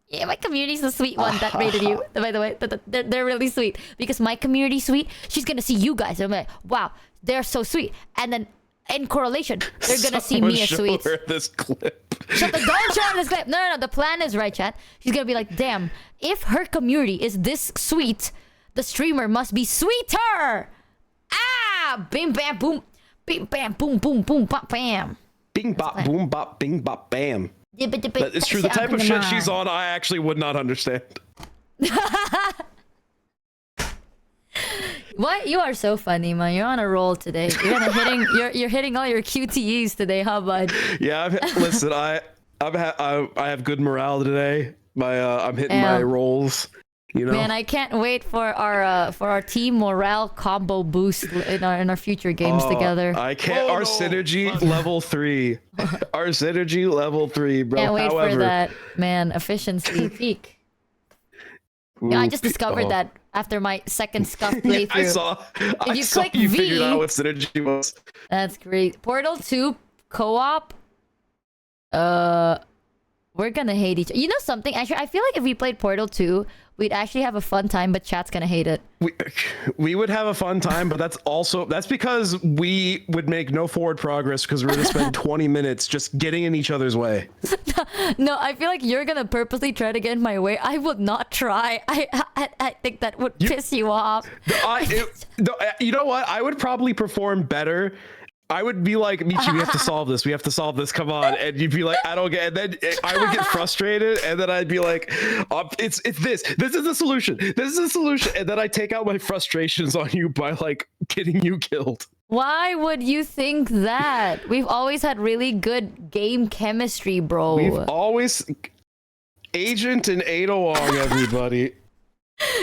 Yeah, my community's the sweet one that rated you. By the way, they're really sweet because my community's sweet. She's gonna see you guys. I'm like, wow, they're so sweet. And then in correlation, they're gonna see me as sweet. Her this clip. Don't show her this clip. No. The plan is right, chat. She's gonna be like, damn, if her community is this sweet, the streamer must be sweeter. Ah! Bing, bam, boom. Bing, bam, boom, boom, boom, bop, bam. Bing, bop, boom, bop, bing, bop, bam. But it's true. The type of shit she's on, I actually would not understand. What? You are so funny, man. You're on a roll today. You're hitting all your QTEs today, huh, bud? Yeah, listen, I have good morale today. I'm hitting my rolls. You know? Man, I can't wait for our team morale combo boost in our future games together. I can't. Our synergy level 3. Our synergy level 3, bro. Can't wait for that, man. Efficiency peak. Yeah, I just discovered that after my second scuff playthrough. I saw you figured out what synergy was. That's great. Portal 2 co-op. We're gonna hate each other. You know something? Actually, I feel like if we played Portal 2 we'd actually have a fun time, but chat's gonna hate it. We would have a fun time, but that's because we would make no forward progress because we're gonna spend 20 minutes just getting in each other's way. No, I feel like you're gonna purposely try to get in my way. I would not try. I think that would piss you off. You know what? I would probably perform better. I would be like, Michi, we have to solve this. We have to solve this. Come on. And you'd be like, I don't get. And then I would get frustrated, and then I'd be like, it's this. This is the solution. This is the solution. And then I take out my frustrations on you by like getting you killed. Why would you think that? We've always had really good game chemistry, bro. We've always Agent and Ada Wong, everybody.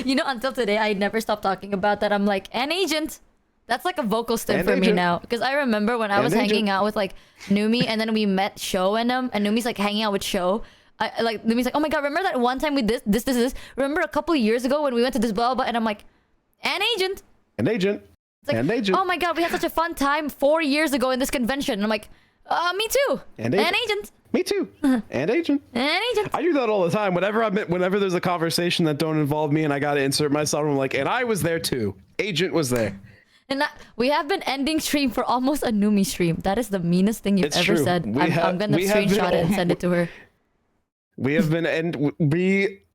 You know, until today, I never stopped talking about that. I'm like, an agent. That's like a vocal stim for me now. Because I remember when I was hanging out with like Numi, and then we met Sho and them, and Numi's like hanging out with Sho. Numi's like, oh my god, remember that one time we did this? Remember a couple of years ago when we went to this blah blah? And I'm like, an agent. An agent. It's like, an agent. Oh my god, we had such a fun time 4 years ago in this convention. And I'm like, me too. An agent. Me too. And agent. An agent. I do that all the time. Whenever there's a conversation that don't involve me and I gotta insert myself, I'm like, and I was there too. Agent was there. And we have been ending stream for almost a Numi stream. That is the meanest thing you've ever said. I'm gonna screenshot it and send it to her. We have been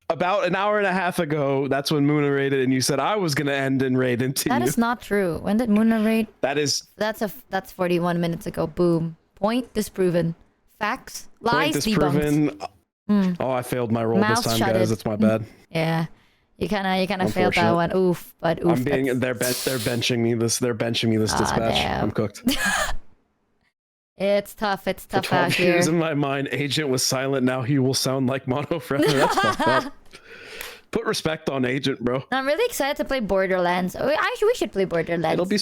about an hour and a half ago. That's when Muna raided, and you said I was gonna end and raid into you. That is not true. When did Muna raid? That's 41 minutes ago. Boom. Point disproven. Facts. Lies debunked. Oh, I failed my roll Mouth this time, guys. That's my bad. Yeah. You kind of failed that one. Oof, but oof. They're benching me this. They're benching me this dispatch. Damn. I'm cooked. It's tough. It's tough For 12 out here. years in my mind, Agent was silent. Now he will sound like Mono forever. That's fucked up. Put respect on Agent, bro. I'm really excited to play Borderlands. We should play Borderlands. It'll be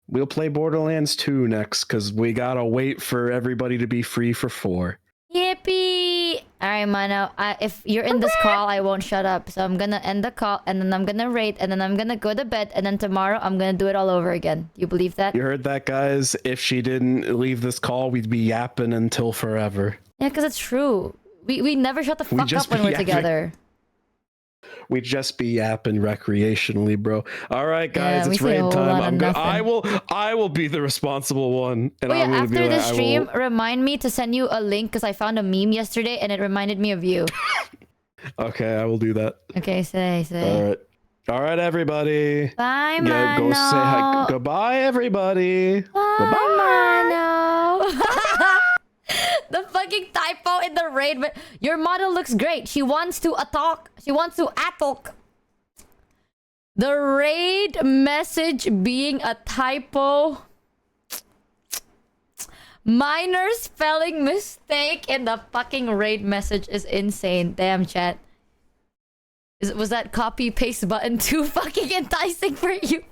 We'll play Borderlands 2 next because we gotta wait for everybody to be free for 4. Yippee! Alright, Mano. If you're in this call, I won't shut up. So I'm gonna end the call, and then I'm gonna rate, and then I'm gonna go to bed, and then tomorrow I'm gonna do it all over again. You believe that? You heard that, guys? If she didn't leave this call, we'd be yapping until forever. Yeah, because it's true. We never shut the fuck up when we're together. We'd just be yapping recreationally, bro. All right, guys, Yeah, it's we say a raid whole time. lot of nothing. I will be the responsible one. And Oh yeah, I'm gonna after be this like, stream, remind me to send you a link because I found a meme yesterday and it reminded me of you. Okay, I will do that. Okay, say. All right, everybody. Bye, Yeah, go say hi. Mano. Goodbye, everybody. Bye, Mano. The fucking typo in the raid, but your model looks great. She wants to attack. She wants to attack. The raid message being a typo. Minor spelling mistake in the fucking raid message is insane. Damn, chat. Was that copy paste button too fucking enticing for you?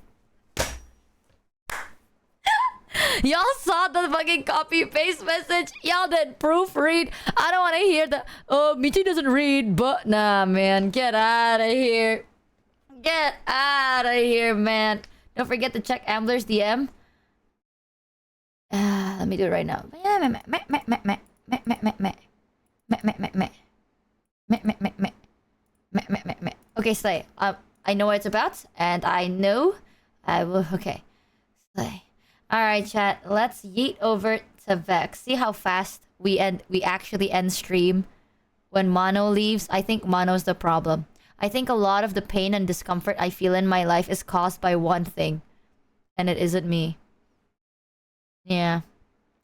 Y'all saw the fucking copy paste message. Y'all didn't proofread. I don't want to hear the Michi doesn't read, but nah, man, get out of here. Get out of here, man. Don't forget to check Ambler's DM. Let me do it right now. Okay, Slay. I know what it's about, and I know I will. Okay, Slay. All right, chat. Let's yeet over to Vex. See how fast we actually end stream when Mono leaves. I think Mono's the problem. I think a lot of the pain and discomfort I feel in my life is caused by one thing, and it isn't me. Yeah.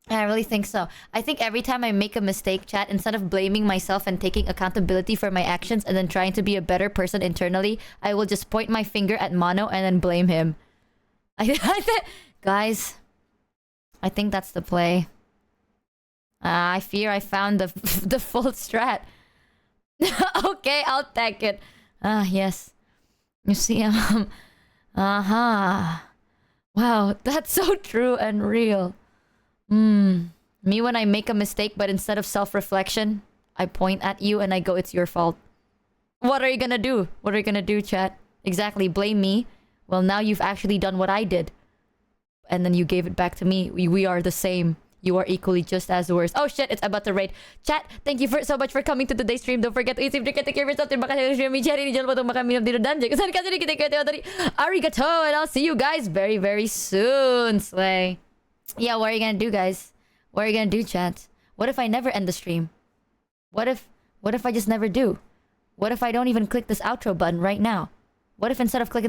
I really think so. I think every time I make a mistake, chat, instead of blaming myself and taking accountability for my actions and then trying to be a better person internally, I will just point my finger at Mono and then blame him. Guys, I think that's the play. I fear I found the full strat. Okay, I'll take it. Yes. You see, wow, that's so true and real. Me when I make a mistake, but instead of self-reflection, I point at you and I go, it's your fault. What are you gonna do? What are you gonna do, chat? Exactly, blame me. Well, now you've actually done what I did. And then you gave it back to me. We are the same. You are equally just as worse. Oh shit, it's about to raid. Chat, thank you so much for coming to today's stream. Don't forget to eat, take care of yourself. Terima kasih sudah Michi. Hari ini jangan lupa untuk makan minum tidur dan jaga kesehatan. Arigato, and I'll see you guys very, very soon. Slay. Yeah, what are you gonna do, guys? What are you gonna do, chat? What if I never end the stream? What if I just never do? What if I don't even click this outro button right now? What if instead of clicking